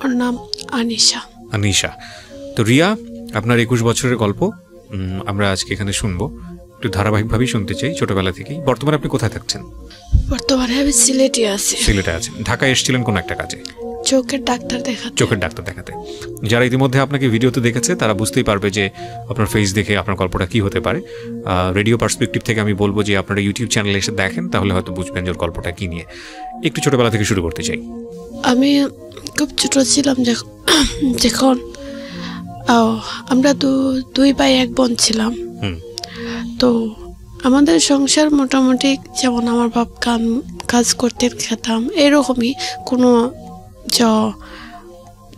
ওর নাম আনিশা। আনিশা। তো রিয়া, আপনার 21 বছরের গল্প আমরা আজকে এখানে শুনবো। একটু ধারাবাহিকভাবেই শুনতে চাই, ছোটবেলা থেকেই। বর্তমানে আপনি কোথায় থাকছেন? বর্তমানে আমি সিলেটে আছি। সিলেটে আছেন। ঢাকায় এসেছিলেন কোন একটা কাজে? চোখের ডাক্তার দেখাতে। চোখের ডাক্তার দেখাতে। যারা ইতিমধ্যে আপনাকে ভিডিওতে দেখেছে তারা বুঝতেই পারবে যে আপনার ফেস দেখে আপনার গল্পটা কি হতে পারে। রেডিও পার্সপেক্টিভ থেকে আমি বলবো যে আপনারা ইউটিউব চ্যানেলে এসে দেখেন, তাহলে হয়তো বুঝবেন যে ওর গল্পটা কি নিয়ে। একটু ছোটবেলা থেকে শুরু করতে চাই। আমি খুব ছোট ছিলাম যখন আমরা দুই ভাই এক বোন ছিলাম। তো আমাদের সংসার মোটামুটি যেমন আমার বাপ কাজ করতেন, খেতাম, এরকমই কোনো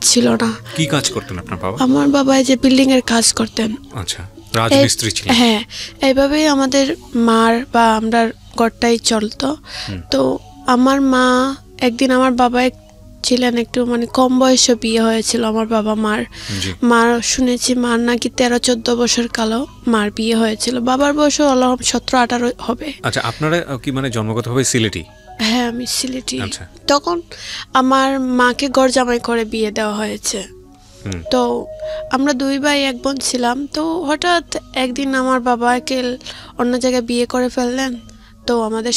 ছিল না। কি কাজ করতেন আপনার বাবা? আমার বাবা যে বিল্ডিং এর কাজ করতেন। আচ্ছা, রাজমিস্ত্রি ছিলেন। হ্যাঁ, এইভাবেই আমাদের মার বা আমরা ঘরটাই চলতো। তো আমার মা একদিন, আমার বাবা ছিলেন একটু মানে কম বয়সে বিয়ে হয়েছিল আমার বাবা মার শুনেছি মার নাকি 13-14 বছর কালো মার বিয়ে হয়েছিল। বাবার বয়সও 17-18 হবে। আচ্ছা, আপনারা কি মানে জন্মগতভাবে সিলেটি? হ্যাঁ, আমি সিলেটি। তখন আমার মাকে ঘর জামাই করে বিয়ে দেওয়া হয়েছে। তো আমরা দুই ভাই এক বোন ছিলাম। তো হঠাৎ একদিন আমার বাবাকে অন্য জায়গায় বিয়ে করে ফেললেন। তো আমাদের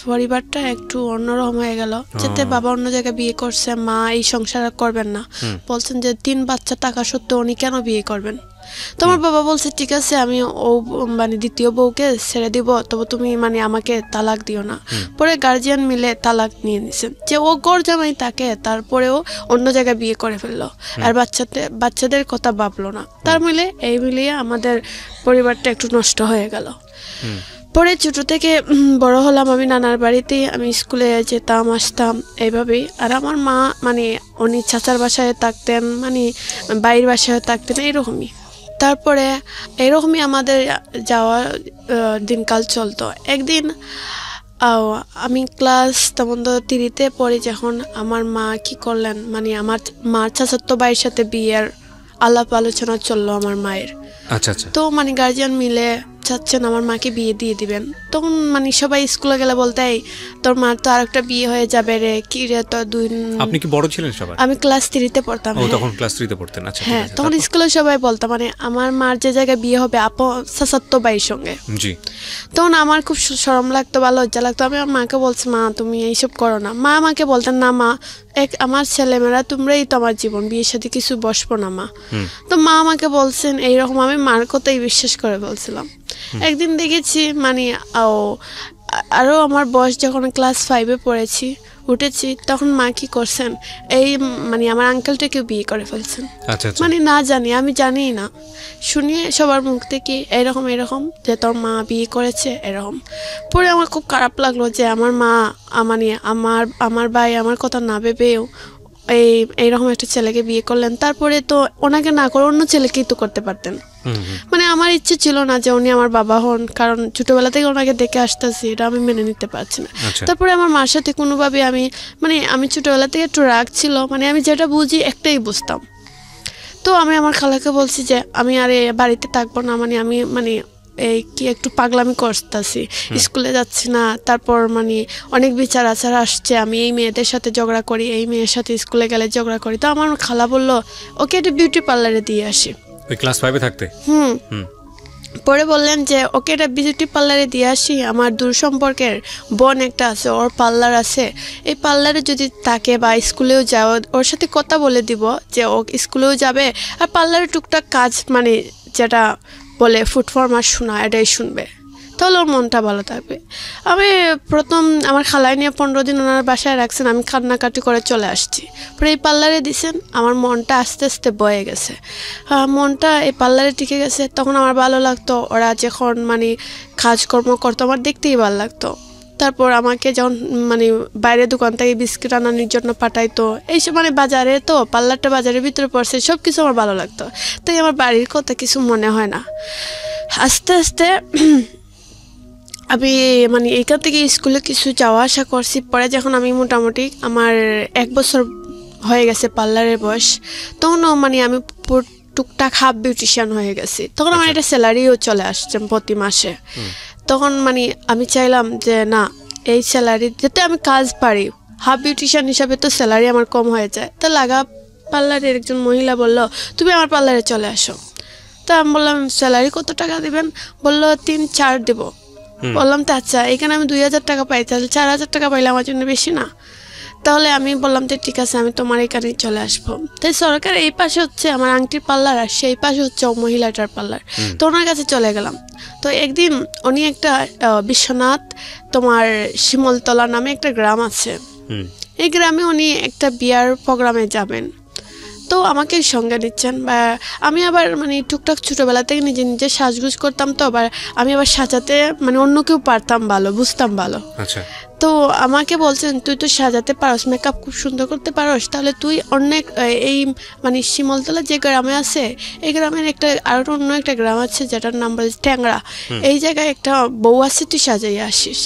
পরিবারটা একটু অন্যরকম হয়ে গেল। যাতে বাবা অন্য জায়গায় বিয়ে করছে, মা এই সংসার করবেন না, বলছেন যে 3 বাচ্চা টাকা সত্ত্বেও উনি কেন বিয়ে করবেন। তো আমার বাবা বলছে ঠিক আছে, আমি ও মানে দ্বিতীয় বউকে ছেড়ে দিব, তবে তুমি মানে আমাকে তালাক দিও না। পরে গার্জিয়ান মিলে তালাক নিয়ে নিছেন যে ও ঘর জামাই তাকে, তারপরেও অন্য জায়গায় বিয়ে করে ফেললো, আর বাচ্চাদের কথা ভাবলো না। তার মিলিয়ে আমাদের পরিবারটা একটু নষ্ট হয়ে গেল। পরে ছোট থেকে বড় হলাম আমি নানার বাড়িতে, আমি স্কুলে যেতাম আসতাম এইভাবেই। আর আমার মা মানে উনি চাচার বাসায় থাকতেন, মানে বাইরের বাসায় থাকতেন, এইরকমই। তারপরে এরকমই আমাদের যাওয়া দিনকাল চলতো। একদিন আমি ক্লাস 3তে পড়ি যখন আমার মা কি করলেন, মানে আমার মার চাচাতো ভাইয়ের সাথে বিয়ের আলাপ আলোচনা চললো আমার মায়ের। আচ্ছা আচ্ছা। তো মানে গার্জিয়ান মিলে চাচ্ছেন আমার মাকে বিয়ে দিয়ে দিবেন। তখন মানে সবাই স্কুলে গেলে বলতে তোর মার তো আরেকটা বিয়ে হয়ে যাবে রে, কি রে তো দুই। আপনি কি বড় ছিলেন সবার? আমি ক্লাস 3তে পড়তাম। তখন ক্লাস 3তে পড়তেন? আচ্ছা, হ্যাঁ, তখন স্কুলে সবাই বলতো মানে আমার মার যে জায়গায় বিয়ে হবে চাচাতো ভাইয়ের সঙ্গে। জি। তখন আমার খুব শরম লাগতো বা লজ্জা লাগতো। আমি আমার মাকে বলছি, মা তুমি এইসব করো না। মা আমাকে বলতেন, না মা, আমার ছেলেমেয়েরা তোমরাই তো আমার জীবন, বিয়ের সাথে কিছু বসবো না মা। তো মা আমাকে বলছেন এইরকম, আমি মার কথাই বিশ্বাস করে বলছিলাম। একদিন দেখেছি মানে আরো আমার বয়স যখন ক্লাস 5-এ পড়েছি, উঠেছি, তখন মা কি করছেন, এই মানে আমার আঙ্কেলটাকে বিয়ে করে ফেলছেন। মানে না জানি, আমি জানি না, শুনিয়ে সবার মুখ থেকে এরকম যে তোর মা বিয়ে করেছে এরকম। পরে আমার খুব খারাপ লাগলো যে আমার মা মানে আমার ভাই আমার কথা না ভেবেও এইরকম একটা ছেলেকে বিয়ে করলেন। তারপরে তো ওনাকে না করে অন্য ছেলেকেই তো করতে পারতেন। মানে আমার ইচ্ছে ছিল না যে উনি আমার বাবা হন, কারণ ছোটবেলা থেকে ওনাকে দেখে আসতেছি, এটা আমি মেনে নিতে পারছি না। তারপরে আমার মার সাথে কোনোভাবে আমি ছোটবেলা থেকে একটু রাগ ছিল, মানে আমি যেটা বুঝি একটাই বুঝতাম। তো আমি আমার খালাকে বলছি যে আমি আর বাড়িতে থাকবো না, মানে আমি এই কি একটু পাগলামি করতেছি, স্কুলে যাচ্ছি না। তারপর মানে অনেক বিচার আচার আসছে, আমি এই মেয়েদের সাথে ঝগড়া করি, এই মেয়ের সাথে স্কুলে গেলে ঝগড়া করি। তো আমার খালা বললো ওকে একটা বিউটি পার্লারে দিয়ে আসি। ক্লাস 5-এ থাকতে? পরে বললেন যে ওকে একটা বিউটি পার্লারে দিয়ে আসি, আমার দূর সম্পর্কের বোন একটা আছে, ওর পার্লার আছে, এই পার্লারে যদি থাকে বা স্কুলেও যাও, ওর সাথে কথা বলে দিব যে ও স্কুলেও যাবে আর পার্লারে টুকটাক কাজ মানে যেটা বলে ফুটফর্মার শোনা, এটাই শুনবে, তাহলে ওর মনটা ভালো থাকবে। আমি প্রথম আমার খালায় নিয়ে 15 দিন ওনার বাসায় রাখছেন, আমি কান্নাকাটি করে চলে আসছি। পরে এই পার্লারে দিছেন, আমার মনটা আস্তে আস্তে বয়ে গেছে, মনটা এই পার্লারে টিকে গেছে। তখন আমার ভালো লাগতো, ওরা যখন মানে কাজকর্ম করতো আমার দেখতেই ভালো লাগতো। তারপর আমাকে যখন মানে বাইরের দোকান থেকে বিস্কিট আনানোর জন্য পাঠাইতো, এইসব মানে বাজারে, তো পার্লারটা বাজারের ভিতরে পড়ছে, সব কিছু আমার ভালো লাগতো। তাই আমার বাড়ির কথা কিছু মনে হয় না। আস্তে আস্তে আমি মানে এইখান থেকে স্কুলে কিছু যাওয়া আসা করছি। পরে যখন আমি মোটামুটি আমার 1 বছর হয়ে গেছে পার্লারের বয়স, তখনও মানে আমি টুকটাক হাফ বিউটিশিয়ান হয়ে গেছি। তখন আমার একটা স্যালারিও চলে আসছে প্রতি মাসে। তখন মানে আমি চাইলাম যে না, এই স্যালারি যাতে আমি কাজ পারি, হাফ বিউটিশিয়ান হিসাবে তো স্যালারি আমার কম হয়ে যায়, তো পার্লারের একজন মহিলা বলল তুমি আমার পার্লারে চলে আসো। তো আমি বললাম স্যালারি কত টাকা দিবেন? বললো 3-4 দেব। বললাম তো আচ্ছা, এখানে আমি 2000 টাকা পাই, তাহলে 4000 টাকা পাইলে আমার জন্য বেশি না? তাহলে আমি বললাম তো ঠিক আছে, আমি তোমার এখানেই চলে আসবো। তাই সরকার এই পাশে হচ্ছে আমার আংটির পার্লার, আর সেই পাশে হচ্ছে মহিলাটার পার্লার। তো ওনার কাছে চলে গেলাম। তো একদিন উনি একটা বিশ্বনাথ তোমার শিমলতলা নামে একটা গ্রাম আছে, এই গ্রামে উনি একটা বিয়ার প্রোগ্রামে যাবেন। তো আমাকে সঙ্গে দিচ্ছেন, বা আমি আবার মানে টুকটাক ছোটোবেলা থেকে নিজে নিজে সাজগুজ করতাম, তো আবার আমি আবার সাজাতে মানে অন্য কেউ পারতাম ভালো, বুঝতাম ভালো। আচ্ছা। তো আমাকে বলছেন তুই তো সাজাতে পারস, মেকআপ খুব সুন্দর করতে পারস, তাহলে তুই অনেক এই মানে শিমলতলা যে গ্রামে আছে এই গ্রামের একটা আর অন্য একটা গ্রাম আছে যেটার নাম বলে ট্যাংরা, এই জায়গায় একটা বউ আছে, তুই সাজাই আসিস।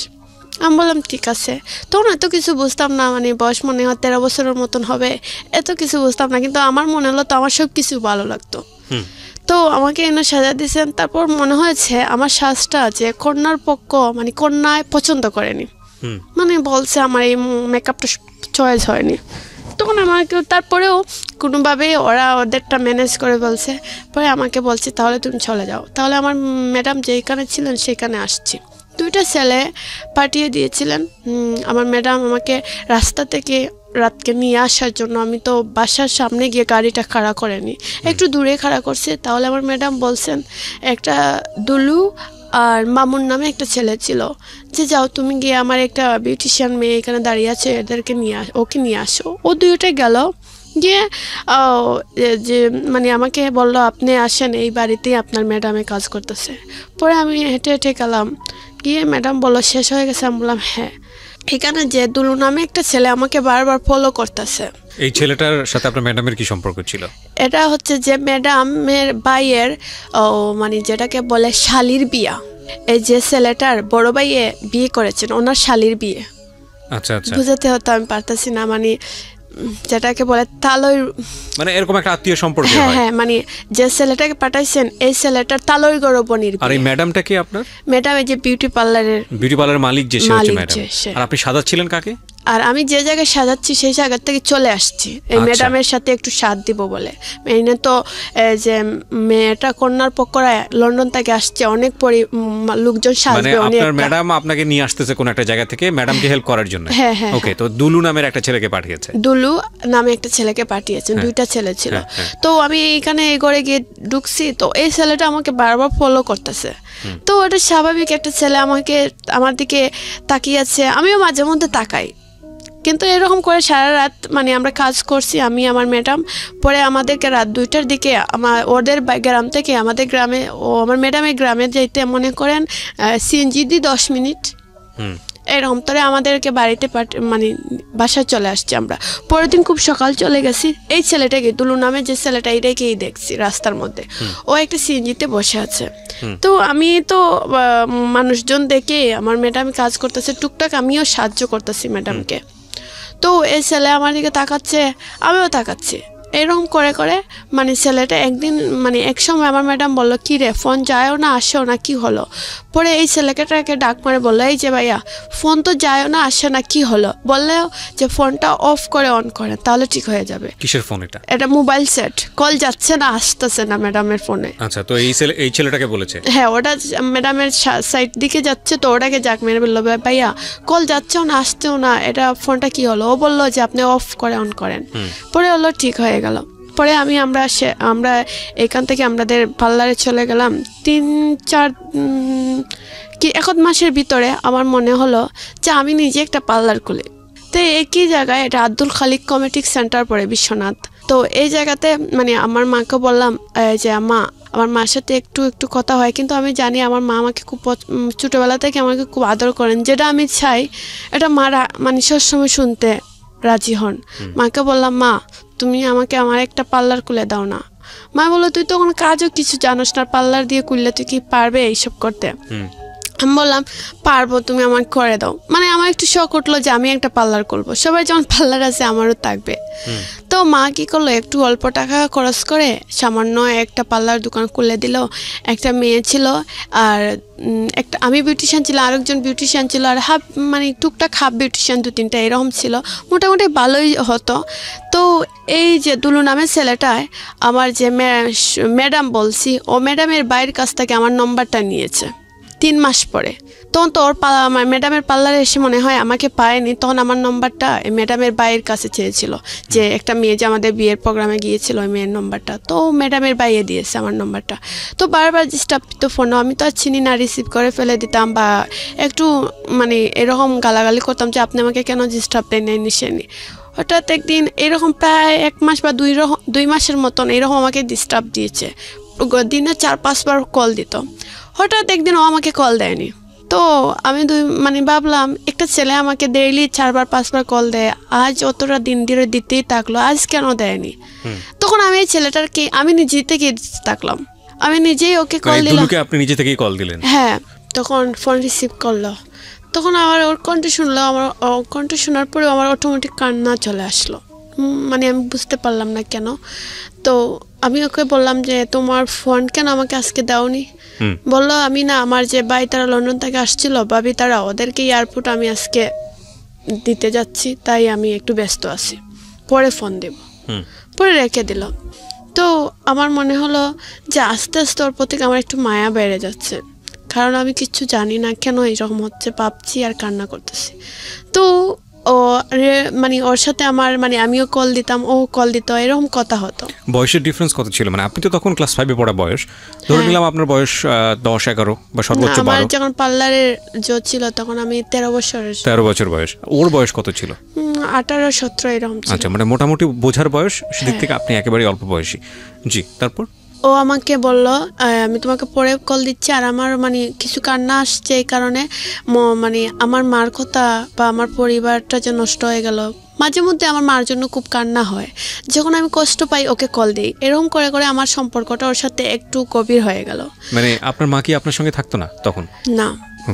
আমি বললাম ঠিক আছে। তখন এত কিছু বুঝতাম না, মানে বয়স মনে হয় 13 বছরের মতন হবে, এত কিছু বুঝতাম না, কিন্তু আমার মনে হলো তো আমার সব কিছু ভালো লাগতো। তো আমাকে এনে সাজা দিয়েছেন। তারপর মনে হয়েছে আমার সাজটা যে কন্যার পক্ষ মানে কন্যায় পছন্দ করেনি, মানে বলছে আমার এই মেকআপটা চয়েস হয়নি। তখন আমাকে তারপরেও কোনোভাবে ওরা ওদেরটা ম্যানেজ করে বলছে, পরে আমাকে বলছে তাহলে তুমি চলে যাও। তাহলে আমার ম্যাডাম যেখানে ছিলেন সেখানে আসছি। 2টা ছেলে পাঠিয়ে দিয়েছিলেন আমার ম্যাডাম আমাকে রাস্তা থেকে রাতকে নিয়ে আসার জন্য। আমি তো বাসার সামনে গিয়ে গাড়িটা খাড়া করেনি, একটু দূরে খাড়া করছে। তাহলে আমার ম্যাডাম বলছেন একটা দুলু আর মামুন নামে একটা ছেলে ছিল, যে যাও তুমি গিয়ে আমার একটা বিউটিশিয়ান মেয়ে এখানে দাঁড়িয়ে আছে, এদেরকে ওকে নিয়ে আসো। ও 2টা গেল, গিয়ে যে মানে আমাকে বললো আপনি আসেন, এই বাড়িতেই আপনার ম্যাডামে কাজ করতেছে। পরে আমি হেঁটে হেঁটে গেলাম, গিয়ে ম্যাডাম বললো শেষ হয়ে গেছে। আমি বললাম হ্যাঁ। এখানে যে দুলু নামে একটা ছেলে আমাকে বারবার ফলো করতেছে। এই ছেলেটার সাথে আপনার ম্যাডামের কি সম্পর্ক ছিল? এটা হচ্ছে যে ম্যাডামের ভাইয়ের মানে যেটাকে বলে শালির বিয়া। এই যে ছেলেটার বড় ভাইয়ে বিয়ে করেছেন, ওনার শালির বিয়ে। আচ্ছা আচ্ছা, বুঝাতে হতো আমি পারতাছি না, মানে যেটাকে বলে তালই, মানে এরকম একটা আত্মীয় সম্পর্ক। হ্যাঁ হ্যাঁ, মানে যে ছেলেটাকে পাঠাইছেন এই ছেলেটার তালই গরবনির। আর এই ম্যাডামটা কি আপনার? ম্যাডাম এই যে বিউটি পার্লারের মালিক যে সে হচ্ছে ম্যাডাম। আর আপনি সাজাচ্ছিলেন কাকে? আর আমি যে জায়গায় সাজাচ্ছি সেই জায়গা থেকে চলে আসছি এই ম্যাডামের সাথে একটু সাথ দিব বলে। এনে তো যে মেয়েটা কন্যার পক্ষরা লন্ডন থেকে আসছে, অনেক লোকজন সাজবে। আপনার ম্যাডাম আপনাকে নিয়ে আসতেছে কোন একটা জায়গা থেকে ম্যাডামকে হেল্প করার জন্য। হ্যাঁ হ্যাঁ। ওকে, তো দুলু নামের একটা ছেলেকে পাঠিয়েছে। দুলু নামে একটা ছেলেকে পাঠিয়েছেন, 2টা ছেলে ছিল। তো আমি এইখানে এই ঘরে গিয়ে ঢুকছি, তো এই ছেলেটা আমাকে বারবার ফলো করতেছে। তো ওটা স্বাভাবিক, একটা ছেলে আমার দিকে তাকিয়ে আছে, আমিও মাঝে মধ্যে তাকাই। কিন্তু এরকম করে সারা রাত মানে আমরা কাজ করছি আমি আমার ম্যাডাম। পরে আমাদেরকে রাত 2টার দিকে ওদের গ্রাম থেকে আমাদের গ্রামে আমার ম্যাডামের গ্রামে যেতে মনে করেন সিএনজি দিয়ে 10 মিনিট এরকম। তবে আমাদেরকে বাড়িতে মানে বাসায় চলে আসছি আমরা। পরের দিন খুব সকাল চলে গেছি, এই ছেলেটাকে দুলু নামে যে ছেলেটা এটাকেই দেখছি রাস্তার মধ্যে, ও একটা সিএনজিতে বসে আছে। তো আমি তো মানুষজন দেখে আমার ম্যাডাম কাজ করতেছে, টুকটাক আমিও সাহায্য করতেছি ম্যাডামকে। তো এই ছেলে আমার দিকে তাকাচ্ছে, আমিও তাকাচ্ছি, এরকম করে করে মানে ছেলেটা একদিন মানে এক সময় আমার ম্যাডাম বললো কি রে ফোন যায়ও না আসেও না, কি হলো? পরে এই ছেলেটাকে ডাক মারে বললো এই যে ভাইয়া ফোন তো যায়ও না আসে না, কি হলো? বললেও যে ফোনটা অফ করে অন করে তাহলে ঠিক হয়ে যাবে। কিসের ফোন এটা? এটা মোবাইল সেট, কল যাচ্ছে না আসতেছে না ম্যাডামের ফোনে। আচ্ছা, তো এই ছেলেটাকে বলেছে? হ্যাঁ, ওটা ম্যাডামের সাইড দিকে যাচ্ছে, তো ওটাকে যাক মেরে বললো ভাইয়া কল যাচ্ছেও না আসতেও না, এটা ফোনটা কি হলো? ও বললো যে আপনি অফ করে অন করেন। পরে হলো ঠিক হয়ে গেল। পরে আমরা এখান থেকে আমাদের পার্লারে চলে গেলাম। 3-4 কি 1 মাসের ভিতরে আমার মনে হলো যে আমি নিজে একটা পার্লার খুলি। তো একই জায়গায় এটা আব্দুল খালিক কমেডিক সেন্টার পড়ে বিশ্বনাথ। তো এই জায়গাতে মানে আমার মাকে বললাম যে মা, আমার মার সাথে একটু একটু কথা হয়, কিন্তু আমি জানি আমার মা আমাকে খুব ছোটোবেলা থেকে আমাকে খুব আদর করেন, যেটা আমি চাই এটা মারা মানে সবসময় শুনতে রাজি হন। মাকে বললাম মা তুমি আমাকে আমার একটা পার্লার খুলে দাও না। মা বললো তুই তো কোনো কাজও কিছু জানোস না, পার্লার দিয়ে খুললে তুই কি পারবে এইসব করতে? আমি বললাম পারবো, তুমি আমাকে করে দাও। মানে আমার একটু শখ উঠলো যে আমি একটা পার্লার করবো, সবাই যেমন পার্লার আছে আমারও থাকবে। তো মা কি করলো, একটু অল্প টাকা খরচ করে সামান্য একটা পার্লার দোকান খুলে দিল। একটা মেয়ে ছিল, আর একটা আমি বিউটিশিয়ান ছিল, আরেকজন বিউটিশিয়ান ছিল, আর হাফ মানে টুকটাক হাফ বিউটিশিয়ান 2-3টা এরকম ছিল, মোটামুটি ভালোই হতো। তো এই যে দুলু নামের ছেলেটায় আমার যে ম্যাডাম বলছি, ও ম্যাডামের বাইরের কাছ থেকে আমার নম্বরটা নিয়েছে 3 মাস পরে। তখন তো ওর আমার ম্যাডামের পার্লারে এসে মনে হয় আমাকে পায়নি, তখন আমার নম্বরটা ম্যাডামের বাইয়ের কাছে চেয়েছিল, যে একটা মেয়ে যে আমাদের বিয়ের প্রোগ্রামে গিয়েছিল ওই মেয়ের নম্বরটা, তো ম্যাডামের বাইয়ে দিয়েছে আমার নম্বরটা। তো বারবার ডিস্টার্ব তো ফোনও আমি তো আর চিনি না, রিসিভ করে ফেলে দিতাম, বা একটু মানে এরকম গালাগালি করতাম যে আপনি আমাকে কেন ডিস্টার্ব দেন নাই নিশেনি। হঠাৎ একদিন এরকম প্রায় 1 মাস বা 2 মাসের মতন এরকম আমাকে ডিস্টার্ব দিয়েছে, দিনে 4-5 বার কল দিত। হঠাৎ একদিন ও আমাকে কল দেয়নি। তো আমি মানে ভাবলাম একটা ছেলে আমাকে ডেইলি 4-5 বার কল দেয়, আজ অতটা দিন ধরে দিতেই থাকলো, আজ কেন দেয়নি? তখন আমি এই ছেলেটাকে আমি নিজে থেকে থাকলাম, আমি নিজেই ওকে কল দিলাম। আপনি নিজে থেকেই কল দিলেন? হ্যাঁ। তখন ফোন রিসিভ করলো, তখন আমার ওর কণ্ঠ শুনলো, আমার কণ্ঠ শোনার পরে আমার অটোমেটিক কান্না চলে আসলো। মানে আমি বুঝতে পারলাম না কেন। তো আমি ওকে বললাম যে তোমার ফোন কেন আমাকে আজকে দাওনি? বললো আমি না, আমার যে ভাই তারা লন্ডন থেকে আসছিল, ভাবি তারা, ওদেরকে এয়ারপোর্ট আমি আজকে দিতে যাচ্ছি, তাই আমি একটু ব্যস্ত আছি, পরে ফোন দেব। পরে রেখে দিল। তো আমার মনে হলো যে আস্তে আস্তে ওর প্রতি আমার একটু মায়া বেড়ে যাচ্ছে, কারণ আমি কিচ্ছু জানি না কেন এরকম হচ্ছে, ভাবছি আর কান্না করতেছি। তো ও মানে ওর সাথে আমার মানে আমিও কল দিতাম, ও কল দিত, এরকম কথা হতো। বয়সের ডিফারেন্স কত ছিল? মানে আপনি তো তখন ক্লাস 5-এ পড়া বয়স, ধরে নিলাম আপনার বয়স 10-11 বা সর্বোচ্চ 12। আমার যখন পার্লারের ছিল তখন আমি 13 বছরের। 13 বছর বয়স। ওর বয়স কত ছিল? 18-17 এরকম ছিল। আচ্ছা, মানে মোটামুটি বোঝার বয়স, সেদিক থেকে আপনি একেবারে অল্প বয়সী। জি, তারপর? ও আমাকে বলল আমি তোমাকে পরে কল দিচ্ছি, আর আমার মানে কিছু কান্না আসছে এই কারণে, মানে আমার মার কথা বা আমার পরিবারটা যে নষ্ট হয়ে গেল। মাঝে মধ্যে আমার মার জন্য খুব কান্না হয়, যখন আমি কষ্ট পাই ওকে কল দিই, এরকম করে করে আমার সম্পর্কটা ওর সাথে একটু গভীর হয়ে গেল। মানে আপনার মা কি আপনার সঙ্গে থাকতো না তখন? না,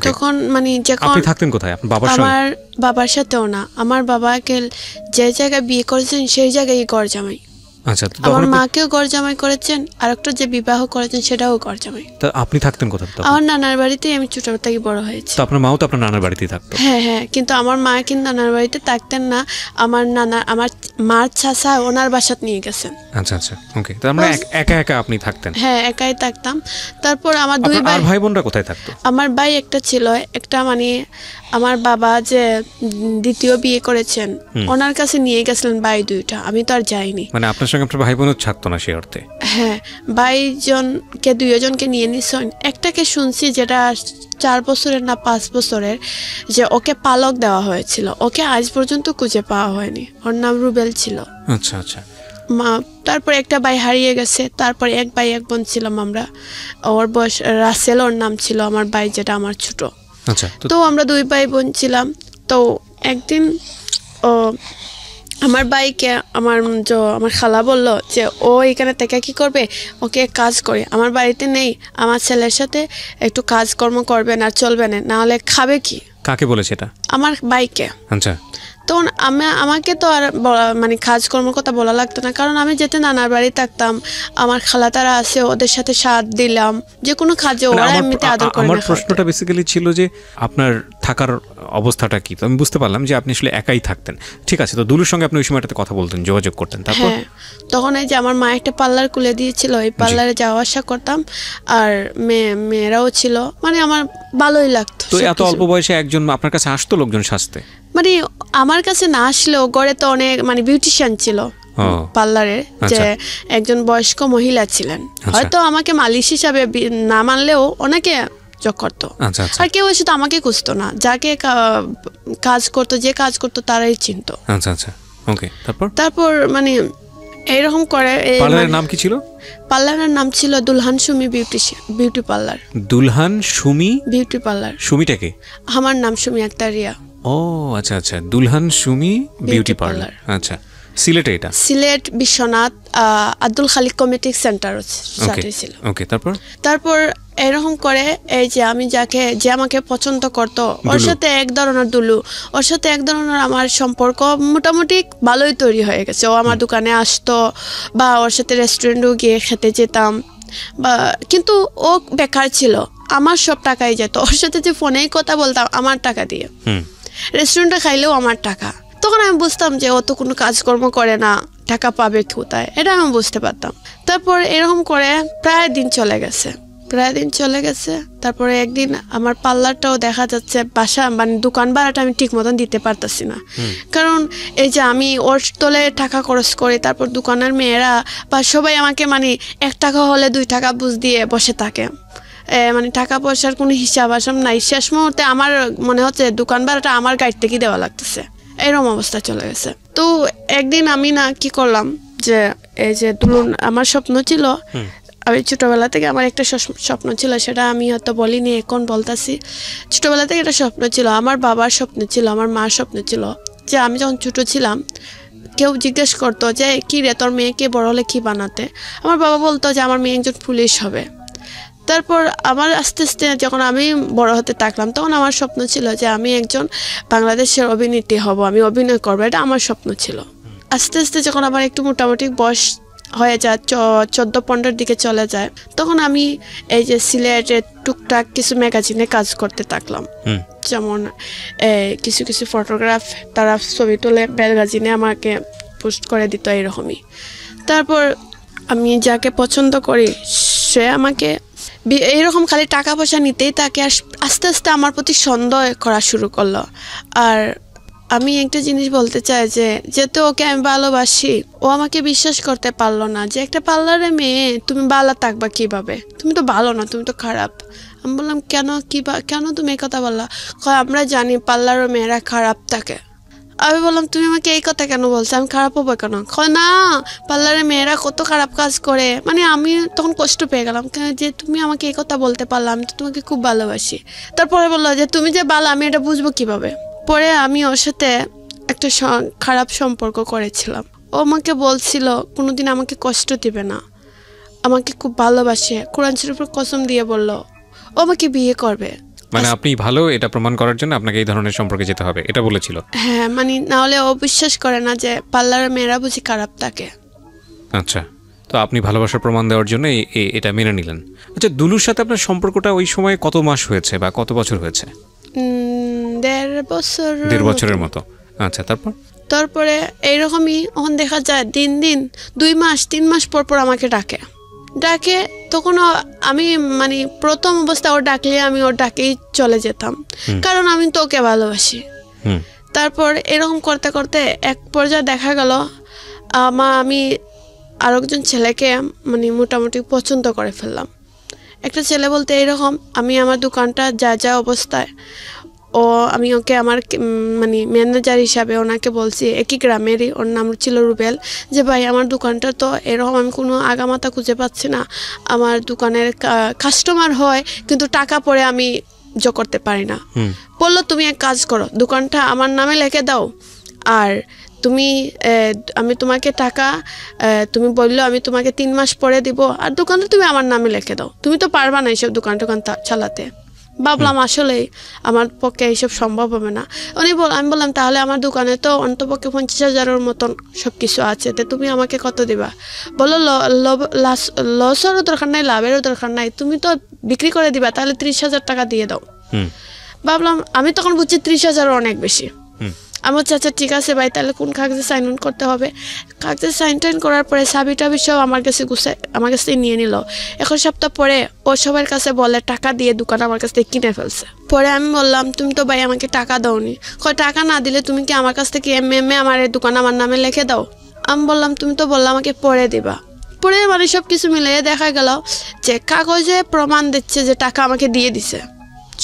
তখন মানে যখন আপনি থাকতেন কোথায়? আপনার বাবার সঙ্গে? আমার বাবার সাথেও না, আমার বাবাকে যে জায়গায় বিয়ে করেছেন সেই জায়গায় ঘর জামাই। আচ্ছা, আমার মাকেও ঘর জামাই করেছেন, আর একটা যে বিবাহ করেছেন সেটাও ঘর জামাই। তা আপনি থাকতেন কোথায়? আমার নানার বাড়িতেই আমি ছোট থেকে বড় হয়েছি। তো আপনার মাও তো আপনার নানার বাড়িতেই থাকতো? হ্যাঁ হ্যাঁ, কিন্তু আমার মা কিন্তু নানার বাড়িতে থাকতেন না, আমার মার চাচা ওনার বাসাত নিয়ে গেছেন। আচ্ছা আচ্ছা, ওকে। তার মানে একা একা আপনি থাকতেন? হ্যাঁ, একাই থাকতাম। তারপর আমার 2 ভাই বোনরা কোথায় থাকতো? আমার ভাই একটা ছিল, একটা মানে আমার বাবা যে দ্বিতীয় বিয়ে করেছেন ওনার কাছে নিয়ে গেছিলেন ভাই 2টা, আমি তো আর যাইনি। মানে আপনার সঙ্গে আপনার ভাই বোনও থাকতো না সেই অর্থে? হ্যাঁ, ভাইজনকে 2জনকে নিয়ে নিছেন। একটাকে শুনছি যেটা 4 বছরের না 5 বছরের, যে ওকে পালক দেওয়া হয়েছিল, ওকে আজ পর্যন্ত খুঁজে পাওয়া হয়নি। ওর নাম রুবেল ছিল। আচ্ছা আচ্ছা। তারপর একটা ভাই হারিয়ে গেছে, তারপর 1 ভাই 1 বোন ছিলাম আমরা। ওর বয়স রাসেল, ওর নাম ছিল আমার ভাই যেটা আমার ছোট। আচ্ছা, তো আমরা 2 ভাই বোন ছিলাম। তো একদিন আমার ভাইকে আমার খালা বলল যে ও এখানে থেকে কি করবে, ওকে কাজ করে, আমার বাড়িতে নেই, আমার ছেলের সাথে একটু কাজকর্ম করবেন আর চলবে না, নাহলে খাবে কি। কাকে বলেছে এটা? আমার ভাইকে। আচ্ছা। তখন আমাকে তো আর মানে কাজকর্মের কথা বলা লাগতো না, কারণ আমি যেতে নানার বাড়ি থাকতাম, আমার খালা তারা আছে, ওদের সাথে সাথ দিলাম, যে কোনো কাজে ওরা এমনিতে আদর করে। আমার প্রশ্নটা বেসিক্যালি ছিল যে আপনার থাকার অবস্থাটা কি। তো আমি বুঝতে পারলাম যে আপনি আসলে একাই থাকতেন। ঠিক আছে, তো দুলুর সঙ্গে আপনি ওই সময়টাতে কথা বলতেন, যোগাযোগ করতেন। তারপর? হ্যাঁ, তখন এই যে আমার মা একটা পার্লার খুলে দিয়েছিল, এই পার্লারে যাওয়া আসা করতাম, আর মেয়েরাও ছিল, মানে আমার ভালোই লাগতো। তো এত অল্প বয়সে একজন আপনার কাছে আসতো লোকজন সাজতে? মানে আমার কাছে না আসলেও ঘরে তো অনেক মানে বিউটিশিয়ান ছিল পার্লারে, যে একজন বয়স্ক মহিলা ছিলেন, হয়তো আমাকে মালিশ হিসাবে না মানলেও অনেকে যোগ করতো। আর কেউ এসে তো আমাকে খুঁজতো না, যাকে কাজ করতো, যে কাজ করতো তারাই চিনতো। আচ্ছা আচ্ছা, ওকে। তারপর মানে এইরকম করে। পার্লারের নাম কি ছিল? পার্লারের নাম ছিল Dulhan Sumi beauty parlour. Dulhan Sumi beauty parlour. সুমিটাকে? আমার নাম সুমি আক্তার রিয়া। ও আচ্ছা আচ্ছা, দুলহান সুমি বিউটি পার্লার। আচ্ছা, সিলেটে? এটা সিলেট বিশ্বনাথ আব্দুল খালিক কমিউনিটি সেন্টার ছিল। ওকে, তারপর এরকম করে এই যে আমি যে আমাকে পছন্দ করতো, ওর সাথে এক ধরনের ওর সাথে এক ধরনের আমার সম্পর্ক মোটামুটি ভালোই তৈরি হয়ে গেছে। ও আমার দোকানে আসতো বা ওর সাথে রেস্টুরেন্টেও গিয়ে খেতে যেতাম, বা কিন্তু ও বেকার ছিল, আমার সব টাকাই যেত। ওর সাথে যে ফোনেই কথা বলতাম আমার টাকা দিয়ে, রেস্টুরেন্টে খাইলেও আমার টাকা। তখন আমি বুঝতাম যে ও তো কোনো কাজকর্ম করে না, টাকা পাবে কোথায়, এটা আমি বুঝতে পারতাম। তারপর এরকম করে প্রায় দিন চলে গেছে। তারপরে একদিন আমার পার্লারটাও দেখা যাচ্ছে বাসা মানে দোকান ভাড়াটা আমি ঠিক মতন দিতে পারতাছি না, কারণ এই যে আমি ওর তলে টাকা খরচ করি, তারপর দোকানের মেয়েরা বা সবাই আমাকে মানে 1 টাকা হলে 2 টাকা বুঝ দিয়ে বসে থাকে, মানে টাকা পয়সার কোনো হিসাব আসাম নাই। শেষ মুহূর্তে আমার মনে হচ্ছে দোকান ভাড়াটা আমার গাড়ি থেকে দেওয়া লাগতেছে, এরকম অবস্থা চলে গেছে। তো একদিন আমি কি করলাম, যে এই যে দুলুন আমার স্বপ্ন ছিল, আমি ছোটবেলা থেকে আমার একটা স্বপ্ন ছিল, সেটা আমি হয়তো বলিনি, এখন বলতেছি। ছোটবেলা থেকে একটা স্বপ্ন ছিল, আমার বাবার স্বপ্ন ছিল, আমার মার স্বপ্ন ছিল, যে আমি যখন ছোট ছিলাম কেউ জিজ্ঞেস করতো যে কি রে তোর মেয়েকে বড় হলে কি বানাতে, আমার বাবা বলতো যে আমার মেয়ে একজন পুলিশ হবে। তারপর আমার আস্তে আস্তে যখন আমি বড় হতে থাকলাম, তখন আমার স্বপ্ন ছিল যে আমি একজন বাংলাদেশের অভিনেত্রী হব, আমি অভিনয় করবো, এটা আমার স্বপ্ন ছিল। আস্তে আস্তে যখন আমার একটু মোটামুটি বয়স হয়ে যায়, 14-15 দিকে চলে যায়, তখন আমি এই যে সিলেটের টুকটাক কিছু ম্যাগাজিনে কাজ করতে থাকলাম। যেমন কিছু কিছু ফটোগ্রাফ তারা ছবি তুলে ম্যাগাজিনে আমাকে পোস্ট করে দিত, এরকমই। তারপর আমি যাকে পছন্দ করি সে আমাকে এইরকম খালি টাকা পয়সা নিতেই তাকে আস্তে আস্তে আমার প্রতি সন্দেহ করা শুরু করলো। আর আমি একটা জিনিস বলতে চাই, যে যেহেতু ওকে আমি ভালোবাসি, ও আমাকে বিশ্বাস করতে পারলো না যে একটা পার্লারে মেয়ে তুমি ভালো থাকবা কিভাবে, তুমি তো ভালো না, তুমি তো খারাপ। আমি বললাম কেন তুমি এই কথা বললা? আমরা জানি পার্লারের মেয়েরা খারাপ থাকে। আমি বললাম তুমি আমাকে এই কথা কেন বলছো, আমি খারাপ হবো কেন? না, পার্লারের মেয়েরা কত খারাপ কাজ করে। মানে আমি তখন কষ্ট পেয়ে গেলাম যে তুমি আমাকে এই কথা বলতে পারলাম, আমি তো তোমাকে খুব ভালোবাসি। তারপরে বললো যে তুমি যে ভালো, আমি এটা বুঝবো কিভাবে? পরে আমি ওর সাথে একটা খারাপ সম্পর্ক করেছিলাম। ও আমাকে বলছিল কোনোদিন আমাকে কষ্ট দিবে না, আমাকে খুব ভালোবাসে, কোরআন শরীফের কসম দিয়ে বলল ও আমাকে বিয়ে করবে। মানে আপনি ভালো এটা প্রমাণ করার জন্য আপনাকে এই ধরনের সম্পর্কে যেতে হবে, এটা বলেছিল? হ্যাঁ, মানে না হলে ও বিশ্বাস করে না যে পার্লারের মেয়েরা বুঝি খারাপ থাকে। আচ্ছা, তো আপনি ভালোবাসার প্রমাণ দেওয়ার জন্য এটা মেনে নিলেন। আচ্ছা, দুলুর সাথে আপনার সম্পর্কটা ওই সময় কত মাস হয়েছে বা কত বছর হয়েছে? 1.5 বছরের মতো। আচ্ছা, তারপরে এইরকমই ওখান দেখা যায় দিন 2 মাস 3 মাস পর আমাকে ডাকে। তখন আমি মানে প্রথম অবস্থা ওর ডাকলে আমি ওর ডাকেই চলে যেতাম, কারণ আমি তো ওকে ভালোবাসি। তারপর এরকম করতে করতে এক পর্যায়ে দেখা গেল আমি আরেকজন ছেলেকে মানে মোটামুটি পছন্দ করে ফেললাম। একটা ছেলে বলতে এরকম, আমি আমার দোকানটা যা অবস্থায়, আমি ওকে আমার মানে ম্যানেজার হিসাবে ওনাকে বলছি, একই গ্রামেরই, ওর নাম ছিল রুবেল, যে ভাই আমার দোকানটা তো এরকম, আমি কোনো আগামাথা খুঁজে পাচ্ছি না, আমার দোকানের কাস্টমার হয় কিন্তু টাকা পরে আমি করতে পারি না। বললো তুমি এক কাজ করো, দোকানটা আমার নামে লিখে দাও, আর আমি তোমাকে টাকা তুমি বললো আমি তোমাকে 3 মাস পরে দিব, আর দোকানটা তুমি আমার নামে লিখে দাও, তুমি তো পারবা না এইসব দোকান চালাতে। ভাবলাম আসলে আমার পক্ষে এইসব সম্ভব হবে না। আমি বললাম তাহলে আমার দোকানে তো অন্তপক্ষে 50,000-এর মতন সব কিছু আছে, তো তুমি আমাকে কত দিবা? বললো লসেরও দরকার নাই, লাভেরও দরকার নাই, তুমি তো বিক্রি করে দিবা, তাহলে 30,000 টাকা দিয়ে দাও। ভাবলাম, আমি তখন বুঝছি 30,000 অনেক বেশি। আমার চাচা ঠিক আছে ভাই, তাহলে কোন কাগজে সাইন অন করতে হবে? কাগজে সাইন টাইন করার পরে চাবি টাবি সব আমার কাছে নিয়ে নিল। 1 সপ্তাহ পরে ও সবার কাছে বলে টাকা দিয়ে দোকান আমার কাছ থেকে কিনে ফেলছে। পরে আমি বললাম তুমি তো ভাই আমাকে টাকা দাওনি। টাকা না দিলে তুমি কি আমার কাছ থেকে এমএ আমার এই দোকান আমার নামে লিখে দাও? আমি বললাম তুমি তো বললাম আমাকে পরে দিবা। পরে মানে সব কিছু মিলিয়ে দেখা গেল যে কাগজে প্রমাণ দিচ্ছে যে টাকা আমাকে দিয়ে দিছে,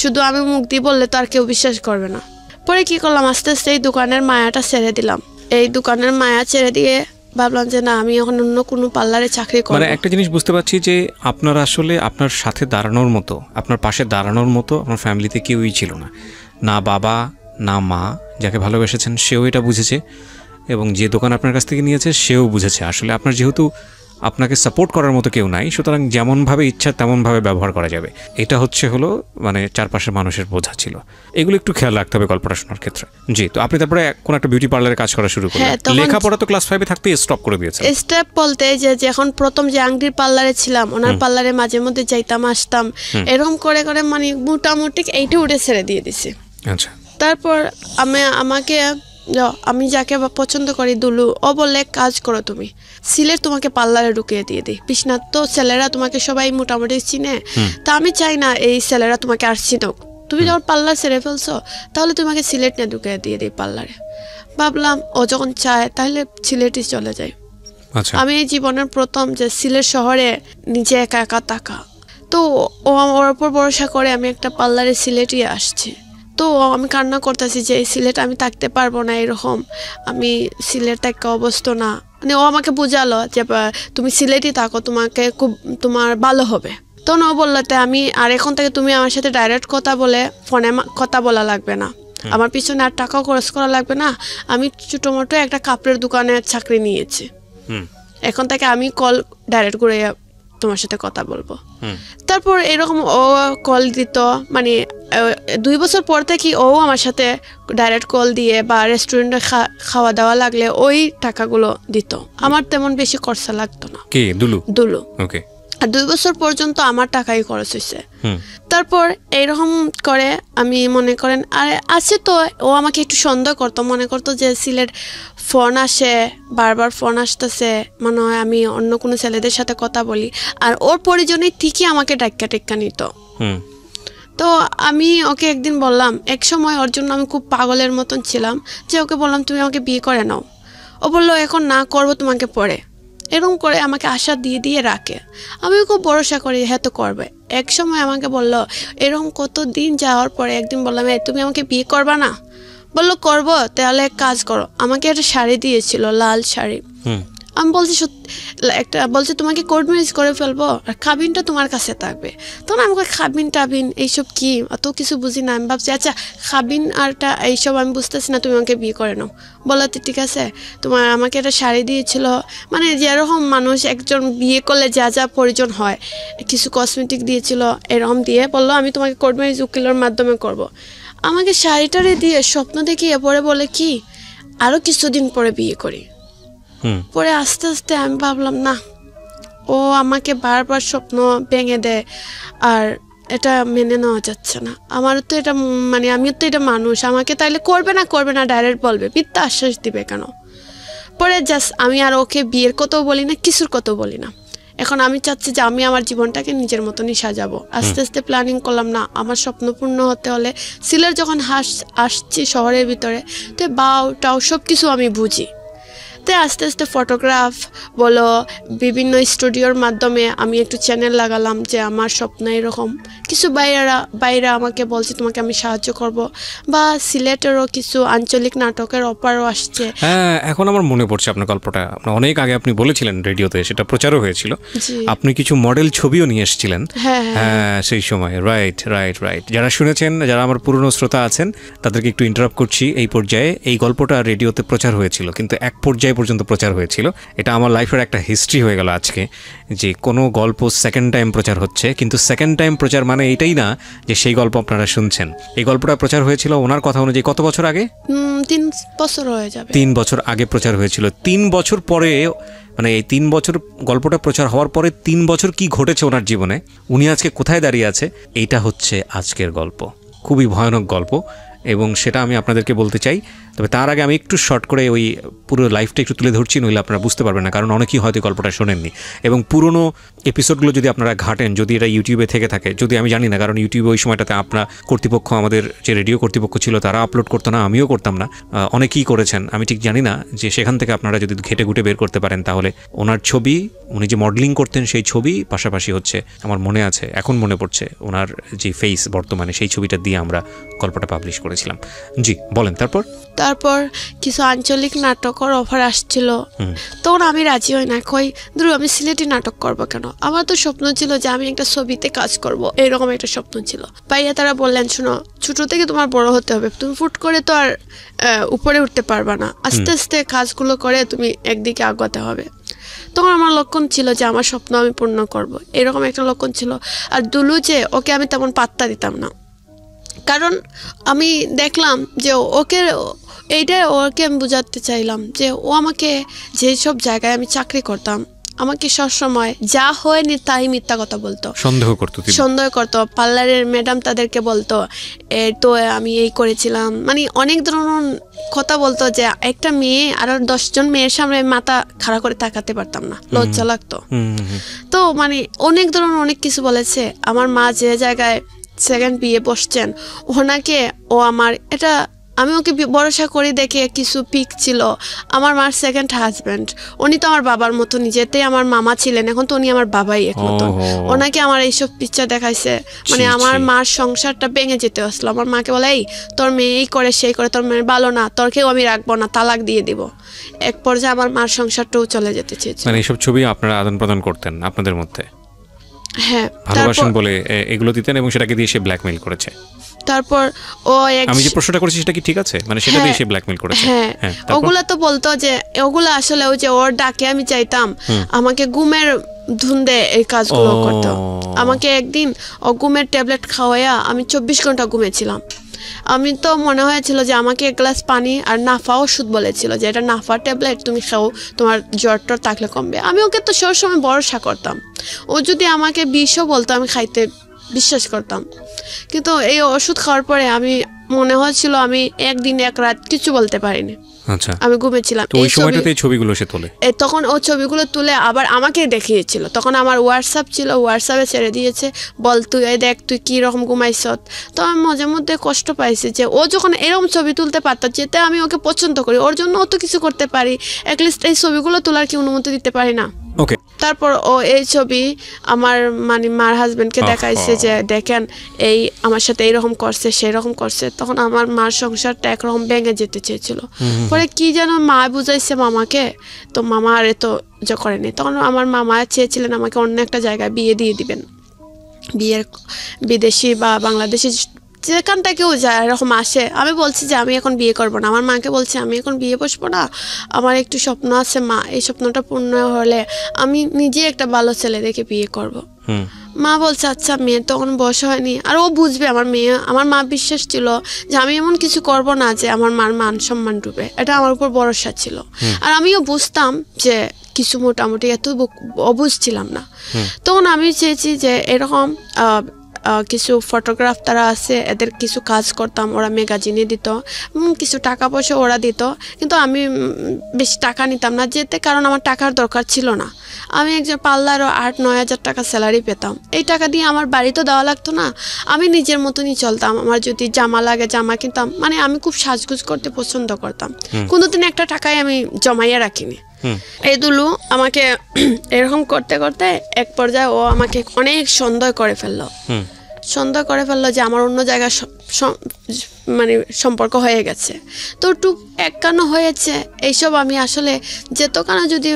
শুধু আমি মুখ দিয়ে বললে তো আর কেউ বিশ্বাস করবে না। পরে কি করলাম, আস্তে আস্তে এই দোকানের মায়াটা ছেড়ে দিলাম। এই দোকানের মায়া ছেড়ে দিয়ে ভাবলাম যে না, আমি এখন অন্য কোনো পার্লারে চাকরি করব। মানে একটা জিনিস বুঝতে পারছি যে আপনার আসলে আপনার সাথে দাঁড়ানোর মতো, আপনার পাশে দাঁড়ানোর মতো আপনার ফ্যামিলিতে কেউই ছিল না, না বাবা না মা, যাকে ভালোবেসেছেন সেও এটা বুঝেছে, এবং যে দোকান আপনার কাছ থেকে নিয়েছে সেও বুঝেছে আসলে আপনার যেহেতু আপনাকে সাপোর্ট করার মতো কেউ নাই, সুতরাং যেমনভাবে ইচ্ছা তেমনভাবে ব্যবহার করা যাবে, এটা হলো মানে চারপাশের মানুষের বোঝা ছিল। এগুলো একটু খেয়াল রাখতে হবে গল্পটা শোনার ক্ষেত্রে। জি, তো আপনি তারপরে কোন একটা বিউটি পার্লারে কাজ করা শুরু করলেন, লেখাপড়া তো ক্লাস 5 থাকতেই স্টপ করে দিয়েছেন। স্টেপ বলতে যে যখন প্রথম যে আংটির পার্লারে ছিলাম, ওনার পার্লারে মাঝে মধ্যে যাইতাম আসতাম, এরকম করে করে মানে মোটামুটি এইটা উঠে ছেড়ে দিয়ে দিছি। আচ্ছা, তারপর আমি যাকে পছন্দ করি দুলু, ও বললে কাজ করো তুমি, সিলেট তোমাকে পার্লারে ঢুকিয়ে দিয়ে দিই। বিশ্বনাথ তো ছেলেরা তোমাকে সবাই মোটামুটি চিনে, তা আমি চাই না এই ছেলেরা তোমাকে আর চিনুক, তুমি যখন পার্লার ছেড়ে ফেলছো তাহলে তোমাকে সিলেট নিয়ে ঢুকিয়ে দিয়ে দিই পার্লারে। ভাবলাম ও যখন চায় তাহলে সিলেটই চলে যায়। আমি এই জীবনের প্রথম যে সিলেট শহরে নিজে একা একা থাকা, তো ও আমার উপর ভরসা করে আমি একটা পার্লারে সিলেটই আসছি। তো আমি কান্না করতেছি যে এই সিলেট আমি থাকতে পারবো না, এরকম আমি সিলেট একটা অবস্থা না। মানে ও আমাকে বুঝালো যে তুমি সিলেটই থাকো, তোমার ভালো হবে। তখন ও বললো আমি আর এখন থেকে তুমি আমার সাথে ডাইরেক্ট কথা বলে ফোনে কথা বলা লাগবে না, আমার পিছনে আর টাকাও খরচ করা লাগবে না, আমি ছোটো মোটো একটা কাপড়ের দোকানে চাকরি নিয়েছি, এখন থেকে আমি কল ডাইরেক্ট করে তোমার সাথে কথা বলবো। তারপর এরকম ও কল দিত, মানে 2 বছর পর থেকে ও আমার সাথে ডাইরেক্ট কল দিয়ে বা রেস্টুরেন্টে খাওয়া দাওয়া লাগলে ওই টাকাগুলো দিত, আমার তেমন বেশি খরচা লাগতো না। কে? দুলু। ওকে। আর 2 বছর পর্যন্ত আমার টাকাই খরচ হয়েছে। তারপর এইরকম করে আমি মনে করেন আর আছে তো ও আমাকে একটু সন্দেহ করতো, মনে করতো যে সিলেট ফোন আসে, বারবার ফোন আসতেছে, মনে হয় আমি অন্য কোনো ছেলেদের সাথে কথা বলি, আর ওর পরিজনে ঠিকই আমাকে টেক্কা নিত। তো আমি ওকে একদিন বললাম, এক সময় ওর জন্য আমি খুব পাগলের মতন ছিলাম, যে ওকে বললাম তুমি আমাকে বিয়ে করে নাও। ও বললো এখন না করবো, তোমাকে পরে। এরকম করে আমাকে আশা দিয়ে রাখে, আমি খুব ভরসা করি হ্যাঁ তো করবে। এক সময় আমাকে বললো, এরকম কত দিন যাওয়ার পরে একদিন বললাম তুমি আমাকে বিয়ে করবা না? বললো করবো, তাহলে এক কাজ করো। আমাকে একটা শাড়ি দিয়েছিল, লাল শাড়ি। আমি বলছি বলছে তোমাকে কোর্ট ম্যারেজ করে ফেলবো আর খাবিনটা তোমার কাছে থাকবে। তখন আমাকে খাবিন টাবিন এইসব কি, অত কিছু বুঝি না। আমি ভাবছি আচ্ছা খাবিন আরটা এইসব আমি বুঝতেছি না, তুমি আমাকে বিয়ে করে নাও। বলাতে ঠিক আছে, আমাকে একটা শাড়ি দিয়েছিল, মানে যেরকম মানুষ একজন বিয়ে করলে যা যা প্রয়োজন হয়, কিছু কসমেটিক দিয়েছিল, এরকম দিয়ে বললো আমি তোমাকে কোর্ট ম্যারেজ উকিলের মাধ্যমে করব। আমাকে শাড়িটারে দিয়ে স্বপ্ন দেখিয়ে পরে বলে কি আরও কিছুদিন পরে বিয়ে করি। পরে আস্তে আস্তে আমি ভাবলাম না, ও আমাকে বারবার স্বপ্ন ভেঙে দেয়, আর এটা মেনে নেওয়া যাচ্ছে না। আমার তো এটা মানে আমি তো এটা মানুষ, আমাকে তাইলে করবে না ডাইরেক্ট বলবে, মিথ্যা আশ্বাস দিবে কেন? পরে জাস্ট আমি আর ওকে বিয়ের কথাও বলি না, কিছুর কথাও বলি না। এখন আমি চাচ্ছি যে আমি আমার জীবনটাকে নিজের মতনই সাজাবো। আস্তে আস্তে প্ল্যানিং করলাম না, আমার স্বপ্ন পূর্ণ হতে হলে সিলেট যখন আসছি শহরের ভিতরে, তো বাউটাও সব কিছু আমি বুঝি। তাই আস্তে আস্তে ফটোগ্রাফ বলো, বিভিন্ন স্টুডিওর মাধ্যমে আমি একটু চ্যানেল লাগালাম, যে আমার স্বপ্ন এরকম কিছু বাইরে আমাকে বলছে তোমাকে আমি সাহায্য করব, বা সিলেটেরও কিছু আঞ্চলিক নাটকের অফারও আসছে। হ্যাঁ, এখন আমার মনে পড়ছে আপনার গল্পটা, আপনার অনেক আগে আপনি বলেছিলেন রেডিওতে, সেটা প্রচারও হয়েছিল। আপনি কিছু মডেল ছবিও নিয়ে এসেছিলেন হ্যাঁ সেই সময়। রাইট। যারা শুনেছেন, যারা আমার পুরনো শ্রোতা আছেন, তাদেরকে একটু ইন্টারাপ্ট করছি। এই পর্যায়ে এই গল্পটা রেডিওতে প্রচার হয়েছিল, কিন্তু এক পর্যায়ে পর্যন্ত প্রচার হয়েছিল। এটা আমার লাইফের একটা হিস্ট্রি হয়ে গেল আজকে, যে কোনো গল্প সেকেন্ড টাইম প্রচার হচ্ছে, কিন্তু সেকেন্ড টাইম প্রচার মানে এইটাই না যে সেই গল্প আপনারা শুনছেন। এই গল্পটা প্রচার হয়েছিল ওনার কথা অনুযায়ী কত বছর আগে? 3 বছর হয়ে যাবে। 3 বছর আগে প্রচার হয়েছিল। 3 বছর পরে, মানে এই 3 বছর গল্পটা প্রচার হওয়ার পরে 3 বছর কি ঘটেছে ওনার জীবনে, উনি আজকে কোথায় দাঁড়িয়ে আছে, এইটা হচ্ছে আজকের গল্প। খুবই ভয়ানক গল্প, এবং সেটা আমি আপনাদেরকে বলতে চাই। তবে তার আগে আমি একটু শর্ট করে ওই পুরো লাইফটা একটু তুলে ধরছি, নইলে আপনারা বুঝতে পারবেন না, কারণ অনেকেই হয়তো গল্পটা শোনেননি। এবং পুরনো এপিসোডগুলো যদি আপনারা ঘাটেন, যদি এটা ইউটিউবে থেকে থাকে, যদি আমি জানি না, কারণ ইউটিউবে ওই সময়টাতে আপনার কর্তৃপক্ষ, আমাদের যে রেডিও কর্তৃপক্ষ ছিল, তারা আপলোড করতো না, আমিও করতাম না, অনেকেই করেছেন, আমি ঠিক জানি না, যে সেখান থেকে আপনারা যদি ঘেটে ঘুটে বের করতে পারেন, তাহলে ওনার ছবি, উনি যে মডেলিং করতেন সেই ছবি, পাশাপাশি হচ্ছে আমার মনে আছে, এখন মনে পড়ছে ওনার যে ফেস বর্তমানে, সেই ছবিটা দিয়ে আমরা গল্পটা পাবলিশ করেছিলাম। জি বলেন। তারপর কিছু আঞ্চলিক নাটকের অফার আসছিল, তখন আমি রাজি হই না, কই ধরো আমি সিলেটি নাটক করবো কেন, আমার তো স্বপ্ন ছিল যে আমি একটা ছবিতে কাজ করব, এরকম একটা স্বপ্ন ছিল। ভাইয়া তারা বললেন শোনো, ছোট থেকে তোমার বড় হতে হবে, তুমি ফুট করে তো আর উপরে উঠতে পারবা না, আস্তে আস্তে কাজগুলো করে তুমি একদিকে আগাতে হবে। তখন আমার লক্ষণ ছিল যে আমার স্বপ্ন আমি পূর্ণ করব, এরকম একটা লক্ষণ ছিল। আর দুলু যে ওকে আমি তেমন পাত্তা দিতাম না, কারণ আমি দেখলাম যে ওকে আমি বোঝাতে চাইলাম যে ও আমাকে যেসব জায়গায় আমি চাকরি করতাম আমাকে সবসময় যা হয়নি তাই মিথ্যা কথা বলতো, সন্দেহ করতো। পার্লারের ম্যাডাম তাদেরকে বলতো তো আমি এই করেছিলাম, মানে অনেক ধরনের কথা বলতো যে একটা মেয়ে আর 10 জন মেয়ের সামনে মাথা খাড়া করে তাকাতে পারতাম না, লজ্জা লাগতো। তো মানে অনেক ধরনের অনেক কিছু বলেছে। আমার মা যে জায়গায় সেকেন্ড বিয়ে বসছেন ওনাকে, ও আমার এটা আমি ওকে ভরসা করি দেখে কিছু পিক ছিল। আমার মার সেকেন্ড হাজব্যান্ড, উনি তো আমার বাবার মতো, নিজেতেই আমার মামা ছিলেন, এখন তো উনি আমার বাবাই এক মতো। ওনাকে আমার এইসব পিকচার দেখাইছে, মানে আমার মার সংসারটা ভেঙে যেতে আসলো। আমার মাকে বলে এই তোর মেয়ে এই করে সেই করে, তোর মেয়ে ভালো না, তোর কেউ আমি রাখবো না, তালাক দিয়ে দিব। এক পর্যায়ে আমার মার সংসারটাও চলে যেতে চেয়েছে। মানে এইসব ছবি আপনারা আদান প্রদান করতেন আপনাদের মধ্যে? হ্যাঁ, ভালোবাসেন বলে এগুলো দিতেন এবং সেটাকে দিয়ে সে ব্ল্যাকমেইল করেছে। তারপর ও আমি যে প্রশ্নটা করেছি সেটা কি ঠিক আছে, মানে সেটা দিয়ে সে ব্ল্যাকমেইল করেছে? হ্যাঁ, ওগুলা তো বলতো যে ওগুলা আসলে ওই যে ওর ডাকে আমি চাইতাম, আমাকে ঘুমের ধুন্দে এই কাজগুলো করতো। আমাকে একদিন ও ঘুমের ট্যাবলেট খাওয়াইয়া আমি 24 ঘন্টা ঘুমেছিলাম। আমি তো মনে হয়েছিল যে আমাকে এক গ্লাস পানি আর নাফা ওষুধ বলেছিল যে এটা নাফা ট্যাবলেট, তুমি খাও, তোমার জ্বর টর থাকলে কমবে। আমি ওকে তো সবসময় ভরসা করতাম, ও যদি আমাকে বিষও বলতো আমি খাইতে বিশ্বাস করতাম। কিন্তু এই ওষুধ খাওয়ার পরে আমি মনে হচ্ছিল আমি একদিন এক রাত কিছু বলতে পারিনি। আচ্ছা, আমি ঘুমেছিলাম। ওই সময়টাতে এই ছবিগুলো সে তোলে, তখন ও ছবিগুলো তুলে আবার আমাকে দেখিয়েছিল। তখন আমার হোয়াটসঅ্যাপ ছিল, হোয়াটসঅ্যাপে ছেড়ে দিয়েছে, বল তুই এই দেখ তুই কি রকম ঘুমাইছ। তো আমি মাঝে মধ্যে কষ্ট পাইছি যে ও যখন এরকম ছবি তুলতে পারতো যেতে আমি ওকে পছন্দ করি, ওর জন্য অত কিছু করতে পারি, অ্যাটলিস্ট এই ছবিগুলো তোলার কি অনুমতি দিতে পারি না? ওকে। তারপর ও এই ছবি আমার মানে মার হাজবেন্ডকে দেখাইছে যে দেখেন এই আমার সাথে এইরকম করছে সেই রকম করছে। তখন আমার মার সংসারটা একরকম ভেঙে যেতে চেয়েছিল। পরে কি যেন মা বুঝাইছে মামাকে, তো মামা আর এত যে করেনি। তখন আমার মামা চেয়েছিলেন আমাকে অন্য একটা জায়গায় বিয়ে দিয়ে দিবেন, বিয়ের বিদেশি বা বাংলাদেশি যেখান থেকেও যায় এরকম আসে। আমি বলছি যে আমি এখন বিয়ে করবো না, আমার মাকে বলছি আমি এখন বিয়ে বসবো না, আমার একটু স্বপ্ন আছে মা, এই স্বপ্নটা পূর্ণ হলে আমি নিজে একটা ভালো ছেলে দেখে বিয়ে করব। মা বলছে আচ্ছা, মেয়ের তখন বয়স হয়নি, আর ও বুঝবে আমার মেয়ে। আমার মা বিশ্বাস ছিল যে আমি এমন কিছু করব না যে আমার মার মান সম্মান ডুবে, এটা আমার উপর ভরসা ছিল। আর আমিও বুঝতাম যে কিছু মোটামুটি, এত অবুঝ ছিলাম না। তখন আমি চেয়েছি যে এরকম কিছু ফটোগ্রাফ তারা আছে, এদের কিছু কাজ করতাম, ওরা ম্যাগাজিনে দিত, কিছু টাকা পয়সা ওরা দিত, কিন্তু আমি বেশি টাকা নিতাম না যেতে, কারণ আমার টাকার দরকার ছিল না। আমি একজন পার্লারও 8-9 হাজার টাকা স্যালারি পেতাম, এই টাকা দিয়ে আমার বাড়িতে দেওয়া লাগতো না, আমি নিজের মতনই চলতাম। আমার যদি জামা লাগে জামা কিনতাম, মানে আমি খুব সাজগুজ করতে পছন্দ করতাম, কোনোদিন একটা টাকায় আমি জমাইয়া রাখিনি। এই দুলু আমাকে এরকম করতে করতে এক পর্যায়ে ও আমাকে অনেক সন্দেহ করে ফেললো, যে আমার অন্য জায়গায় মানে সম্পর্ক হয়ে গেছে। তো টুক একখানো হয়েছে এইসব আমি আসলে যেতখানা যদি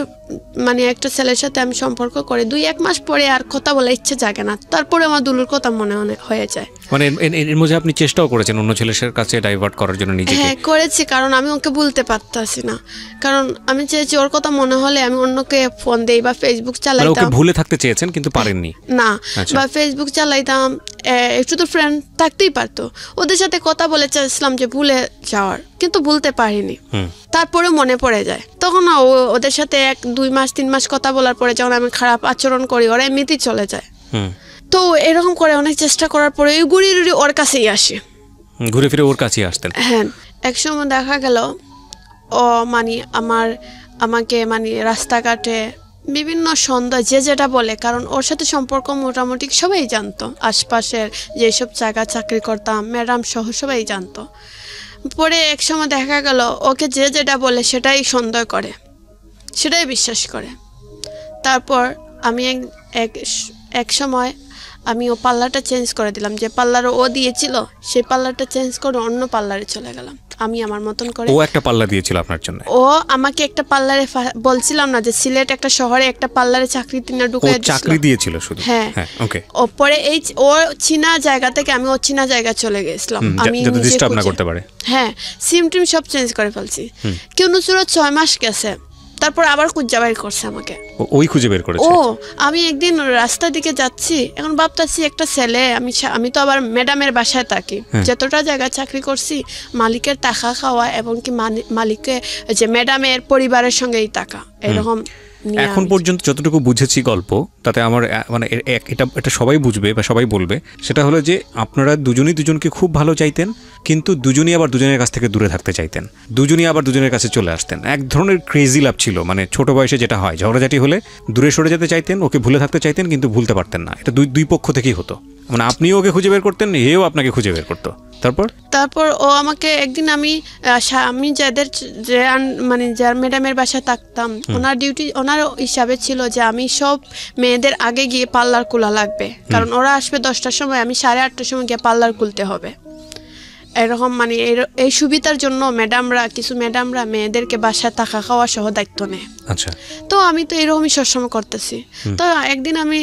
মানে একটা ছেলের সাথে আমি সম্পর্ক করে 2-1 মাস পরে আর কথা বলার ইচ্ছে জাগে না, তারপরে আমার দুলুর কথা মনে হয়ে যায়। মানে এর মধ্যে আপনি চেষ্টাও করেছেন অন্য ছেলের কাছে ডাইভার্ট করার জন্য নিজেকে? হ্যাঁ করেছি, কারণ আমি ওকে বলতে পারতাছি না, কারণ আমি চেয়েছি ওর কথা মনে হলে আমি অন্যকে ফোন দেই বা ফেসবুক চালাইতাম। ওকে ভুলে থাকতে চেয়েছেন কিন্তু পারেননি? না, বা ফেসবুক চালাইতাম, একটু তো ফ্রেন্ড থাকতেই পারতো, ওদের সাথে কথা বলে চাইছিলাম যে ভুলে যাওয়ার, কিন্তু ভুলতে পারিনি। তারপরে মনে পড়ে যায়, তখন ওদের সাথে 1-2 মাস 3 মাস কথা বলার পরে যখন আমি খারাপ আচরণ করি ওরা এমনিতেই চলে যায়। তো এরকম করে অনেক চেষ্টা করার পরে ঘুরি ওর কাছেই আসে, ঘুরে ফিরে ওর কাছেই আসতেন। হ্যাঁ, এক সময় দেখা গেল ও মানে আমাকে মানে রাস্তাঘাটে বিভিন্ন সন্দেহ যে যেটা বলে, কারণ ওর সাথে সম্পর্ক মোটামুটি সবাই জানতো, আশপাশের যেসব জায়গা চাকরি করতাম ম্যাডাম সহ সবাই জানতো। পরে এক সময় দেখা গেল ওকে যে যেটা বলে সেটাই সন্দেহ করে, সেটাই বিশ্বাস করে। তারপর আমি এক সময় আমি ও পার্লারটা চেঞ্জ করে দিলাম, যে পার্লার ও দিয়েছিল সেই পার্লারটা চেঞ্জ করে অন্য পার্লারে চলে গেলাম। আমি আমার মতন করে। ও একটা পাল্লা দিয়েছিল আপনার জন্য? ও আমাকে একটা পার্লারে বলছিলাম না যে সিলেট একটা শহরে একটা পার্লারে চাকরি তিনা ঢুকাই দিয়েছিল। চাকরি দিয়েছিল শুধু? হ্যাঁ ওকে। ও পরে এই ও চীনা জায়গা থেকে আমি ও চীনা জায়গা চলে গেছিলাম, আমি যাতে ডিস্টার্ব না করতে পারে। হ্যাঁ, সিম টিম সব চেঞ্জ করে ফেলছি। কেউ নুসুরা 6 মাস গেছে, তারপর আবার খুঁজে বের করছে আমাকে। ওই খুঁজে বের করেছে? ও আমি একদিন রাস্তা দিকে যাচ্ছি, এখন ভাবতাছি একটা ছেলে, আমি তো আবার ম্যাডামের বাসায় থাকি, যতটা জায়গা চাকরি করছি মালিকের টাকা খাওয়া এবং কি মালিকের যে ম্যাডামের পরিবারের সঙ্গেই টাকা এরকম। এখন পর্যন্ত যতটুকু বুঝেছি গল্প, তাতে আমার মানে এটা সবাই বুঝবে বা সবাই বলবে, সেটা হলো যে আপনারা দুজনই দুজনকে খুব ভালো চাইতেন, কিন্তু দুজনই আবার দুজনের কাছ থেকে দূরে থাকতে চাইতেন, দুজনই আবার দুজনের কাছে চলে আসতেন। এক ধরনের ক্রেজি লাভ ছিল, মানে ছোট বয়সে যেটা হয়, ঝগড়াঝাটি হলে দূরে সরে যেতে চাইতেন, ওকে ভুলে থাকতে চাইতেন, কিন্তু ভুলতে পারতেন না। এটা দুই পক্ষ থেকেই হতো, মানে আপনিও ওকে খুঁজে বের করতেন, এও আপনাকে খুঁজে বের করতো। তারপর ও আমাকে একদিন আমি যাদের মানে যার ম্যাডামের বাসায় থাকতাম, ওনার হিসাবে ছিল যে আমি সব মেয়েদের আগে গিয়ে পার্লার খোলা লাগবে, কারণ ওরা আসবে 10টার সময়, আমি 8:30টার সময় গিয়ে পার্লার খুলতে হবে। এরকম মানে এই সুবিধার জন্য কিছু ম্যাডামরা মেয়েদেরকে বাসায় থাকা খাওয়া সহ দায়িত্ব নেয়। আচ্ছা। তো আমি তো এরকমই সবসময় করতেছি। তো একদিন আমি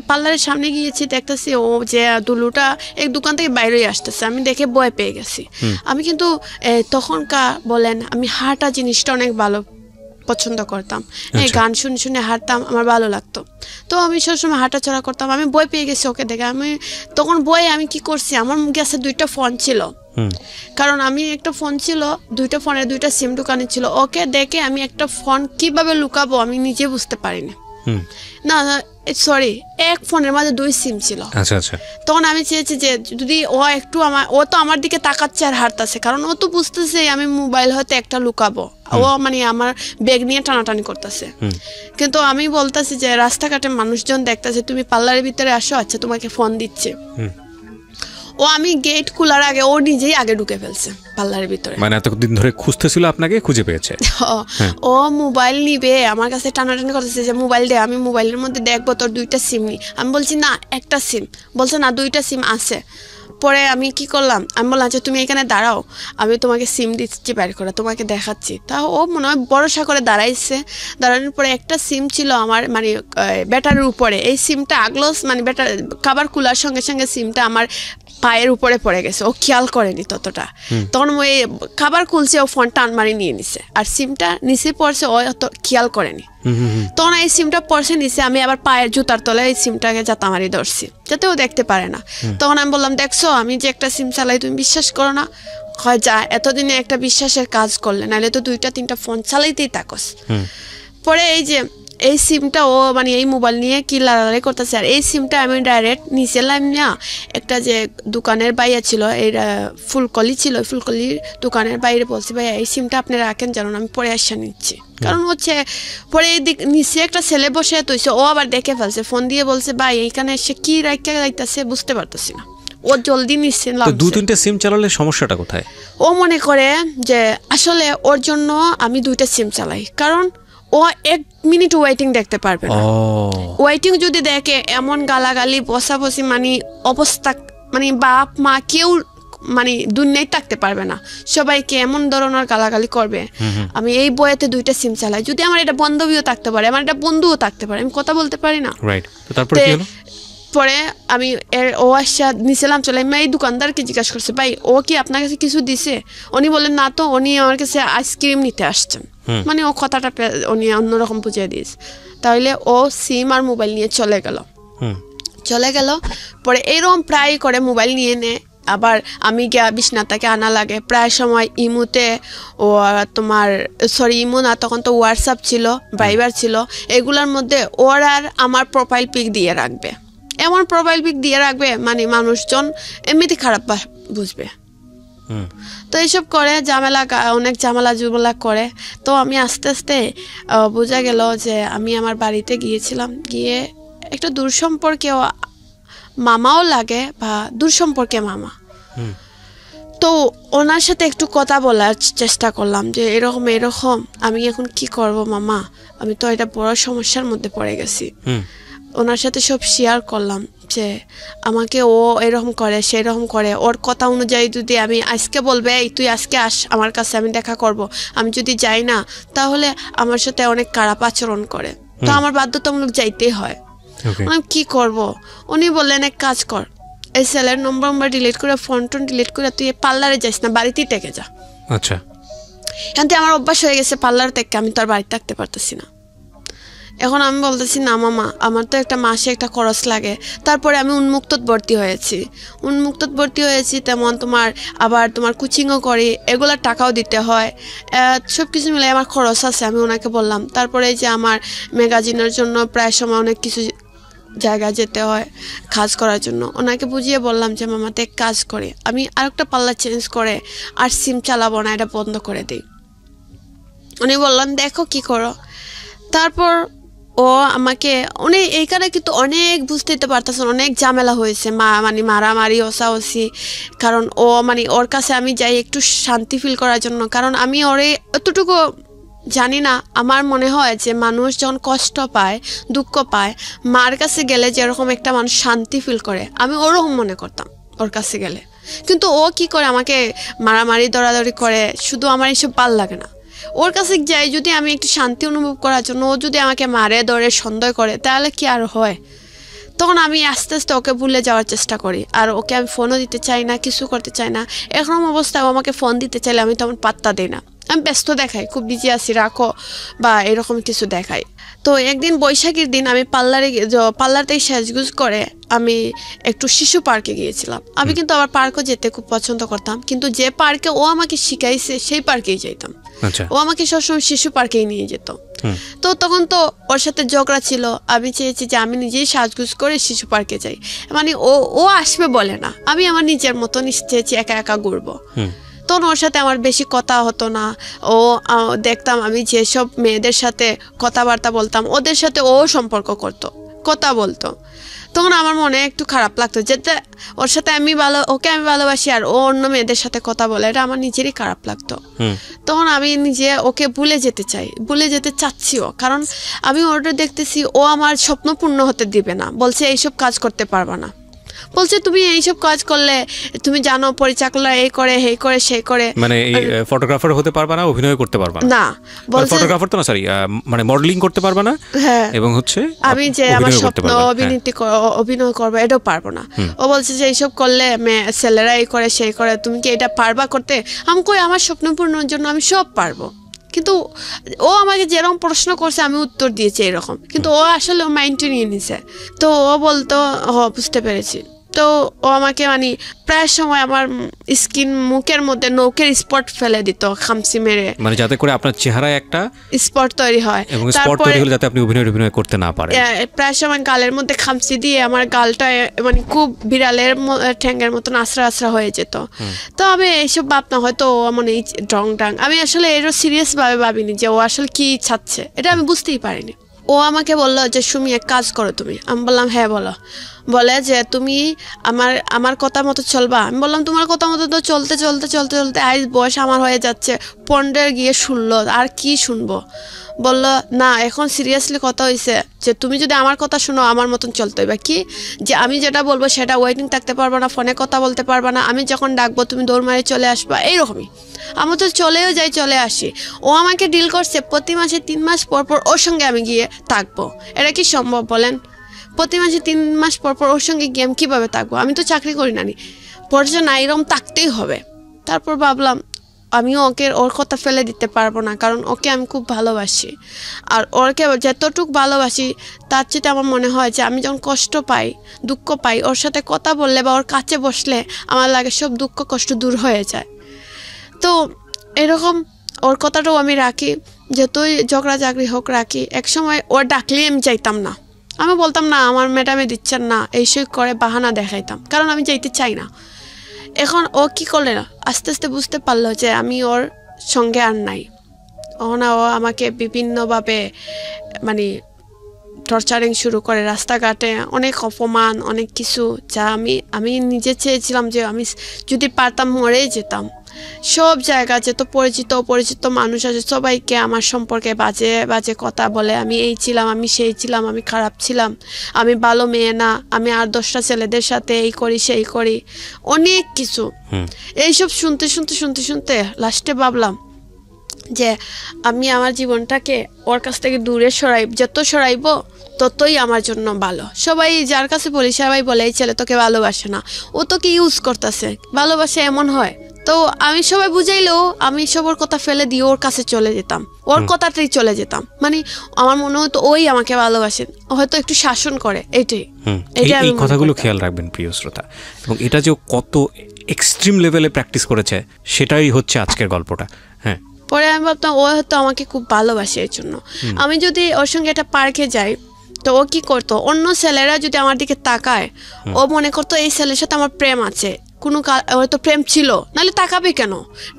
পার্লারের সামনে গিয়েছি, দেখতেছি ও যে দুলুটা এক দোকান থেকে বাইরে আসতেছে, আমি দেখে ভয় পেয়ে গেছি। আমি কিন্তু তখনকার বলেন আমি হাঁটা জিনিসটা অনেক ভালো পছন্দ করতাম, গান শুনে শুনে হাঁটতাম, আমার ভালো লাগতো। তো আমি সবসময় হাঁটাচড়া করতাম, আমি বই পেয়ে গেছি ওকে দেখে। আমি তখন বইয়ে আমি কি করছি, আমার কাছে 2টা ফোন ছিল, কারণ আমি একটা ফোন ছিল, 2টা ফোনের 2টা সিম ঢুকানো ছিল। ওকে দেখে আমি একটা ফোন কিভাবে লুকাবো আমি নিজে বুঝতে পারিনি। না সরি, এক ফোনের মাঝে 2 সিম ছিল। আচ্ছা আচ্ছা। তখন আমি চেয়েছি যে যদি ও তো আমার দিকে তাকাচ্ছে আর হাঁটতেছে, কারণ ও তো বুঝতেছে আমি মোবাইল হয়তো একটা লুকাবো, ও মানে আমার ব্যাগ নিয়ে টানাটানি করতেছে। কিন্তু আমি বলতেছি যে রাস্তাঘাটে মানুষজন দেখতেছে তুমি পার্লারের ভিতরে আসো, আচ্ছা তোমাকে ফোন দিচ্ছে। ও আমি গেট খোলার আগে ও নিজেই আগে ঢুকে ফেলছে পার্লারের ভিতরে। মানে এতদিন ধরে খুঁজতেছিল আপনাকে, খুঁজে পেয়েছে। ও মোবাইল নিবে, আমার কাছে টানাটানি করতেছে যে মোবাইল দে, আমি মোবাইলের মধ্যে দেখবো তোর 2টা সিম নি। আমি বলছি না একটা সিম, বলছে না 2টা সিম আছে। পরে আমি কি করলাম, আমি বললাম যে তুমি এখানে দাঁড়াও, আমি তোমাকে সিম দিচ্ছি বের করে, তোমাকে দেখাচ্ছি। তা ও মনে হয় ভরসা করে দাঁড়াইছে। দাঁড়ানোর পরে একটা সিম ছিল আমার মানে ব্যাটারির উপরে, এই সিমটা আগলোস মানে খাবার কুলার সঙ্গে সঙ্গে সিমটা আমার পায়ের উপরে পড়ে গেছে, ও খেয়াল করেনি ততটা। তখন ওই খাবার খুলছে, ও ফোন টান মারি নিয়ে নিছে, আর সিমটা নিচে পড়ছে, ও অত খেয়াল করেনি। তখন এই সিমটা পড়ছে নিচে, আমি আবার পায়ের জুতার তলায় এই সিমটাকে জাতামারি ধরছি যাতে ও দেখতে পারে না। তখন আমি বললাম দেখছো আমি যে একটা সিম চালাই, তুমি বিশ্বাস করো না? হয় যা, এতদিনে একটা বিশ্বাসের কাজ করলে, নাহলে তো 2টা 3টা ফোন চালাইতেই থাকস। পরে এই সিমটা ও মানে এই মোবাইল নিয়ে কি লাড়ালাড়ি করতেছে, আর এই সিমটা আমি ডাইরেক্ট নিচে লাইম না একটা যে দোকানের বাইরে ছিল, এই ফুলকলি ছিল, ফুলকলির দোকানের বাইরে বলছি ভাইয়া এই সিমটা আপনি রাখেন, জানুন আমি পরে আসা নিচ্ছি। কারণ হচ্ছে পরে এই দিক নিচে একটা ছেলে বসে তৈছে, ও আবার দেখে ফেলছে, ফোন দিয়ে বলছে ভাই এইখানে এসে কি রাখতে যাইতেছে বুঝতে পারতেছি না। ও জলদি নিচ্ছে। 2-3টা সিম চালালে সমস্যাটা কোথায়? ও মনে করে যে আসলে ওর জন্য আমি 2টা সিম চালাই, কারণ ও 1 মিনিট ওয়েটিং দেখতে পারবে না। ওয়েটিং যদি দেখে এমন গালাগালি বসাবসি মানে অবস্থা, মানে বাপ মা কেউ মানে দুনিয়ায় থাকতে পারবে না, সবাইকে এমন ধরনের গালাগালি করবে। আমি এই বইয়েতে 2টা সিম চালাই, যদি আমার এটা বান্ধবীও থাকতে পারে, আমার এটা বন্ধুও থাকতে পারে, আমি কথা বলতে পারি না। তারপরে কি হলো? পরে আমি ও আসা নিছিলাম চলে, আমি এই দোকানদারকে জিজ্ঞাসা করছি ভাই ও কি আপনার কাছে কিছু দিছে? উনি বললেন না তো, উনি আমার কাছে আইসক্রিম নিতে আসছেন। মানে ও কথাটা উনি অন্যরকম বুঝিয়ে দিয়েছে। তাহলে ও সিম আর মোবাইল নিয়ে চলে গেল। পরে এরকম প্রায় করে মোবাইল নিয়ে নেয়, আবার আমি গিয়া বিছনাটাকে আনা লাগে প্রায় সময়। ইমুতে ও তোমার ইমু না, তখন তো হোয়াটসঅ্যাপ ছিল, ভাইবার ছিল, এগুলোর মধ্যে ওর আর আমার প্রোফাইল পিক দিয়ে রাখবে, এমন প্রোফাইল পিক দিয়ে রাখবে মানে মানুষজন এমনিতে খারাপ বুঝবে। তো এইসব করে অনেক ঝামেলা করে। তো আমি আস্তে আস্তে বোঝা গেল যে আমি আমার বাড়িতে গিয়েছিলাম, গিয়ে একটা দূর সম্পর্কে মামাও লাগে বা দূর সম্পর্কে মামা। তো ওনার সাথে একটু কথা বলার চেষ্টা করলাম যে এরকম আমি এখন কি করব মামা, আমি তো এটা বড় সমস্যার মধ্যে পড়ে গেছি। ওনার সাথে সব শেয়ার করলাম যে আমাকে ও এরকম করে সেরকম করে, ওর কথা অনুযায়ী যদি আমি আজকে বলবে এই তুই আজকে আস আমার কাছে, আমি দেখা করব, আমি যদি যাই না তাহলে আমার সাথে অনেক খারাপ আচরণ করে, তো আমার বাধ্যতামূলক যাইতেই হয়। আমি কি করব? উনি বললেন এক কাজ কর, এই ছেলের নম্বর ডিলিট করে ফোন টোন ডিলিট করে তুই পার্লারে যাস না, বাড়িতেই থেকে যা। আচ্ছা, এখান থেকে আমার অভ্যাস হয়ে গেছে পার্লার থেকে, আমি তো আর বাড়িতে থাকতে পারতেছি না। এখন আমি বলতেছি না মামা, আমার তো একটা মাসে একটা খরচ লাগে। তারপরে আমি উন্মুক্তত ভর্তি হয়েছি, তেমন তোমার আবার তোমার কোচিংও করি, এগুলোর টাকাও দিতে হয়, সব কিছু মিলে আমার খরচ আছে। আমি ওনাকে বললাম। তারপরে এই যে আমার ম্যাগাজিনের জন্য প্রায় সময় অনেক কিছু জায়গায় যেতে হয় কাজ করার জন্য, ওনাকে বুঝিয়ে বললাম যে মামাতে এক কাজ করে আমি আরেকটা পার্লার চেঞ্জ করে আর সিম চালাবো না, এটা বন্ধ করে দিই। উনি বললাম দেখো কি করো। তারপর ও আমাকে উনি এইখানে কিন্তু অনেক বুঝতে পারতেছেন, অনেক ঝামেলা হয়েছে, মানে মারামারি ওসাওসি, কারণ ও মানে ওর কাছে আমি যাই একটু শান্তি ফিল করার জন্য, কারণ আমি ওরে এতটুকু জানি না, আমার মনে হয় যে মানুষ যখন কষ্ট পায় দুঃখ পায় মার কাছে গেলে যেরকম একটা মানুষ শান্তি ফিল করে, আমি ওরকম মনে করতাম ওর কাছে গেলে। কিন্তু ও কি করে আমাকে মারামারি দৌড়াদৌড়ি করে, শুধু আমার এইসব ভাল লাগে না। ওর কাছে যাই যদি আমি একটু শান্তি অনুভব করার জন্য, ও যদি আমাকে মারে ধরে সন্দেহ করে তাহলে কি আর হয়? তখন আমি আস্তে আস্তে ওকে ভুলে যাওয়ার চেষ্টা করি, আর ওকে আমি ফোনও দিতে চাই না, কিছু করতে চাই না। এরকম অবস্থায় ও আমাকে ফোন দিতে চাইলে আমি তেমন পাত্তা দিই না, আমি ব্যস্ত দেখাই, খুব বিজি আছি রাখো বা এরকম কিছু দেখাই। তো একদিন বৈশাখীর দিন আমি পার্লার থেকে সাজগুজ করে আমি একটু শিশু পার্কে গিয়েছিলাম। আমি কিন্তু আবার পার্কও যেতে খুব পছন্দ করতাম, কিন্তু যে পার্কে ও আমাকে শিখাইছে সেই পার্কেই যেতাম। আচ্ছা, ও আমাকে সবসময় শিশু পার্কেই নিয়ে যেত। তো তখন তো ওর সাথে ঝগড়া ছিল, আমি চেয়েছি যে আমি নিজেই সাজগুজ করে শিশু পার্কে যাই, মানে ও আসবে বলে না, আমি আমার নিজের মতন চেয়েছি একা একা ঘুরবো। তখন ওর সাথে আমার বেশি কথা হতো না। ও দেখতাম আমি যেসব মেয়েদের সাথে কথাবার্তা বলতাম ওদের সাথে ও সম্পর্ক করতো, কথা বলতো। তখন আমার মনে একটু খারাপ লাগতো যে ওর সাথে ওকে আমি ভালোবাসি আর ও অন্য মেয়েদের সাথে কথা বলে, এটা আমার নিজেরই খারাপ লাগতো। তখন আমি নিজে ওকে ভুলে যেতে চাচ্ছিও, কারণ আমি ওটা দেখতেছি ও আমার স্বপ্ন পূর্ণ হতে দিবে না, বলছে এইসব কাজ করতে পারবা না, বলছে তুমি এইসব কাজ করলে তুমি জানো পরিচালনা এই করে সেই করে সেই করে, মানে ফটোগ্রাফার হতে পারবা না, অভিনয় করতে পারবা না, বলছে ফটোগ্রাফার তো না, সরি মানে মডেলিং করতে পারবা না, হ্যাঁ, এবং হচ্ছে আমি যে আমার স্বপ্ন অভিনয় করবো এটাও পারবো না। ও বলছে যে এইসব করলে ছেলেরা এই করে সেই করে, তুমি কি এটা পারবা করতে? আমি কই আমার স্বপ্ন পূরণের জন্য আমি সব পারবো। কিন্তু ও আমাকে যেরকম প্রশ্ন করছে আমি উত্তর দিয়েছি এরকম, কিন্তু ও আসলে মাইন্ডে নিয়ে নিছে। তো ও বলতো বুঝতে পেরেছি। তো ও আমাকে মানে প্রায় সময় আমার মুখের মধ্যে নৌকের স্পট ফেলে দিত খামসি মেরে, মানে যাতে করে আপনার চেহারায় একটা স্পট তৈরি হয়, এবং স্পট তৈরি হলে যাতে আপনি অভিনয় করতে না পারেন। প্রায় সময় গালের মধ্যে খামসি দিয়ে আমার গালটা মানে খুব বিড়ালের ঠ্যাঙ্গের মতন আশ্রা হয়ে যেত। তো আমি এইসব ভাবনা হয়তো ও মানে ডং আমি আসলে এরও সিরিয়াস ভাবে ভাবিনি যে ও আসলে কি চাচ্ছে, এটা আমি বুঝতেই পারিনি। ও আমাকে বললো যে সুমি এক কাজ করো তুমি। আমি বললাম হ্যাঁ বলো। বলে যে তুমি আমার কথা মতো চলবা। আমি বললাম তোমার কথা মতো তো চলতে আজ বয়স আমার হয়ে যাচ্ছে 15 গিয়ে 16, আর কি শুনবো? বললো না এখন সিরিয়াসলি কথা হয়েছে যে তুমি যদি আমার কথা শুনো আমার মতন চলতে হইবে, কি যে আমি যেটা বলবো সেটা ওয়েটিং থাকতে পারবা না, ফোনে কথা বলতে পারবা না, আমি যখন ডাকবো তুমি দৌড় মারে চলে আসবা, এইরকমই। আমি তো চলে আসি। ও আমাকে ডিল করছে প্রতি মাসে 3 মাস পর ওর সঙ্গে আমি গিয়ে থাকবো। এটা কি সম্ভব বলেন? প্রতি মাসে 3 মাস পর ওর সঙ্গে গিয়ে আমি কীভাবে থাকবো? আমি তো চাকরি করি না, পড়ছে না, এরকম থাকতেই হবে। তারপর ভাবলাম আমিও ওর কথা ফেলে দিতে পারবো না, কারণ ওকে আমি খুব ভালোবাসি। আর ওকে যতটুকু ভালোবাসি তার চেয়ে আমার মনে হয় যে আমি যখন কষ্ট পাই দুঃখ পাই ওর সাথে কথা বললে বা ওর কাছে বসলে আমার লাগে সব দুঃখ কষ্ট দূর হয়ে যায়। তো এরকম ওর কথাটাও আমি রাখি, যতই ঝগড়া চাকরি হোক রাখি। এক সময় ওর ডাকলেই আমি যাইতাম না, আমি বলতাম না আমার ম্যাডামে দিচ্ছেন না, এইসব করে বাহানা দেখাইতাম, কারণ আমি যাইতে চাই না। এখন ও কি করলে না আস্তে আস্তে বুঝতে পারলো যে আমি ওর সঙ্গে আর নাই। ও আমাকে বিভিন্নভাবে মানে টর্চারিং শুরু করে, রাস্তাঘাটে অনেক অপমান, অনেক কিছু, যা আমি নিজে চেয়েছিলাম যে আমি যদি পারতাম মরেই যেতাম, সব জায়গা যত পরিচিত অপরিচিত মানুষ আছে সবাইকে আমার সম্পর্কে বাজে বাজে কথা বলে, আমি এই ছিলাম, আমি সেই ছিলাম, আমি খারাপ ছিলাম, আমি ভালো মেয়ে না, আমি আর 10টা ছেলেদের সাথে এই করি সেই করি, অনেক কিছু। এইসব শুনতে শুনতে শুনতে শুনতে লাস্টে ভাবলাম যে আমি আমার জীবনটাকে ওর কাছ থেকে দূরে যত সরাইবো ততই আমার জন্য ভালো। সবাই যার কাছে বলি সবাই বলে এই ছেলে তোকে ভালোবাসে না, ও তোকে ইউজ করতেছে, ভালোবাসে এমন হয়। তো আমি সবাই বুঝাইলেও আমি সবার কথা ফেলে দিয়ে ওর কাছে চলে যেতাম, ওর কথাতেই চলে যেতাম। মানে আমার মনে হতো ওই আমাকে ভালোবাসে, হয়তো একটু শাসন করে, এইটাই। এই কথাগুলো খেয়াল রাখবেন প্রিয় শ্রোতা, এবং এটা যে কত এক্সট্রিম লেভেলে প্র্যাকটিস করেছে সেটাই হচ্ছে আজকের গল্পটা। হ্যাঁ, পরে আমি ভাবতাম ও হয়তো আমাকে খুব ভালোবাসে, এই জন্য আমি যদি ওর সঙ্গে একটা পার্কে যাই তো ও কি করতো, অন্য ছেলেরা যদি আমার দিকে তাকায় ও মনে করতো এই ছেলের সাথে আমার প্রেম আছে, কোনো হয়তো প্রেম ছিল, নাহলে তাকাবে কেন?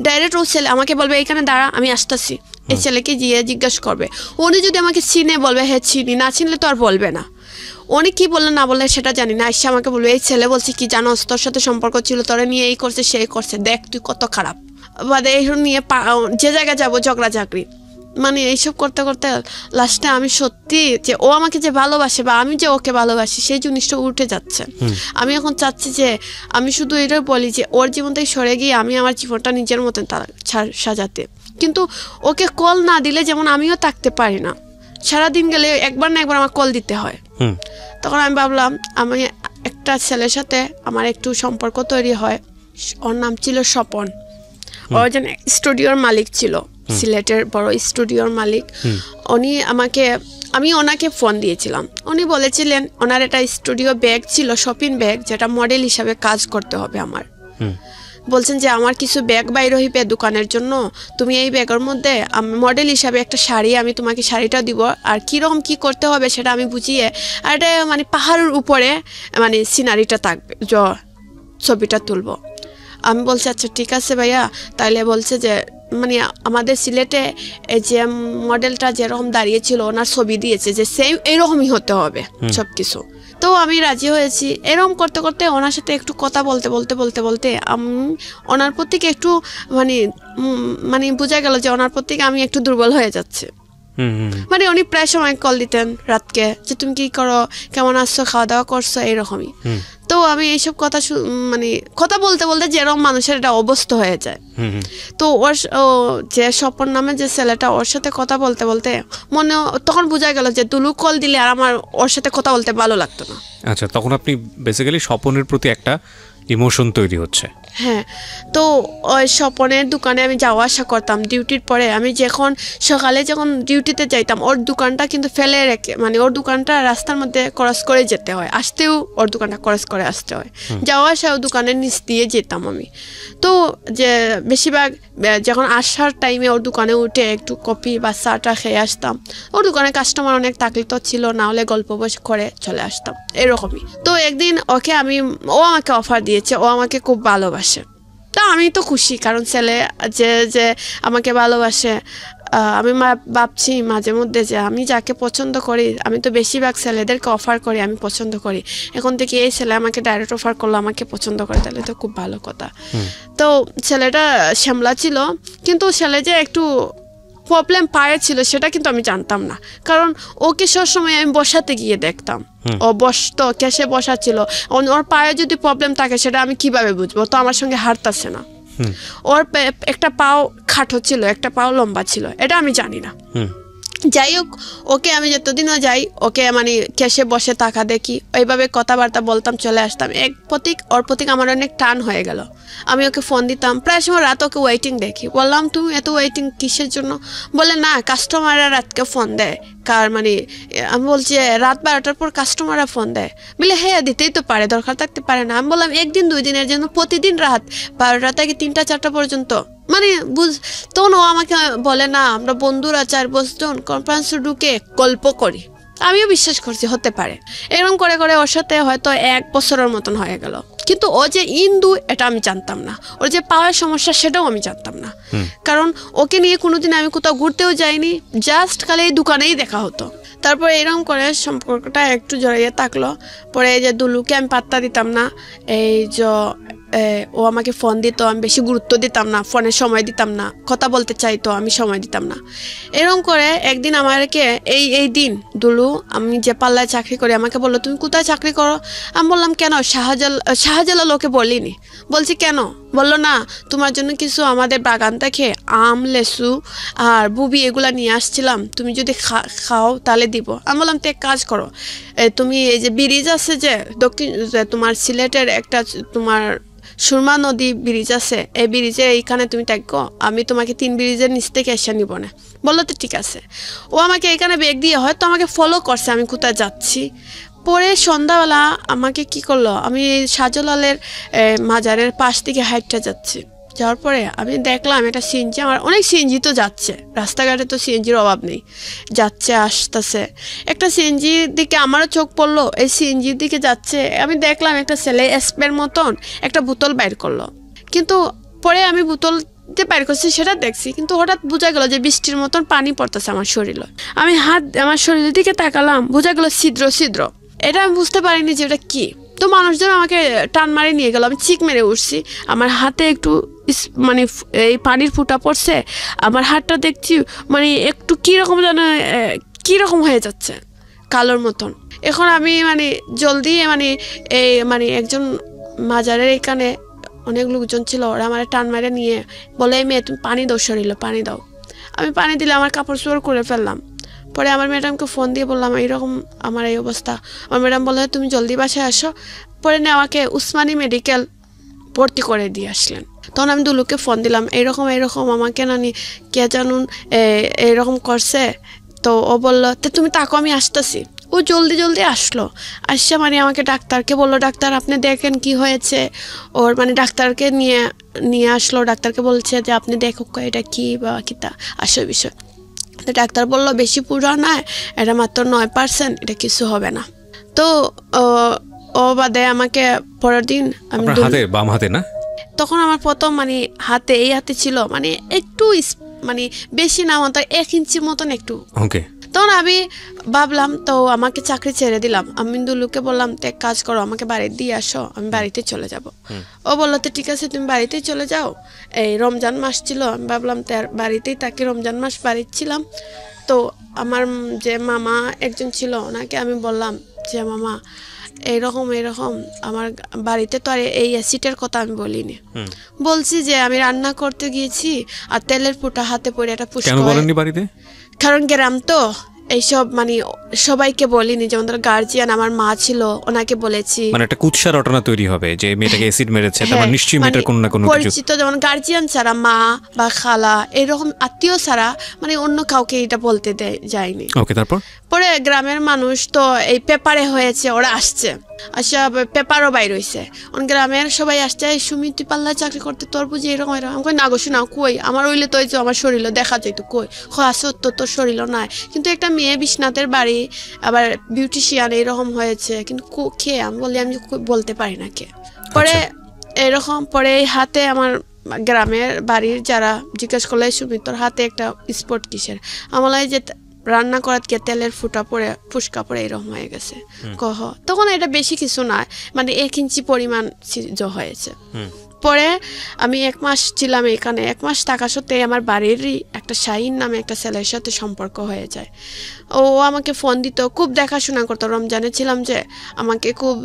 ডাইরেক্ট ও ছেলে আমাকে বলবে এইখানে দাঁড়া আমি আসতেছি, এই ছেলেকে গিয়ে জিজ্ঞাসা করবে। উনি যদি আমাকে চিনে বলবে হ্যাঁ চিনি, না চিনলে তো আর বলবে না। উনি কি বললে না বললে সেটা জানি না, এসে আমাকে বলবে এই ছেলে বলছে কি জানোস, তোর সাথে সম্পর্ক ছিল, তোরা নিয়ে এই করছে সেই করছে, দেখ তুই কত খারাপ, বাদে এই নিয়ে যে জায়গায় যাবো ঝগড়া ঝাঁকড়ি। মানে এইসব করতে করতে লাস্টে আমি সত্যি যে ও আমাকে যে ভালোবাসে বা আমি যে ওকে ভালোবাসি সেই জিনিসটা উঠে যাচ্ছে। আমি এখন চাচ্ছি যে আমি শুধু এটা বলি যে ওর জীবন থেকে সরে গিয়ে আমি আমার জীবনটা নিজের মতন সাজাতে। কিন্তু ওকে কল না দিলে যেমন আমিও থাকতে পারি না, সারাদিন গেলে একবার না একবার আমার কল দিতে হয়। তখন আমি ভাবলাম আমি একটা ছেলের সাথে আমার একটু সম্পর্ক তৈরি হয়, ওর নাম ছিল স্বপন, ও যেন স্টুডিওর মালিক ছিল, সিলেটের বড় স্টুডিওর মালিক। আমি ওনাকে ফোন দিয়েছিলাম, উনি বলেছিলেন ওনার একটা স্টুডিও ব্যাগ ছিল, শপিং ব্যাগ, যেটা মডেল হিসাবে কাজ করতে হবে আমার। বলছেন যে আমার কিছু ব্যাগ বাইর হইবে দোকানের জন্য, তুমি এই ব্যাগের মধ্যে মডেল হিসাবে একটা শাড়ি, আমি তোমাকে শাড়িটা দিব, আর কীরকম কী করতে হবে সেটা আমি বুঝিয়ে, আর এটা মানে পাহাড়ের উপরে মানে সিনারিটা থাকবে, ছবিটা তুলবো। আমি বলছি আচ্ছা ঠিক আছে ভাইয়া। তাইলে বলছে যে মানে আমাদের সিলেটে যে মডেলটা যেরকম দাঁড়িয়েছিল ওনার ছবি দিয়েছে যে সেম এরকমই হতে হবে সব কিছু। তো আমি রাজি হয়েছি। এরকম করতে করতে ওনার সাথে একটু কথা বলতে আমি ওনার প্রতি একটু মানে বোঝা গেল যে ওনার প্রতি আমি একটু দুর্বল হয়ে যাচ্ছে। মানে উনি প্রায় সময় কল দিতেন রাতকে, যে তুমি কি করো, কেমন আসছো, খাওয়া দাওয়া করছো, এইরকমই। তো আমি এইসব কথা কথা বলতে বলতে যেরকম মানুষের এটা অবস্থা হয়ে যায়। তো ওর যে স্বপন নামে যে ছেলেটা, ওর সাথে কথা বলতে বলতে মনে তখন বোঝা গেল যে দুলু কল দিলে আর আমার ওর সাথে কথা বলতে ভালো লাগতো না। আচ্ছা, তখন আপনি বেসিক্যালি স্বপনের প্রতি একটা ইমোশন তৈরি হচ্ছে। হ্যাঁ, তো ওই স্বপনের দোকানে আমি যাওয়া আসা করতাম ডিউটির পরে। আমি সকালে যখন ডিউটিতে যাইতাম ওর দোকানটা কিন্তু ফেলে রেখে, মানে ওর দোকানটা রাস্তার মধ্যে ক্রস করে যেতে হয়, আসতেও ওর দোকানটা ক্রস করে আসতে হয়, যাওয়া আসা ওর দোকানের নিচ দিয়ে যেতাম আমি। তো যে বেশিরভাগ যখন আসার টাইমে ওর দোকানে উঠে একটু কফি বা চাটা খেয়ে আসতাম। ওর দোকানে কাস্টমার অনেক থাকলে তো ছিল, না হলে গল্প করে চলে আসতাম, এরকমই। তো একদিন ও আমাকে অফার দিয়েছে, ও আমাকে খুব ভালোবাসে। তো আমি তো খুশি, কারণ ছেলে যে আমাকে ভালোবাসে। আমি ভাবছি মাঝে মধ্যে যে আমি যাকে পছন্দ করি, আমি তো বেশিরভাগ ছেলেদেরকে অফার করি, আমি পছন্দ করি। এখন থেকে এই ছেলে আমাকে ডাইরেক্ট অফার করলো, আমাকে পছন্দ করে, তাহলে তো খুব ভালো কথা। তো ছেলেটা শ্যামলা ছিল, কিন্তু ছেলে যে একটু প্রবলেম পায়ে ছিল সেটা কিন্তু আমি জানতাম না, কারণ ওকে সবসময় আমি বসাতে গিয়ে দেখতাম, ও বসতো ক্যাশে বসা ছিল। ওর পায়ে যদি প্রবলেম থাকে সেটা আমি কিভাবে বুঝবো? তো আমার সঙ্গে হাঁটতাছে না, ওর একটা পাও খাটো ছিল, একটা পাও লম্বা ছিল, এটা আমি জানি না। যাই হোক, ওকে আমি যতদিনও যাই ওকে মানে ক্যাশে বসে টাকা দেখি, ওইভাবে কথাবার্তা বলতাম, চলে আসতাম। ওর প্রতি আমার অনেক টান হয়ে গেল। আমি ওকে ফোন দিতাম, প্রায় সময় রাত ওকে ওয়েটিং দেখি। বললাম তুমি এত ওয়েটিং কিসের জন্য? বলে না, কাস্টমাররা রাতকে ফোন দেয়। আমি বলছি রাত 12টার পর কাস্টমাররা ফোন দেয়। বলে হ্যাঁ দিতেই তো পারে, দরকার থাকতে পারে না। আমি বললাম 1 দিন 2 দিনের জন্য প্রতিদিন রাত 12টা থেকে 3টা 4টা পর্যন্ত, মানে তখন ও আমাকে বলে না, আমরা বন্ধুরা 4-5 জন কনফারেন্সে ঢুকে গল্প করি। আমিও বিশ্বাস করছি হতে পারে। এরকম করে করে ওর সাথে হয়তো 1 বছরের মতন হয়ে গেল। কিন্তু ও যে ইন্দু এটা আমি জানতাম না, ওর যে পাওয়ার সমস্যা সেটাও আমি জানতাম না, কারণ ওকে নিয়ে কোনোদিন আমি কোথাও ঘুরতেও যাইনি, জাস্ট খালি এই দোকানেই দেখা হতো। তারপরে এরকম করে সম্পর্কটা একটু জড়িয়ে থাকলো। পরে এই যে দুলুকে আমি পাত্তা দিতাম না, এই যে ও আমাকে ফোন দিত, আমি বেশি গুরুত্ব দিতাম না, ফোনে সময় দিতাম না, কথা বলতে চাইতো, আমি সময় দিতাম না। এরকম করে একদিন আমাকে এই দিন দুলু, আমি যে পাল্লায় চাকরি করি, আমাকে বললো তুমি কোথায় চাকরি করো? আমি বললাম কেন, শাহজালাল ওকে বলিনি। বলছি কেন? বললো না, তোমার জন্য কিছু আমাদের বাগান থেকে আম, লেসু আর বুবি এগুলা নিয়ে আসছিলাম, তুমি যদি খাও তাহলে দিব। আমি বললাম তো এক কাজ করো, তুমি এই যে ব্রিজ আছে যে দক্ষিণ তোমার সিলেটের একটা তোমার সুরমা নদী ব্রিজ আছে, এই ব্রিজে এইখানে তুমি থাকো, আমি তোমাকে 3 ব্রিজের নিচ থেকে এসে নিব না। বললো তো ঠিক আছে। ও আমাকে এখানে ব্যাগ দিয়ে হয়তো আমাকে ফলো করছে আমি কোথায় যাচ্ছি। পরে সন্ধ্যাবেলা আমাকে কি করলো, আমি শাহজালালের মাজারের পাশ থেকে হাইটটা যাচ্ছি, যাওয়ার পরে আমি দেখলাম একটা সিএনজি, আমার অনেক সিএনজি তো যাচ্ছে, রাস্তাঘাটে তো সিএনজির অভাব নেই, যাচ্ছে আসতেছে। একটা সিএনজির দিকে আমারও চোখ পড়লো, এই সিএনজির দিকে যাচ্ছে, আমি দেখলাম একটা ছেলে স্প্রের মতন একটা বোতল বাইর করলো, কিন্তু পরে আমি বোতল যে বাইর করছি সেটা দেখছি, কিন্তু হঠাৎ বোঝা গেল যে বৃষ্টির মতন পানি পড়তেছে আমার শরীরে। আমি আমার শরীরের দিকে তাকালাম, বোঝা গেল ছিদ্র ছিদ্র। এটা আমি বুঝতে পারিনি যে এটা কি। তো মানুষজন আমাকে টান মারি নিয়ে গেল, আমি চিক মেরে উঠছি, আমার হাতে একটু মানে এই পানির ফুটা পড়ছে, আমার হাতটা দেখছি মানে একটু কীরকম যেন কীরকম হয়ে যাচ্ছে, কালোর মতন। এখন আমি মানে জলদি মানে একজন মাজারের এখানে অনেক লোকজন ছিল, ওরা আমার টান মারে নিয়ে বলে, এই মেয়ে তুমি পানি দাও, শরীরে পানি দাও। আমি পানি দিলে আমার কাপড় চোপড় করে ফেললাম। পরে আমার ম্যাডামকে ফোন দিয়ে বললাম এইরকম আমার এই অবস্থা। আমার ম্যাডাম বললো তুমি জলদি বাসায় আসো। পরে আমাকে উসমানী মেডিকেল ভর্তি করে দিয়ে আসলেন। তখন আমি দুলুকে ফোন দিলাম, এইরকম আমাকে নানি কে জানুন এইরকম করছে। তো ও বললো তো তুমি তাকো, আমি আসতেছি। ও জলদি আসলো, আসছে মানে আমাকে ডাক্তারকে বললো, ডাক্তার আপনি দেখেন কি হয়েছে ওর, মানে ডাক্তারকে নিয়ে আসলো। ডাক্তারকে বলছে যে আপনি দেখো এটা কি বা কিতা আসল বিষয়। তো ডাক্তার বললো বেশি পুরো নয়, এটা মাত্র 9%, এটা কিছু হবে না। তো ও বাদে আমাকে পরের দিন আমি বাম হাতে না, তখন আমার প্রথম মানে হাতে এই হাতে ছিল মানে একটু মানে বেশি না, মাত্র 1 ইঞ্চির মতন একটু। ওকে। তখন আমি ভাবলাম তো আমাকে চাকরি ছেড়ে দিলাম। আমি দুলুকে বললাম তো এক কাজ করো, আমাকে বাড়ি দিয়ে আসো, আমি বাড়িতে চলে যাব। ও বললো তো ঠিক আছে তুমি বাড়িতেই চলে যাও। এই রমজান মাস ছিল, আমি ভাবলাম তো বাড়িতেই তাকে রমজান মাস বাড়িতে ছিলাম। তো আমার যে মামা একজন ছিল, ওনাকে আমি বললাম যে মামা এইরকম আমার বাড়িতে তো আর এই অ্যাসিডের কথা আমি বলিনি, বলছি যে আমি রান্না করতে গিয়েছি আর তেলের ফুটা হাতে পড়ে একটা পুষ্প। কেন বলেননি বাড়িতে? কারণ গ্রাম তো এইসব মানে সবাইকে বলিনি, যেমন ধর গার্জিয়ান আমার মা ছিল ওনাকে বলেছি, মানে একটা কুৎসা রটনা তৈরি হবে যে মেয়েটাকে অ্যাসিড মেরেছে, তারপর নিশ্চয়ই মেয়েটার কোনো না কোনো পরিচিত, যেমন গার্জিয়ান ছাড়া মা বা খালা এরকম আত্মীয় ছাড়া মানে অন্য কাউকে এটা বলতে যায়নি। ওকে। তারপর পরে গ্রামের মানুষ তো এই পেপারে হয়েছে, ওরা আসছে, আচ্ছা পেপারও বাইর হয়েছে, গ্রামের সবাই আসছে, এই সুমি তুই পাল্লায় চাকরি করতে তোর বুঝি এরকম আমি কই না গো শোনা কই আমার হইলে তো আমার শরীরও দেখা যাইতো, কই আসো তোর শরীরও নাই, কিন্তু একটা মেয়ে বিশ্বনাথের বাড়ি আবার বিউটিশিয়ান এরকম হয়েছে, কিন্তু কে? আমি বলি আমি বলতে পারি না কে। পরে এরকম পরে হাতে আমার গ্রামের বাড়ির যারা জিজ্ঞেস করলে সুমি তোর হাতে একটা স্পট কিসের, আমার যে রান্না করার গিয়ে তেলের ফুসকা পড়ে এরকম হয়ে গেছে। কহ তখন এটা বেশি কিছু না, মানে 1 ইঞ্চি পরিমাণ হয়েছে। পরে আমি 1 মাস ছিলাম এখানে। 1 মাস থাকা সত্ত্বেও আমার বাড়িরই একটা শাহিন নামে একটা ছেলের সাথে সম্পর্ক হয়ে যায়। ও আমাকে ফোন দিত, খুব দেখাশোনা করতো। রমজানে ছিলাম যে আমাকে খুব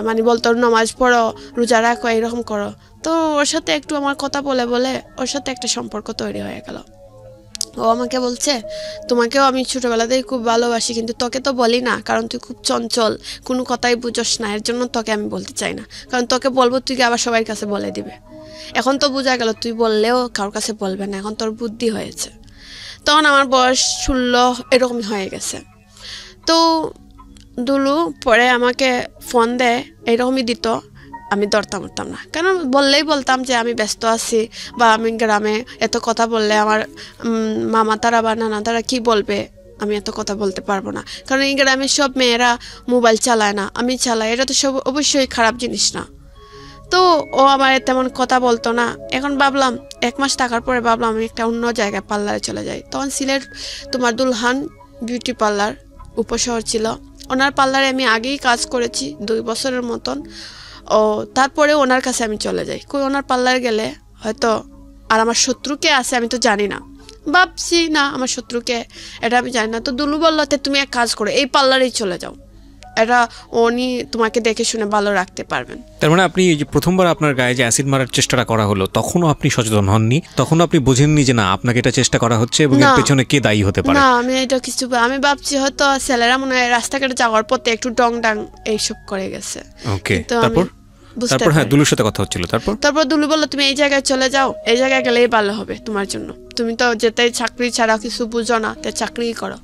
মানে বলতো নামাজ পড়ো, রোজা রাখো, এরকম করো। তো ওর সাথে একটু আমার কথা বলে ওর সাথে একটা সম্পর্ক তৈরি হয়ে গেল। ও আমাকে বলছে তোমাকেও আমি ছোটবেলাতেই খুব ভালোবাসি, কিন্তু তোকে তো বলি না, কারণ তুই খুব চঞ্চল, কোনো কথাই বুঝোস না, এর জন্য তোকে আমি বলতে চাই না, কারণ তোকে বলবো তুই আবার সবার কাছে বলে দিবে। এখন তো বোঝা গেল তুই বললেও কারোর কাছে বলবে না, এখন তোর বুদ্ধি হয়েছে। তখন আমার বয়স 16 এরকমই হয়ে গেছে। তো দুলু পরে আমাকে ফোন দেয়, এরকমই দিত, আমি ধরতাম না, কারণ বললেই বলতাম যে আমি ব্যস্ত আছি, বা আমি গ্রামে এত কথা বললে আমার মামা তারা বা নানা তারা কি বলবে, আমি এত কথা বলতে পারবো না, কারণ এই গ্রামের সব মেয়েরা মোবাইল চালায় না, আমি চালাই, এটা তো সব অবশ্যই খারাপ জিনিস না। তো ও আমার তেমন কথা বলতো না। এখন ভাবলাম 1 মাস থাকার পরে ভাবলাম আমি একটা অন্য জায়গায় পার্লারে চলে যাই। তখন সিলেট তোমার দুলহান বিউটি পার্লার উপশহর ছিল, ওনার পার্লারে আমি আগেই কাজ করেছি 2 বছরের মতন। ও তারপরে ওনার কাছে আমি চলে যাই, কই ওনার পার্লার গেলে হয়তো আর আমার শত্রুকে আছে আমি তো জানি না, ভাবছি না আমার শত্রুকে এটা আমি জানি না। তো দুলু বললো তুমি এক কাজ করো, এই পার্লারেই চলে যাও, এটা উনি তোমাকে দেখে শুনে ভালো রাখতে পারবেন। তার মানে আপনি এই যে প্রথমবার আপনার গায়ে যে অ্যাসিড মারার চেষ্টাটা করা হলো তখনও আপনি সচেতন হননি, তখনও আপনি বোঝেননি যে না আপনাকে এটা চেষ্টা করা হচ্ছে এবং এর পেছনে কে দায়ী হতে পারে? না আমি এটা কিছু, আমি ভাবছি হয়তো ছেলেরা মনে হয় রাস্তাঘাটে যাওয়ার পথে একটু ডং ডাং এইসব করে গেছে। ওকে, তারপর হ্যাঁ দুলুর সাথে কথা হচ্ছিল, তারপর দুলু বললো তুমি এই জায়গায় চলে যাও, এই জায়গায় গেলেই ভালো হবে তোমার জন্য, তুমি তো যেতেই চাকরি ছাড়া কিছু বুঝো না, তাই চাকরিই করো।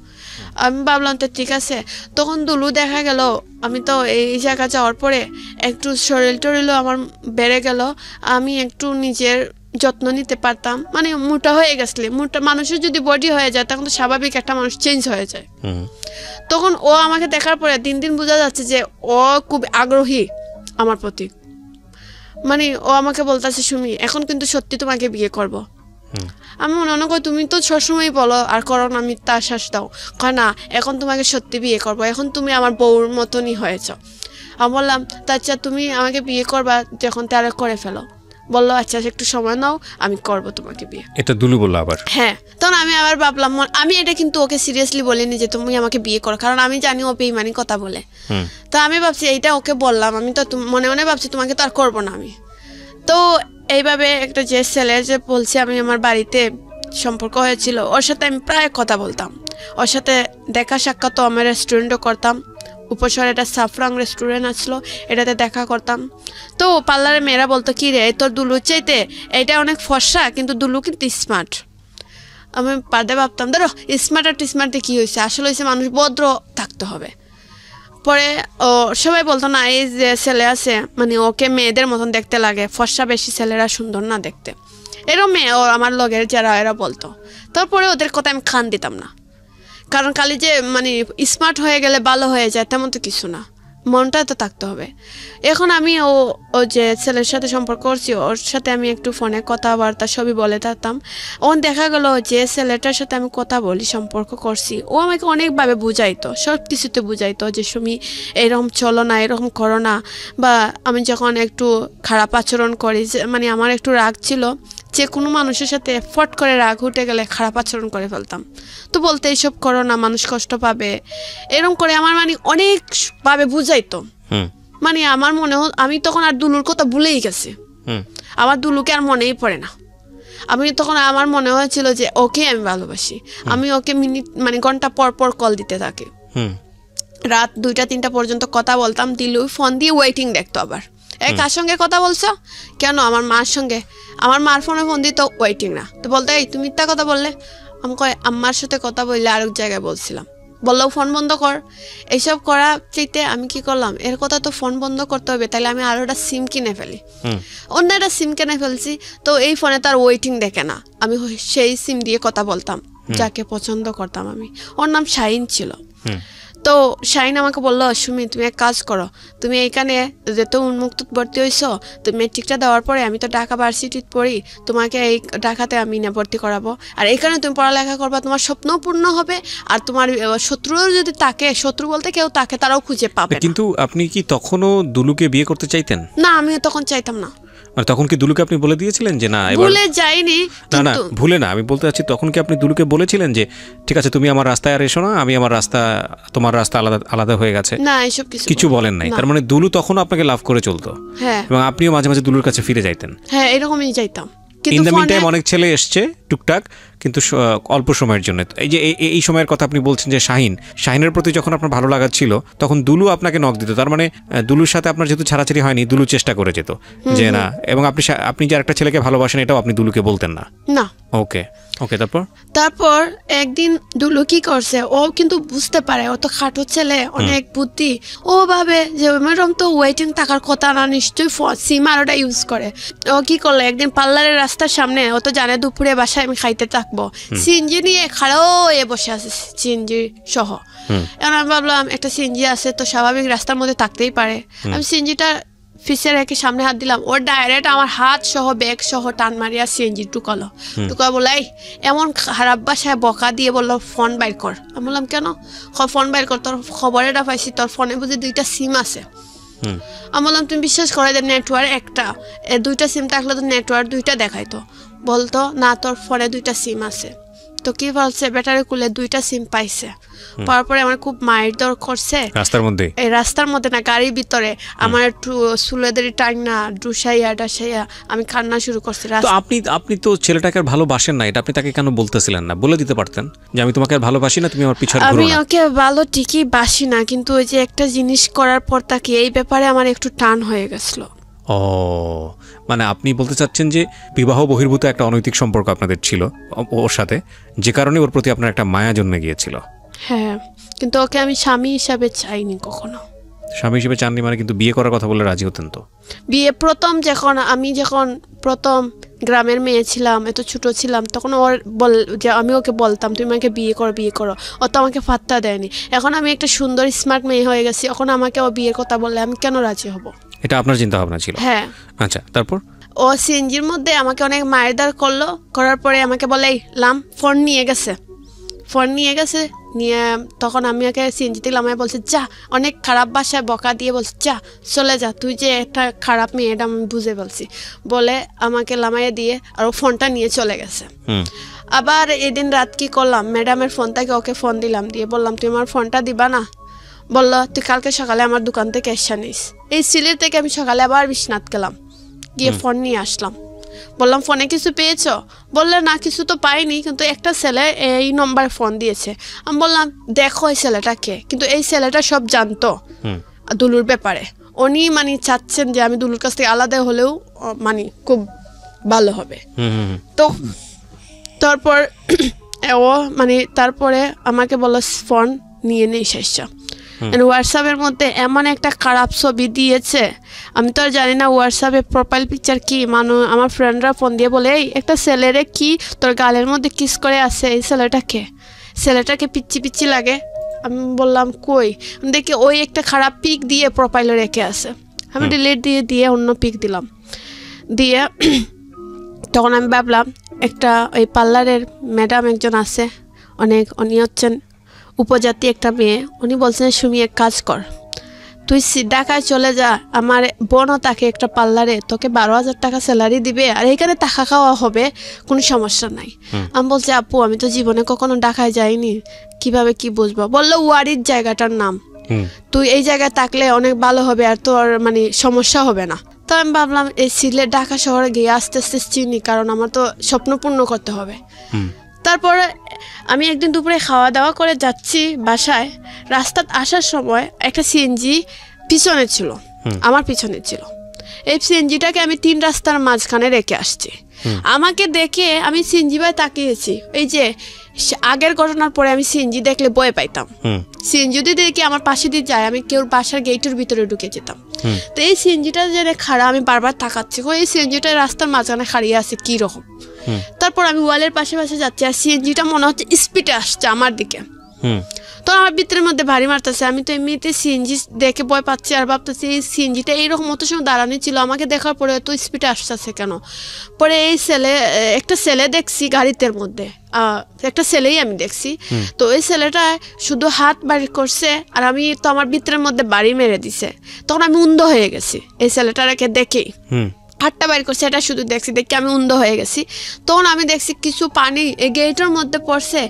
আমি ভাবলাম তো ঠিক আছে। তখন দুলু দেখা গেল আমি তো এই জায়গায় যাওয়ার পরে একটু শরীর টরিলও আমার বেড়ে গেল, আমি একটু নিজের যত্ন নিতে পারতাম, মানে মোটা হয়ে গেছলে, মোটা মানুষের যদি বডি হয়ে যায় তখন তো স্বাভাবিক একটা মানুষ চেঞ্জ হয়ে যায়। তখন ও আমাকে দেখার পরে দিন দিন বোঝা যাচ্ছে যে ও খুব আগ্রহী আমার প্রতি, মানে ও আমাকে বলতেছে সুমি এখন কিন্তু সত্যি তোমাকে বিয়ে করব। আমি মনে করি তুমি তো সবসময় বলো আর করো না, মিথ্যা আশ্বাস দাও, কয় না এখন তোমাকে সত্যি বিয়ে করবো, এখন তুমি আমার বউর মতনই হয়েছ। আমি বললাম আচ্ছা তুমি আমাকে বিয়ে করবা যখন তারা করে ফেলো। বললো আচ্ছা একটু সময় নাও আমি করব তোমাকে বিয়ে। এটা দুলু বললো আবার? হ্যাঁ। তখন আমি আবার ভাবলাম, আমি এটা কিন্তু ওকে সিরিয়াসলি বলিনি যে তুমি আমাকে বিয়ে করো, কারণ আমি জানি ও বেইমানি কথা বলে। তো আমি ভাবছি এইটা ওকে বললাম, আমি তো মনে মনে ভাবছি তোমাকে তো আর করবো না আমি। তো এইভাবে একটা যে ছেলে যে বলছি আমি আমার বাড়িতে সম্পর্ক হয়েছিল ওর সাথে আমি প্রায় কথা বলতাম, ওর সাথে দেখা সাক্ষাৎ আমার রেস্টুরেন্টও করতাম, উপশহরে একটা সাফরাং রেস্টুরেন্ট আসলো এটাতে দেখা করতাম। তো পার্লারে মেয়েরা বলতো কি রে তোর দুলু চাইতে এটা অনেক ফর্সা কিন্তু দুলু কিন্তু স্মার্ট। আমি পারদে ভাবতাম ধরো স্মার্ট আর স্মার্টে কী হয়েছে, আসলে হয়েছে মানুষ ভদ্র থাকতে হবে। পরে ও সবাই বলতো না এই যে ছেলে আছে মানে ওকে মেয়েদের মতন দেখতে লাগে, ফর্সা বেশি ছেলেরা সুন্দর না দেখতে, এরকম মেয়ে ও আমার লগের যারা এরা বলতো। তারপরে ওদের কথা আমি কান দিতাম না, কারণ খালি যে মানে স্মার্ট হয়ে গেলে ভালো হয়ে যায় তেমন তো কিছু না, মনটা তো থাকতে হবে। এখন আমি ও যে ছেলের সাথে সম্পর্ক করছি ওর সাথে আমি একটু ফোনে কথাবার্তা সবই বলে থাকতাম। ওন দেখা গেল যে ছেলেটার সাথে আমি কথা বলি সম্পর্ক করছি ও আমাকে অনেকভাবে বুঝাইতো, সব কিছুতে বুঝাইতো যে সুমি এরকম চলো না, এরকম করো না। বা আমি যখন একটু খারাপ আচরণ করি, মানে আমার একটু রাগ ছিল, যে কোনো মানুষের সাথে ফট করে রাগ উঠে গেলে খারাপ আচরণ করে ফেলতাম, তো বলতে এইসব করো না মানুষ কষ্ট পাবে, এরকম করে আমার মানে অনেকভাবে বুঝাইতো। মানে আমার মনে আমি তখন আর দুলুর কথা ভুলেই গেছি, আমার দুলুকে আর মনেই পড়ে না। আমি তখন আমার মনে হয়েছিল যে ওকে আমি ভালোবাসি, আমি ওকে মিনিট মানে ঘন্টা পর পর কল দিতে থাকি, রাত 2টা-3টা পর্যন্ত কথা বলতাম। দিলু ফোন দিয়ে ওয়েটিং দেখতো, আবার কার সঙ্গে কথা বলছো, কেন আমার মার সঙ্গে, আমার মার ফোনে ফোন দিত ওয়েটিং না, তো বলতো এই তুমি মিথ্যা কথা বললে। আমি কয় আম্মার সাথে কথা বললে আরেক জায়গায় বলছিলাম, বললেও ফোন বন্ধ কর। এইসব করা চাইতে আমি কি করলাম, এর কথা তো ফোন বন্ধ করতে হবে, তাহলে আমি আরও একটা সিম কিনে ফেলি। অন্য একটা সিম কিনে ফেলছি, তো এই ফোনে তার ওয়েটিং দেখে না, আমি সেই সিম দিয়ে কথা বলতাম যাকে পছন্দ করতাম আমি। ওর নাম শাহিন ছিল। তো শাহিন আমাকে বললো সুমি তুমি এক কাজ করো, তুমি এইখানে যেহেতু উন্মুক্ত ভর্তি হয়েছো, তুমি মেট্রিকটা দেওয়ার পরে আমি তো ঢাকা ভার্সিটিতে পড়ি, তোমাকে এই ঢাকাতে আমি না ভর্তি করাবো, আর এইখানে তুমি পড়ালেখা করবা, তোমার স্বপ্নও পূর্ণ হবে, আর তোমার শত্রুও যদি তাকে, শত্রু বলতে কেউ তাকে, তারাও খুঁজে পাবে। কিন্তু আপনি কি তখনও দুলুকে বিয়ে করতে চাইতেন? না আমি তখন চাইতাম না। মানে তখন কি দুলুকে আপনি বলে দিয়েছিলেন যে না? ভুলে যাইনি। না ভুলে না, আমি বলতে চাচ্ছি তখন কি আপনি দুলুকে বলেছিলেন যে ঠিক আছে তুমি আমার রাস্তায় আর এসো না, আমি আমার রাস্তা, তোমার রাস্তা আলাদা আলাদা হয়ে গেছে? না এসব কিছু বলেন নাই। তার মানে দুলু তখন আপনাকে লাভ করে চলতো? হ্যাঁ। এবং আপনিও মাঝে মাঝে দুলুর কাছে ফিরে যাইতেন? হ্যাঁ এরকমই যাইতাম। ইন দ্য মিনটাইম অনেক ছেলে এসছে টুকটাক, কিন্তু অল্প সময়ের জন্য। এই যে এই সময়ের কথা আপনি বলছেন যে শাহিনের প্রতি যখন আপনার ভালো লাগা ছিল তখন দুলু আপনাকে নক দিত, তার মানে দুলুর সাথে আপনার যেহেতু ছাড়াছাড়ি হয়নি, দুলু চেষ্টা করে যেত যে না, এবং আপনি যে আরেকটা ছেলেকে ভালোবাসেন এটাও আপনি দুলুকে বলতেন না? না। ওকে ওকে। তারপর একদিন দুলু কি করছে, ও কিন্তু বুঝতে পারে, ও তো খাটো ছেলে, অনেক বুদ্ধি, ও ভাবে যে ম্যাডাম তো ওয়েটিং থাকার কথা না, নিশ্চয়ই সিম আর ওটা ইউজ করে। ও কি করলো, একদিন পার্লারের রাস্তার সামনে, ও তো জানে দুপুরে বাসায় আমি খাইতে থাকবো, সিএনজি নিয়ে খাড়াও এ বসে আছে, সিএনজি সহ। এখন আমি ভাবলাম একটা সিএনজি আছে তো স্বাভাবিক রাস্তার মধ্যে থাকতেই পারে, আমি সিএনজিটা ফিসে রেখে সামনে হাত দিলাম, ওর ডাইরেক্ট আমার হাত সহ ব্যাগ সহ টান মারিয়া সিএনজি টুকালো। বলাই এমন খারাপ বাসায় বকা দিয়ে বললো ফোন বাইর কর। আমি বললাম কেন? ফোন বাইর কর, তোর খবরেটা পাইছি তোর ফোনে বুঝি 2টা সিম আছে। আমি বললাম তুমি বিশ্বাস করো যে নেটওয়ার্ক একটা, দুইটা সিম থাকলে তো নেটওয়ার্ক দুইটা দেখাইতো। বলতো না তোর ফোনে দুইটা সিম আছে। তো কি বলছে ব্যাটারি খুলে দুইটা সিম পাইছে, পাওয়ার পরে আমার খুব মায়ের দর করছে রাস্তার মধ্যে, এই রাস্তার মধ্যে না গাড়ির ভিতরে আমার একটু চুলেদের টাইনা ডুসাইয়া ডাসাইয়া আমি কান্না শুরু করছি। তো আপনি তো ছেলেটাকে আর ভালোবাসেন না, এটা আপনি তাকে কেন বলতেছিলেন না? বলে দিতে পারতেন যে আমি তোমাকে আর ভালোবাসি না, তুমি আমার পিছনে ঘুরো না। আমি ওকে ভালো ঠিকই বাসি না, কিন্তু ওই যে একটা জিনিস করার পর তাকে এই ব্যাপারে আমার একটু টান হয়ে গেছিল। ও মানে আপনি বলতে চাচ্ছেন যে বিবাহ বহির্ভূত একটা অনৈতিক সম্পর্ক আপনাদের ছিল ওর সাথে, যে কারণে ওর প্রতি আপনার একটা মায়া জন্মে গিয়েছিল। হ্যাঁ, কিন্তু ওকে আমি স্বামী হিসাবে চাইনি কখনো। স্বামী হিসেবে চাননি মানে? কিন্তু বিয়ে করার কথা বলে রাজি হতেন তো? বিয়ে প্রথম যখন প্রথম গ্রামের মেয়ে ছিলাম, এত ছোট ছিলাম, তখন ওর যে আমি ওকে বলতাম তুমি আমাকে বিয়ে করো, ও তো আমাকে পাত্তা দেয়নি। এখন আমি একটা সুন্দর স্মার্ট মেয়ে হয়ে গেছি, এখন আমাকে ও বিয়ের কথা বললে আমি কেন রাজি হব? এটা আপনার চিন্তা ভাবনা ছিল? হ্যাঁ। আচ্ছা, তারপর? ও সিএনজির মধ্যে আমাকে অনেক মারধর করলো, করার পরে আমাকে বলে লাম ফোন নিয়ে গেছে নিয়ে তখন আমি ওকে সিএনজি দিলাম। আমি বলছি যা, অনেক খারাপ ভাষায় বকা দিয়ে বলছি যা চলে যা, তুই যে একটা খারাপ মেয়ে এটা আমি বুঝে বলছি বলে আমাকে লামাইয়ে দিয়ে আর ও ফোনটা নিয়ে চলে গেছে। আবার এদিন রাত কি করলাম, ম্যাডামের ফোন থেকে ওকে ফোন দিলাম, দিয়ে বললাম তুই আমার ফোনটা দিবা না? বললো তুই কালকে সকালে আমার দোকান থেকে এসে নিস। এই সিলেট থেকে আমি সকালে আবার বিশ্বনাথ গেলাম, গিয়ে ফোন নিয়ে আসলাম। বললাম ফোনে কিছু পেয়েছো? বললে না কিছু তো পাইনি, কিন্তু একটা ছেলে এই নম্বরে ফোন দিয়েছে। আমি বললাম দেখো এই ছেলেটা কে, কিন্তু এই ছেলেটা সব জানতো দুলুর ব্যাপারে। উনি মানে চাচ্ছেন যে আমি দুলুর কাছ থেকে আলাদা হলেও মানে খুব ভালো হবে। তো তারপর ও মানে তারপরে আমাকে বলল ফোন নিয়ে নেই শেষ। হোয়াটসঅ্যাপের মধ্যে এমন একটা খারাপ ছবি দিয়েছে, আমি তো আর জানি না হোয়াটসঅ্যাপে প্রোফাইল পিকচার কি। আমার ফ্রেন্ডরা ফোন দিয়ে বলে এই একটা ছেলেরে কি তোর গালের মধ্যে কিস করে আছে, এই ছেলেটাকে পিচ্ছি লাগে। আমি বললাম কই, দেখি ওই একটা খারাপ পিক দিয়ে প্রোফাইলে রেখে আছে। আমি ডিলিট দিয়ে অন্য পিক দিলাম, দিয়ে তখন আমি ভাবলাম একটা ওই পার্লারের ম্যাডাম একজন আছে, উনি হচ্ছেন উপজাতি একটা মেয়ে। উনি বলছেন সুমি এক কাজ কর, তুই ঢাকায় চলে যা, আমার বোনও তাকে একটা পার্লারে, তোকে 12,000 টাকা স্যালারি দিবে আর এইখানে টাকা খাওয়া হবে, কোনো সমস্যা নাই। আমি বলছি আপু আমি তো জীবনে কখনো ঢাকায় যাইনি, কিভাবে কি বুঝবো? বললো ওয়ারির জায়গাটার নাম, তুই এই জায়গায় থাকলে অনেক ভালো হবে আর তোর মানে সমস্যা হবে না। তো আমি ভাবলাম এই সিলেট ঢাকা শহরে গিয়ে আস্তে আস্তে চিনি, কারণ আমার তো স্বপ্ন পূর্ণ করতে হবে। তারপরে আমি একদিন দুপুরে খাওয়া দাওয়া করে যাচ্ছি বাসায়, রাস্তায় আসার সময় একটা সিএনজি পিছনে ছিল, আমার পিছনে ছিল। এই সিএনজিটাকে আমি 3 রাস্তার মাঝখানে রেখে আসছি। আমাকে দেখে আমি সিএনজি ভাই তাকিয়েছি। এই যে আগের ঘটনার পরে আমি সিএনজি দেখলে ভয় পাইতাম, সিএনজি যদি দেখি আমার পাশে দিয়ে যায় আমি কেউ বাসার গেটের ভিতরে ঢুকে যেতাম। তো এই সিএনজিটা যে খাড়া, আমি বারবার তাকাচ্ছি এই সিএনজিটা রাস্তার মাঝখানে খাড়িয়ে আছে কি রকম। তারপর আমি ওয়ালের পাশে যাচ্ছি আর সিএনজিটা মনে হচ্ছে স্পিডে আসছে আমার দিকে। তো আমার ভিতরের মধ্যে ভারী মারতেছে, আমি তো এমনিতে সিএনজি দেখে ভয় পাচ্ছি আর ভাবতেছি এই সিএনজিটা এইরকম মতো সময় দাঁড়ানো ছিল, আমাকে দেখার পরে এত স্পিডে আসতেছে কেন। পরে একটা ছেলে দেখছি গাড়িতে মধ্যে, একটা ছেলেই আমি দেখছি। তো ওই ছেলেটা শুধু হাত বাড়ি করছে আর আমি তো আমার ভিতরের মধ্যে বাড়ি মেরে দিছে। তখন আমি অন্ধ হয়ে গেছি এই ছেলেটাকে দেখেই, হাতটা বাইর করছে এটা শুধু দেখছি, দেখে আমি অন্ধ হয়ে গেছি। তখন আমি দেখছি কিছু পানি এই গেটের মধ্যে পড়ছে,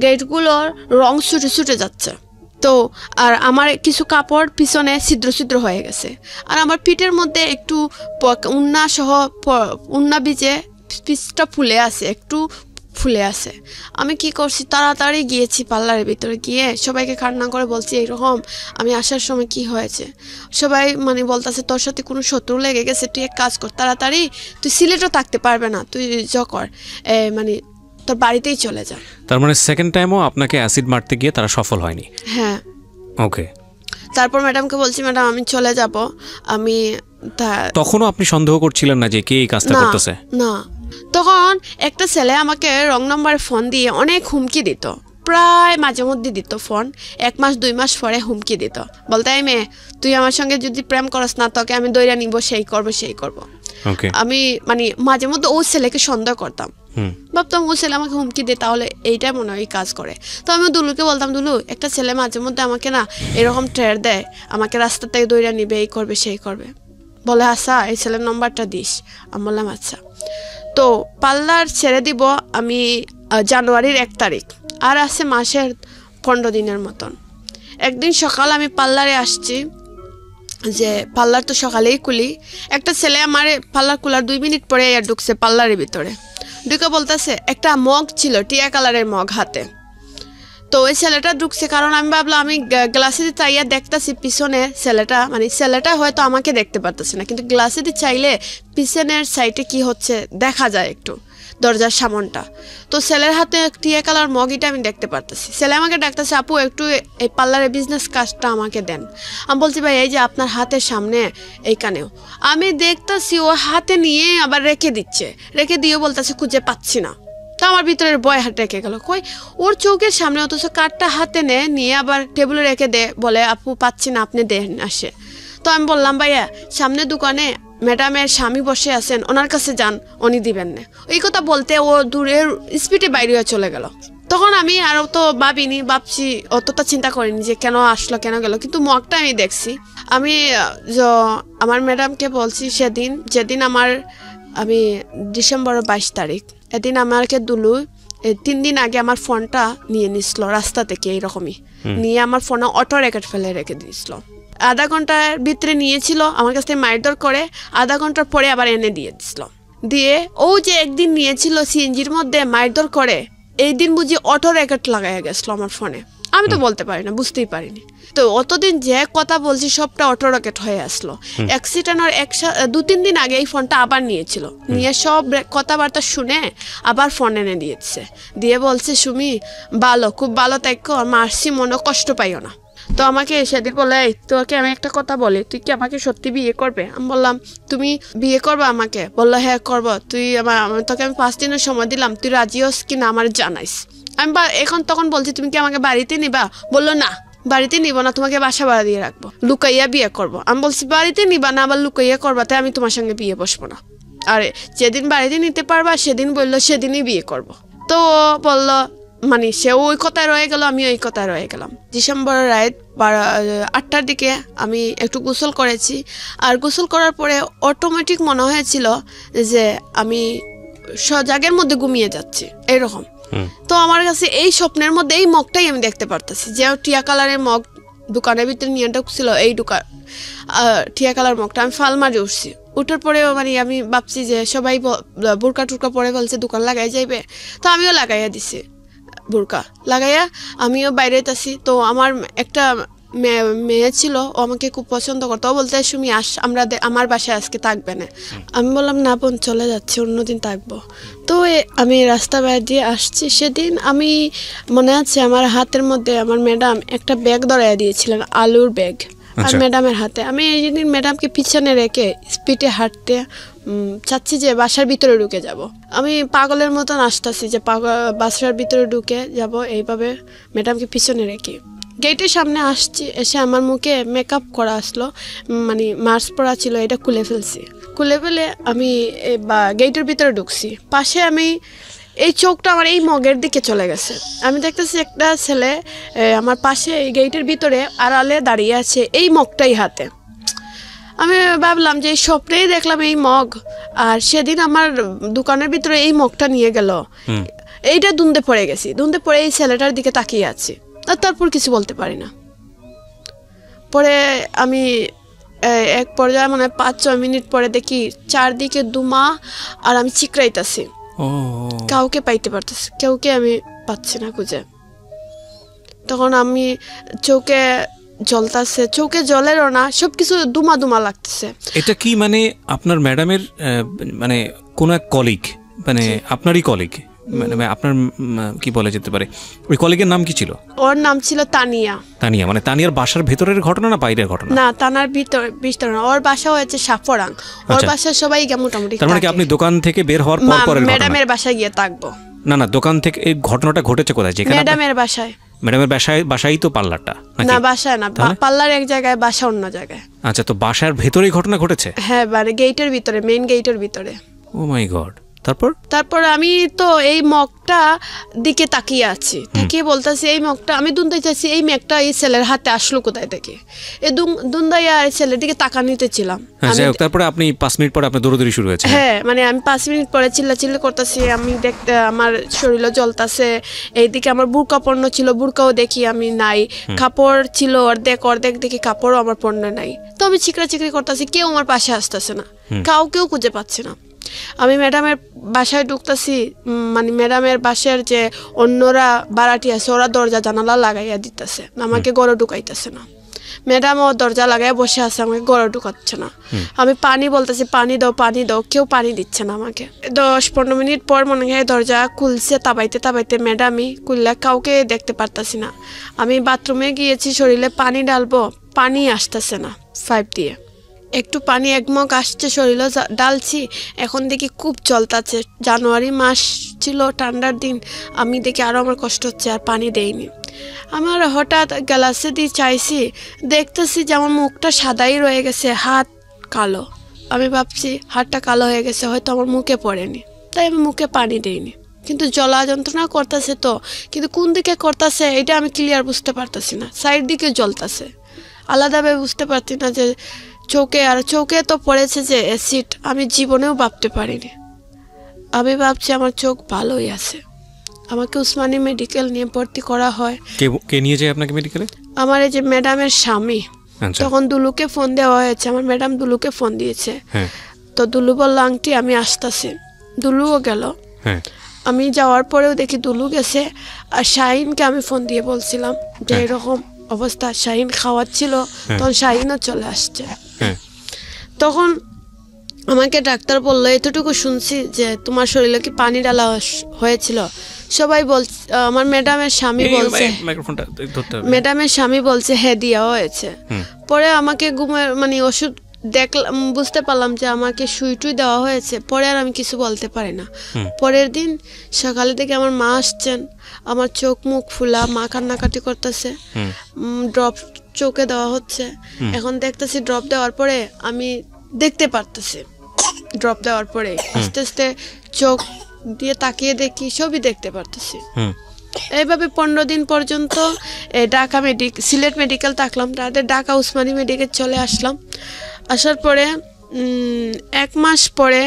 গেটগুলোর রং ছুটে যাচ্ছে। তো আর আমার কিছু কাপড় পিছনে ছিদ্র হয়ে গেছে, আর আমার পিঠের মধ্যে একটু উন্না ভিজে পিসটা একটু ফুলে আছে। আমি কি করছি, তাড়াতাড়ি গিয়েছি পার্লারের ভিতরে, গিয়ে সবাইকে কান্না করে বলছি এইরকম আমি আসার সময় কি হয়েছে। সবাই মানে বলতেছে তোর সাথে কোনো শত্রু লেগে গেছে, তুই এক কাজ কর তাড়াতাড়ি, তুই সিলেটও থাকতে পারবে না, তুই কর মানে তোর বাড়িতেই চলে যা। তার মানে সেকেন্ড টাইমও আপনাকে অ্যাসিড মারতে গিয়ে তারা সফল হয়নি? হ্যাঁ। ওকে। তারপর ম্যাডামকে বলছি ম্যাডাম আমি চলে যাব। আমি তখনও আপনি সন্দেহ করছিলেন না যে কে এই কাজটা করতেছে? না। তখন একটা ছেলে আমাকে রং নাম্বারে ফোন দিয়ে অনেক হুমকি দিত, প্রায় মাঝে মধ্যে দিত ফোন, 1 মাস 2 মাস পরে হুমকি দিত, বলতে এই মেয়ে তুই আমার সঙ্গে যদি প্রেম করস না তোকে আমি দইরা নিব, সেই করব। আমি মানে মাঝে মধ্যে ওই ছেলেকে সন্দেহ করতাম, ভাবতাম ও ছেলে আমাকে হুমকি দে, তাহলে এইটাই মনে হয় কাজ করে। তো আমি দুলুকে বলতাম, দুলু একটা ছেলে মাঝে মধ্যে আমাকে না এরকম ট্রেড দেয়, আমাকে রাস্তা থেকে দৌড়া নিবে, এই করবে সেই করবে। বলে আচ্ছা এই ছেলের নম্বরটা দিস। আমি বললাম আচ্ছা। তো পার্লার ছেড়ে দিব আমি জানুয়ারির 1 তারিখ, আর আছে মাসের 15 দিনের মতন। একদিন সকাল আমি পার্লারে আসছি, যে পার্লার তো সকালেই খুলি, একটা ছেলে আমার পার্লার খোলার 2 মিনিট পরে ঢুকছে পার্লারের ভিতরে। ঢুকে বলতেছে, একটা মগ ছিল টিয়া কালারের মগ হাতে। তো ওই ছেলেটা ঢুকছে, কারণ আমি ভাবলাম, আমি গ্লাসে দিয়ে চাইয়া দেখতেছি পিছনে ছেলেটা, মানে ছেলেটা হয়তো আমাকে দেখতে পারতেছে না, কিন্তু গ্লাসে দিয়ে চাইলে পিছনের সাইডে কি হচ্ছে দেখা যায় একটু, দরজার সামনটা। তো ছেলের হাতে টিয়া কালার মগিটা আমি দেখতে পারতেছি। ছেলে আমাকে ডাকতেছে, আপু একটু এই পার্লারের বিজনেস কাজটা আমাকে দেন। আমি বলছি, ভাই এই যে আপনার হাতের সামনে এইখানেও। আমি দেখতেছি ও হাতে নিয়ে আবার রেখে দিচ্ছে, রেখে দিয়ে বলতেছে খুঁজে পাচ্ছি না। তো আমার ভিতরের বয় হাত রেখে গেল, কই ওর চোখের সামনে, অথচ কার্ডটা হাতে নিয়ে আবার টেবিলে রেখে দে, বলে আপু পাচ্ছি না, আপনি দেন আসে। তো আমি বললাম, ভাইয়া সামনে দোকানে ম্যাডামের স্বামী বসে আছেন, ওনার কাছে যান, উনি দিবেন না। এই কথা বলতে ও দূরের স্পিডে বাইরে চলে গেল। তখন আমি আরও তো ভাবছি, অতটা চিন্তা করিনি যে কেন আসলো কেন গেল, কিন্তু মগটা আমি দেখছি। আমি আমার ম্যাডামকে বলছি যেদিন আমি ডিসেম্বর 22 তারিখ, এদিন আমাকে দুলু 3 দিন আগে আমার ফোনটা নিয়ে নিছিল রাস্তা থেকে, এইরকমই নিয়ে আমার ফোনে অটো রেকর্ড ফেলে রেখে দিয়েছিল। আধা ঘন্টার ভিতরে নিয়েছিল, আমার কাছ থেকে মারধর করে, আধা ঘন্টার পরে আবার এনে দিয়ে দিছিল। দিয়ে ও যে একদিন নিয়েছিল সিএনজির মধ্যে মারধর করে, এই দিন বুঝি অটো রেকর্ড লাগাইয়া গেছিল আমার ফোনে। আমি তো বলতে পারি না, বুঝতেই পারিনি। তো অতদিন যে কথা বলছি সবটা অটো রকেট হয়ে আসলো। অ্যাক্সিডেন্টের 2-3 দিন আগে এই ফোনটা আবার নিয়েছিল, নিয়ে সব কথাবার্তা শুনে আবার ফোন এনে দিয়েছে, দিয়ে বলছে, সুমি ভালো, খুব ভালো থাকো, মারছি মনে কষ্ট পাইও না। তো আমাকে সেদিন বলে, তোকে আমি একটা কথা বলি, তুই কি আমাকে সত্যি বিয়ে করবে? আমি বললাম, তুমি বিয়ে করবে আমাকে? বললো, হ্যাঁ করবো। তোকে আমি 5 দিনের সময় দিলাম, তুই রাজি হস কিনা আমার জানাইস। আমি তখন বলছি, তুমি কি আমাকে বাড়িতে নিবা? বললো, না বাড়িতে নিব না, তোমাকে বাসা ভাড়া দিয়ে রাখবো, লুকাইয়া বিয়ে করবো। আমি বলছি, বাড়িতে নিবা না, আবার লুকাইয়া করবা, তাই আমি তোমার সঙ্গে বিয়ে বসবো না। আরে যেদিন বাড়িতে নিতে পারবা সেদিন বললো সেদিনই বিয়ে করবো। তো বললো, মানে সে ওই কথায় রয়ে গেল, আমি ওই কথায় রয়ে গেলাম। ডিসেম্বরের রাত 8টার দিকে আমি একটু গোসল করেছি, আর গোসল করার পরে অটোমেটিক মনে হয়েছিল যে আমি সজাগের মধ্যে ঘুমিয়ে যাচ্ছি এরকম। তো আমার কাছে এই স্বপ্নের মধ্যে এই মগটাই আমি দেখতে পারতেছি, যে টিয়া কালারের মগ দোকানের ভিতরে নিয়ে ঢুকছিল, এই টিয়া কালার মগটা আমি ফাল মারি উঠছি। উঠার পরেও মানে আমি ভাবছি যে সবাই বোরকা টুরকা পরে বলছে দোকান লাগাই যাইবে, তো আমিও লাগাইয়া দিছি বোরকা লাগাইয়া, আমিও বাইরে আছি। তো আমার একটা মেয়ে ছিল, ও আমাকে খুব পছন্দ করতো, ও বলতে, সুমি আমার বাসায় আজকে থাকবে না। আমি বললাম, না বোন চলে যাচ্ছে, অন্যদিন থাকবো। তো আমি রাস্তা বাইরে দিয়ে আসছি, সেদিন আমি মনে আছে আমার হাতের মধ্যে আমার ম্যাডাম একটা ব্যাগ ধরাইয়া দিয়েছিলেন, আলুর ব্যাগ, আর ম্যাডামের হাতে। আমি এই দিন ম্যাডামকে পিছনে রেখে স্পিডে হাঁটতে চাচ্ছি যে বাসার ভিতরে ঢুকে যাব। আমি পাগলের মতন আসতেছি যে বাসার ভিতরে ঢুকে যাব, এইভাবে ম্যাডামকে পিছনে রেখে গেটের সামনে আসছি। এসে আমার মুখে মেকআপ করা আসলো, মানে মাস্ক পরা ছিল, এটা খুলে ফেলে আমি গেটের ভিতরে ঢুকছি। পাশে আমি এই চোখটা আমার এই মগের দিকে চলে গেছে। আমি দেখতেছি একটা ছেলে আমার পাশে এই গেটের ভিতরে আড়ালে দাঁড়িয়ে আছে, এই মগটাই হাতে। আমি ভাবলাম যে এই স্বপ্নেই দেখলাম এই মগ, আর সেদিন আমার দোকানের ভিতরে এই মগটা নিয়ে গেল, এইটা দুন্দে পড়ে গেছি। দুন্দে পড়ে এই ছেলেটার দিকে তাকিয়ে আছি, আর তারপর কিছু বলতে পারি না। পরে আমি এক পর্যায়ে মানে 5-6 মিনিট পরে দেখি চারদিকে দুমা, আর আমি চিকরাইতেছি, কাউকে পাইতে পারতেছি, কেউকে আমি পাচ্ছি না খুঁজে। তখন আমি চোখে জ্বলতেছে, চোখে জ্বলেরও না, সবকিছু দুমা দুমা লাগতেছে। এটা কি মানে আপনার ম্যাডামের মানে কোন এক কলিগ, মানে আপনারই কলিগ, মানে আপনার কি বলা যেতে পারে, ওই কলিগের নাম কি ছিল? ওর নাম ছিল তানিয়া। মানে তানিয়ার বাসার ভেতরের ঘটনা না বাইরের ঘটনা? না, তানার ভিতর না, ওর বাসা হয়েছে সাফরাং। ওর বাসা সবাই মোটামুটি। তার মানে কি আপনি দোকান থেকে বের হওয়ার পর ম্যাডামের বাসায় গিয়ে থাকবো? না, দোকান থেকে এই ঘটনাটা ঘটেছে কোথায়? যেখানে ম্যাডামের বাসায়। ম্যাডামের বাসায় তো পার্লারটা? না, বাসায় না, পার্লার এক জায়গায়, বাসা অন্য জায়গায়। আচ্ছা, তো বাসার ভেতরেই ঘটনা ঘটেছে? হ্যাঁ, মানে গেটের ভিতরে, মেইন গেটের ভিতরে। ও মাই গড। তারপর আমি তো এই মগটা দিকে তাকিয়ে আছি, তাকিয়ে বলতেছি এই মগটা আমি দুন্দাই চাইছি, এই মেঘটা এই ছেলের হাতে আসলো কোথায় থেকে, এই দুন্দাইয়া এই ছেলের দিকে তাকা নিতেছিলাম। তারপরে আপনি 5 মিনিট পরে আপনার দৌড়াদৌড়ি শুরু হয়েছে? হ্যাঁ, মানে আমি 5 মিনিট পরে চিল্লাচিল্লি করতেছি, আমি দেখতে আমার শরীরও জ্বলতেছে, এইদিকে আমার বুরকা পণ্য ছিল, বুরকাও দেখি আমি নাই, কাপড় ছিল অর্ধেক দেখি কাপড়ও আমার পণ্য নাই। তো আমি চিকরি করতেছি, কেউ আমার পাশে আসতেছে না, কাউকেও খুঁজে পাচ্ছি না। আমি ম্যাডামের বাসায় ঢুকতেছি, মানে ম্যাডামের বাসার যে অন্যরা বাড়াটি আছে ওরা দরজা জানালা লাগাইয়া দিতেছে, আমাকে ঘরে ঢুকাইতেছে না। ম্যাডামও দরজা লাগাইয়া বসে আছে, আমাকে ঘরে ঢুকাচ্ছে না। আমি পানি বলতেছি পানি দাও, কেউ পানি দিচ্ছে না আমাকে। 10-15 মিনিট পর মনে হয় দরজা খুলছে, তাবাইতে ম্যাডামই খুললে, কাউকে দেখতে পারতাছি না। আমি বাথরুমে গিয়েছি, শরীরে পানি ডালবো, পানি আসতেছে না, পাইপ দিয়ে একটু পানি 1 মগ আসছে, শরীরে ডালছি, এখন দেখি খুব চলতেছে। জানুয়ারি মাস ছিল, ঠান্ডার দিন, আমি দেখি আরও আমার কষ্ট হচ্ছে, আর পানি দেইনি। আমার হঠাৎ গ্লাসে দিয়ে চাইছি, দেখতেছি যে আমার মুখটা সাদাই রয়ে গেছে, হাত কালো। আমি ভাবছি হাতটা কালো হয়ে গেছে, হয়তো আমার মুখে পড়েনি, তাই আমি মুখে পানি দেইনি। কিন্তু জ্বলা যন্ত্রণা করতেছে তো, কিন্তু কোন দিকে করতেছে এটা আমি ক্লিয়ার বুঝতে পারতেছি না। সাইড দিকে জ্বলতেছে, আলাদাভাবে বুঝতে পারছি না যে চোখে তো পড়েছে যে অ্যাসিড, আমি জীবনেও ভাবতে পারিনি। আমি ভাবছি আমার চোখ ভালোই আছে। আমাকে উসমানী মেডিকেল নিয়ে ভর্তি করা হয়। কে নিয়ে যায় আপনাকে মেডিকেলে? আমার এই যে ম্যাডামের স্বামী। তখন দুলুকে ফোন দেওয়া হয়েছে, আমার ম্যাডাম দুলুকে ফোন দিয়েছে। তো দুলু বলল আংটি আমি আসতেছি, দুলুও গেল। আমি যাওয়ার পরেও দেখি দুলু গেছে, আর শাহিনকে আমি ফোন দিয়ে বলছিলাম যে এরকম অবস্থা, শাহিন খাওয়াচ্ছিল, তখন শাহিনও চলে আসছে। তখন আমাকে ডাক্তার বললো, এতটুকু শুনছি যে তোমার শরীরে কি পানি ডালা হয়েছিল। সবাই বলছে, আমার ম্যাডামের স্বামী বলছে হ্যাঁ দেওয়া হয়েছে। পরে আমাকে ঘুমের মানে ওষুধ দেখলাম, বুঝতে পারলাম যে আমাকে সুইটুই দেওয়া হয়েছে। পরে আর আমি কিছু বলতে পারি না। পরের দিন সকালে থেকে আমার মা আসছেন, আমার চোখ মুখ ফুলা, মা কান্নাকাটি করতেছে, ড্রপ চোখে দেওয়া হচ্ছে। এখন দেখতেছি ড্রপ দেওয়ার পরে আমি দেখতে পারতেছি, ড্রপ দেওয়ার পরে আস্তে আস্তে চোখ দিয়ে তাকিয়ে দেখি, সবই দেখতে পারতেছি। এইভাবে 15 দিন পর্যন্ত সিলেট মেডিকেল থাকলাম, তাদের ঢাকা উসমানী মেডিকেল চলে আসলাম। আসার পরে 1 মাস পরে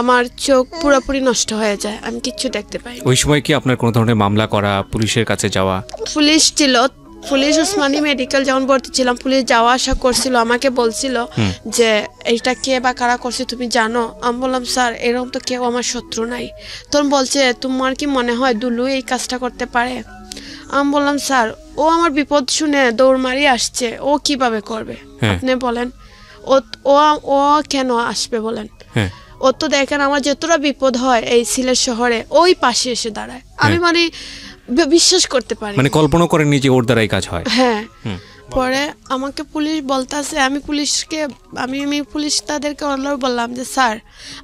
আমার চোখ পুরোপুরি নষ্ট হয়ে যায়, আমি কিচ্ছু দেখতে পাই। ওই সময় কি আপনার কোনো ধরনের মামলা করা, পুলিশের কাছে যাওয়া? পুলিশ ছিল, পুলিশ উসমানী মেডিকেল যখন ভর্তি ছিলাম, পুলিশ যাওয়া আসা করছিল, আমাকে বলছিল যে এইটা কে বা কারা করছে তুমি জানো? আমি বললাম স্যার এরকম তো কেউ আমার শত্রু নাই। তখন বলছে তোমার কি মনে হয় দুলু এই কাজটা করতে পারে? আমি বললাম স্যার ও আমার বিপদ শুনে দৌড় মারিয়ে আসছে, ও কিভাবে করবে আপনি বলেন? ও কেন আসবে বলেন? ও তো দেখেন আমার যতটা বিপদ হয় এই সিলেট শহরে ওই পাশে এসে দাঁড়ায়। আমি মানে বিশ্বাস করতে পারি, মানে কল্পনা করেননি যে ওর দ্বারাই কাজ হয়। হ্যাঁ। পরে আমাকে পুলিশ বলতেছে, আমি পুলিশ তাদেরকে অনুরোধ বললাম যে স্যার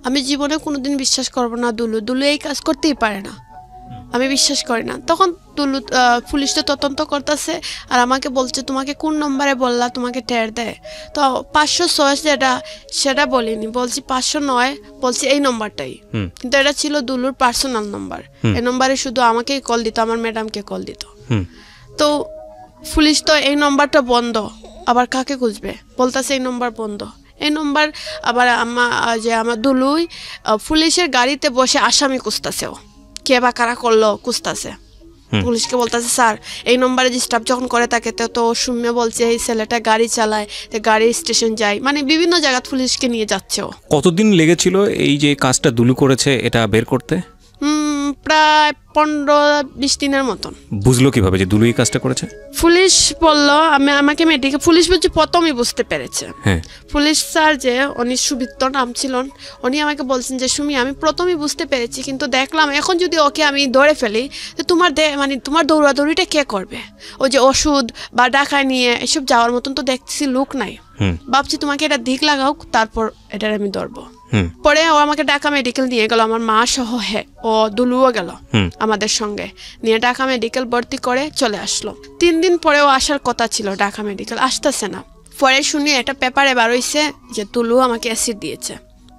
আমি জীবনে কোনোদিন বিশ্বাস করবো না দুলু এই কাজ করতেই পারে না, আমি বিশ্বাস করি না। তখন পুলিশ তো তদন্ত করতেছে, আর আমাকে বলছে তোমাকে কোন নম্বরে বললা তোমাকে টের দেয়? তো 506 যেটা সেটা বলিনি, বলছি 509, বলছি এই নম্বরটাই। কিন্তু এটা ছিল দুলুর পার্সোনাল নম্বর, এই নম্বরে শুধু আমাকেই কল দিত, আমার ম্যাডামকে কল দিত। তো পুলিশ তো এই নম্বরটা বন্ধ, আবার কাকে খুঁজবে? বলতেছে এই নম্বর বন্ধ। এই নম্বর আবার আমার দুলুই পুলিশের গাড়িতে বসে আসামি খুঁজতেছে, কে বা কারা করলো খুঁজতেছে। পুলিশকে বলতেছে স্যার এই নম্বরে ডিস্টার্ব যখন করে থাকে তো শুনে বলছে এই ছেলেটা গাড়ি চালায়, গাড়ি স্টেশন যায়, মানে বিভিন্ন জায়গা পুলিশকে নিয়ে যাচ্ছে। কতদিন লেগেছিল এই যে কাজটা দুলু করেছে এটা বের করতে? প্রায় 15-20 দিনের মতন। বুঝলো কিভাবে যে দুলু এই কাজটা করেছে? পুলিশ বললো, আমাকে মেডিকেল পুলিশ বলছে প্রথমই বুঝতে পেরেছে। পুলিশ স্যার যে উনি সুবিত্র নাম ছিল, উনি আমাকে বলছেন যে সুমি আমি প্রথমই বুঝতে পেরেছি, কিন্তু দেখলাম এখন যদি ওকে আমি ধরে ফেলি তোমার দৌড়াদৌড়িটা কে করবে? ওই যে ওষুধ বা ডাকায় নিয়ে এসব যাওয়ার মতন তো দেখছি লোক নাই। ভাবছি তোমাকে এটা দিক লাগাও, তারপর এটার আমি ধরবো। পরে ও আমাকে ঢাকা মেডিকেল নিয়ে গেল, আমার মা সহ ও দুলুও গেল আমাদের সঙ্গে নিয়ে ঢাকা মেডিকেল ভর্তি করে চলে আসলো। 3 দিন পরেও আসার কথা ছিল ঢাকা মেডিকেল, আসতেছে না। পরে শুনি একটা পেপারে বার হইছে যে দুলু আমাকে অ্যাসিড দিয়েছে।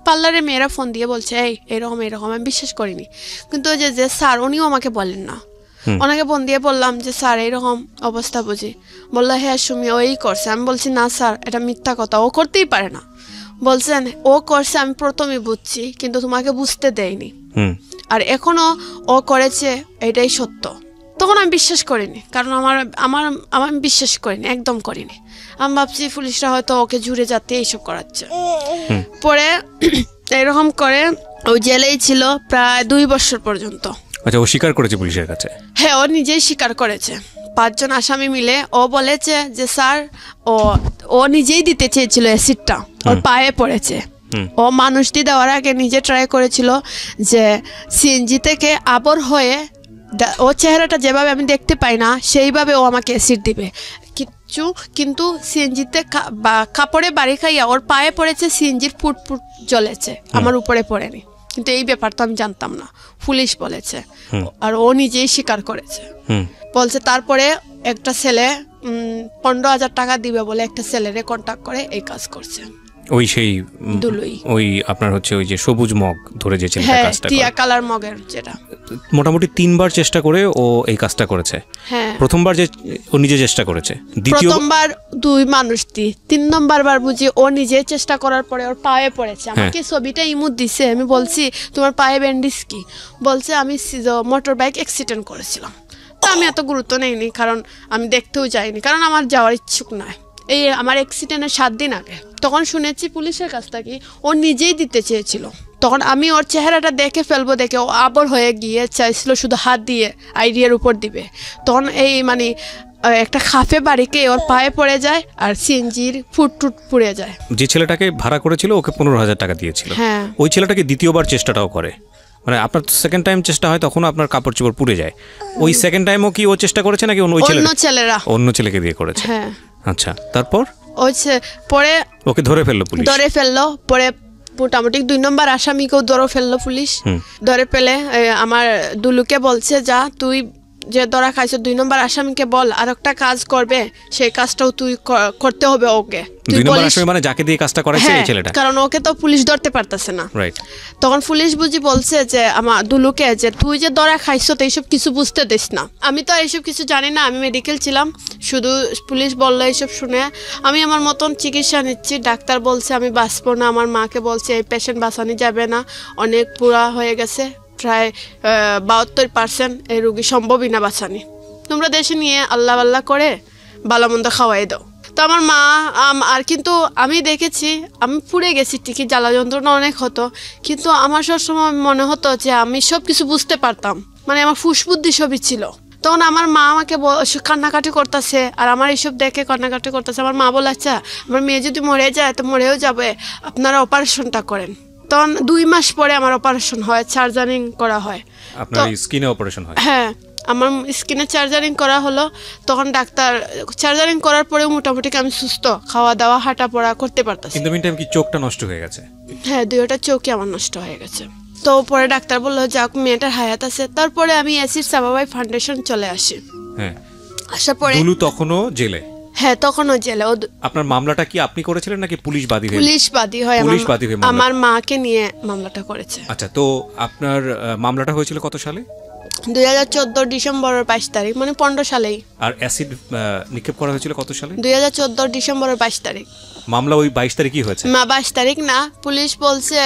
পার্লারে মেয়েরা ফোন দিয়ে বলছে এই এরকম এরকম, আমি বিশ্বাস করিনি। কিন্তু ওই যে স্যার উনিও আমাকে বলেন না, ওনাকে ফোন দিয়ে বললাম যে স্যার এইরকম অবস্থা বুঝি, বললো হ্যাঁ সুমি ওই করছে। আমি বলছি না স্যার এটা মিথ্যা কথা, ও করতেই পারে না। বলছেন ও করছে আমি প্রথমে বুঝছি কিন্তু তোমাকে বুঝতে দেয়নি, আর এখনো ও করেছে এটাই সত্য। তখন আমি বিশ্বাস করিনি, কারণ আমি বিশ্বাস করিনি, একদম করিনি। আমি ভাবছি পুলিশরা হয়তো ওকে জুড়ে যাতে এইসব করাচ্ছে। পরে এরকম করে ও জেলেই ছিল প্রায় 2 বছর পর্যন্ত। আচ্ছা, ও স্বীকার করেছে পুলিশের কাছে? হ্যাঁ, ও নিজেই স্বীকার করেছে। 5 জন আসামি মিলে ও বলেছে যে স্যার ও নিজেই দিতে চেয়েছিল অ্যাসিডটা, ওর পায়ে পড়েছে। ও মানুষ দিয়ে দেওয়ার আগে নিজে ট্রাই করেছিল যে সিএনজি থেকে আবর হয়ে ও চেহারাটা যেভাবে আমি দেখতে পাই না সেইভাবে ও আমাকে অ্যাসিড দিবে কিন্তু সিএনজিতে কাপড়ে বাড়ি খাইয়া ওর পায়ে পড়েছে, সিএনজির ফুট জ্বলেছে, আমার উপরে পড়েনি। কিন্তু এই ব্যাপারটা আমি জানতাম না, পুলিশ বলেছে, আর ও নিজেই স্বীকার করেছে। বলছে তারপরে একটা ছেলে 15,000 টাকা দিবে বলে একটা ছেলেরে কন্ট্যাক্ট করে এই কাজ করছে। ওই সেই দুলুই, ওই আপনার হচ্ছে ওই যে সবুজ মগ ধরে যে ছেলেটা কাজটা করে, টিয়া কালার মগের, যেটা মোটামুটি 3বার চেষ্টা করে ও এই কাজটা করেছে। হ্যাঁ, প্রথমবার যে ও নিজে চেষ্টা করেছে, প্রথমবার 2 মানুষ 3 নম্বর বার বুঝি ও নিজে চেষ্টা করার পরে ওর পায়ে পড়েছে। আমাকে ছবিটা ইমুদ দিছে, আমি বলছি তোমার পায়ে ব্যান্ডেজ কি? বলছে আমি মোটর বাইক অ্যাক্সিডেন্ট করেছিলাম। তো আমি এত গুরুত্ব নেইনি, কারণ আমি দেখতেও যাইনি, কারণ আমার যাওয়ার ইচ্ছুক নয়। এই আমার অ্যাক্সিডেন্টের 7 দিন আগে তখন শুনেছি পুলিশের কাছ থেকে ও নিজেই দিতে চেয়েছিল। তখন আমি ওর চেহারাটা দেখে ফেলবো দেখে ও আবর হয়ে গিয়ে চাইছিল শুধু হাত দিয়ে আইডিয়ার উপর দিবে। তখন এই মানে একটা খাফে বাড়িকে ওর পায়ে পড়ে যায় আর সিএনজির ফুট পুড়ে যায়। যে ছেলেটাকে ভাড়া করেছিল ওকে 15,000 টাকা দিয়েছিল, হ্যাঁ, ওই ছেলেটাকে দ্বিতীয়বার চেষ্টাটাও করে, মানে আপনার সেকেন্ড টাইম চেষ্টা হয় তখন আপনার কাপড় চোপড় পুড়ে যায়। ওই সেকেন্ড টাইমও কি ও চেষ্টা করেছে নাকি অন্য ছেলেকে দিয়ে করেছে? হ্যাঁ। আচ্ছা, তারপর পরে ওকে ধরে ফেললো। পরে মোটামুটি 2 নম্বর আসামিকেও ধরে ফেললো পুলিশ। ধরে ফেলে আমার দুলুকে বলছে যা তুই যে ধরা খাইছো 2 নম্বর আসামিকে বল আর একটা কাজ করবে, সেই কাজটাও তুই করতে হবে ওকে। 2 নম্বর আসামি মানে যাকে দিয়ে কাজটা করাইছে এই ছেলেটা, কারণ ওকে তো পুলিশ ধরতে পারতেছে না। রাইট। তখন পুলিশ বুঝি বলছে যে আমার দুলুকে যে তুই যে ধরা খাইছো তো এইসব কিছু বুঝতে দিস না। আমি তো এইসব কিছু জানি না, আমি মেডিকেল ছিলাম, শুধু পুলিশ বললো এইসব শুনে আমি আমার মতন চিকিৎসা নিচ্ছি। ডাক্তার বলছে আমি বাঁচবো না, আমার মাকে বলছে এই পেশেন্ট বাঁচানো যাবে না, অনেক পুরা হয়ে গেছে, প্রায় 72% এই রোগী সম্ভবই না বাঁচানি, তোমরা দেশে নিয়ে আল্লাহ আল্লাহ করে ভালো মন্দ খাওয়াই দাও। তো আমার মা আর কিন্তু আমি দেখেছি আমি পুড়ে গেছি ঠিকই, জ্বালা যন্ত্রণা অনেক হতো, কিন্তু আমার সবসময় মনে হতো যে আমি সব কিছু বুঝতে পারতাম, মানে আমার ফুসবুদ্ধি সবই ছিল। তখন আমার মা আমাকে কান্নাকাটি করতেছে আর আমার এইসব দেখে কান্নাকাটি করতেছে। আমার মা বলে আচ্ছা আমার মেয়ে যদি মরে যায় তো মরেও যাবে, আপনারা অপারেশনটা করেন। তখন 2 মাস পরে আমার অপারেশন হয়, সার্জারিং করা হয়। আপনার স্কিনে অপারেশন হয়? হ্যাঁ, আমার স্কিনে সার্জারিং করা হলো। তখন ডাক্তার সার্জারিং করার পরেও মোটামুটি আমি সুস্থ, খাওয়া দাওয়া হাঁটা পড়া করতে পারতাম। কিন্তু মিন টাইম কি চোখটা নষ্ট হয়ে গেছে? হ্যাঁ, 2টা চোখই আমার নষ্ট হয়ে গেছে। তো পরে ডাক্তার বললো যাক মেয়েটার হায়াত আছে। তারপরে আমি এসিড সাবাবাই ফাউন্ডেশন চলে আসি। হ্যাঁ, আসার পরে দুলু তখনও জেলে? হ্যাঁ, তখনও জেলে। আপনার মামলাটা কি আপনি করেছিলেন নাকি পুলিশ বাদী হয়ে? পুলিশ বাদী হয়, আমার মাকে নিয়ে মামলাটা করেছে। আচ্ছা, তো আপনার মামলাটা হয়েছিল কত সালে? 2014 ডিসেম্বরের 22 তারিখ, মানে 15 সালেই। আর অ্যাসিড নিক্ষেপ করা হয়েছিল কত সালে? 2014 ডিসেম্বরের 22 তারিখ। মামলা ওই 22 তারিখই হয়েছে? না, 22 তারিখ না, পুলিশ বলছে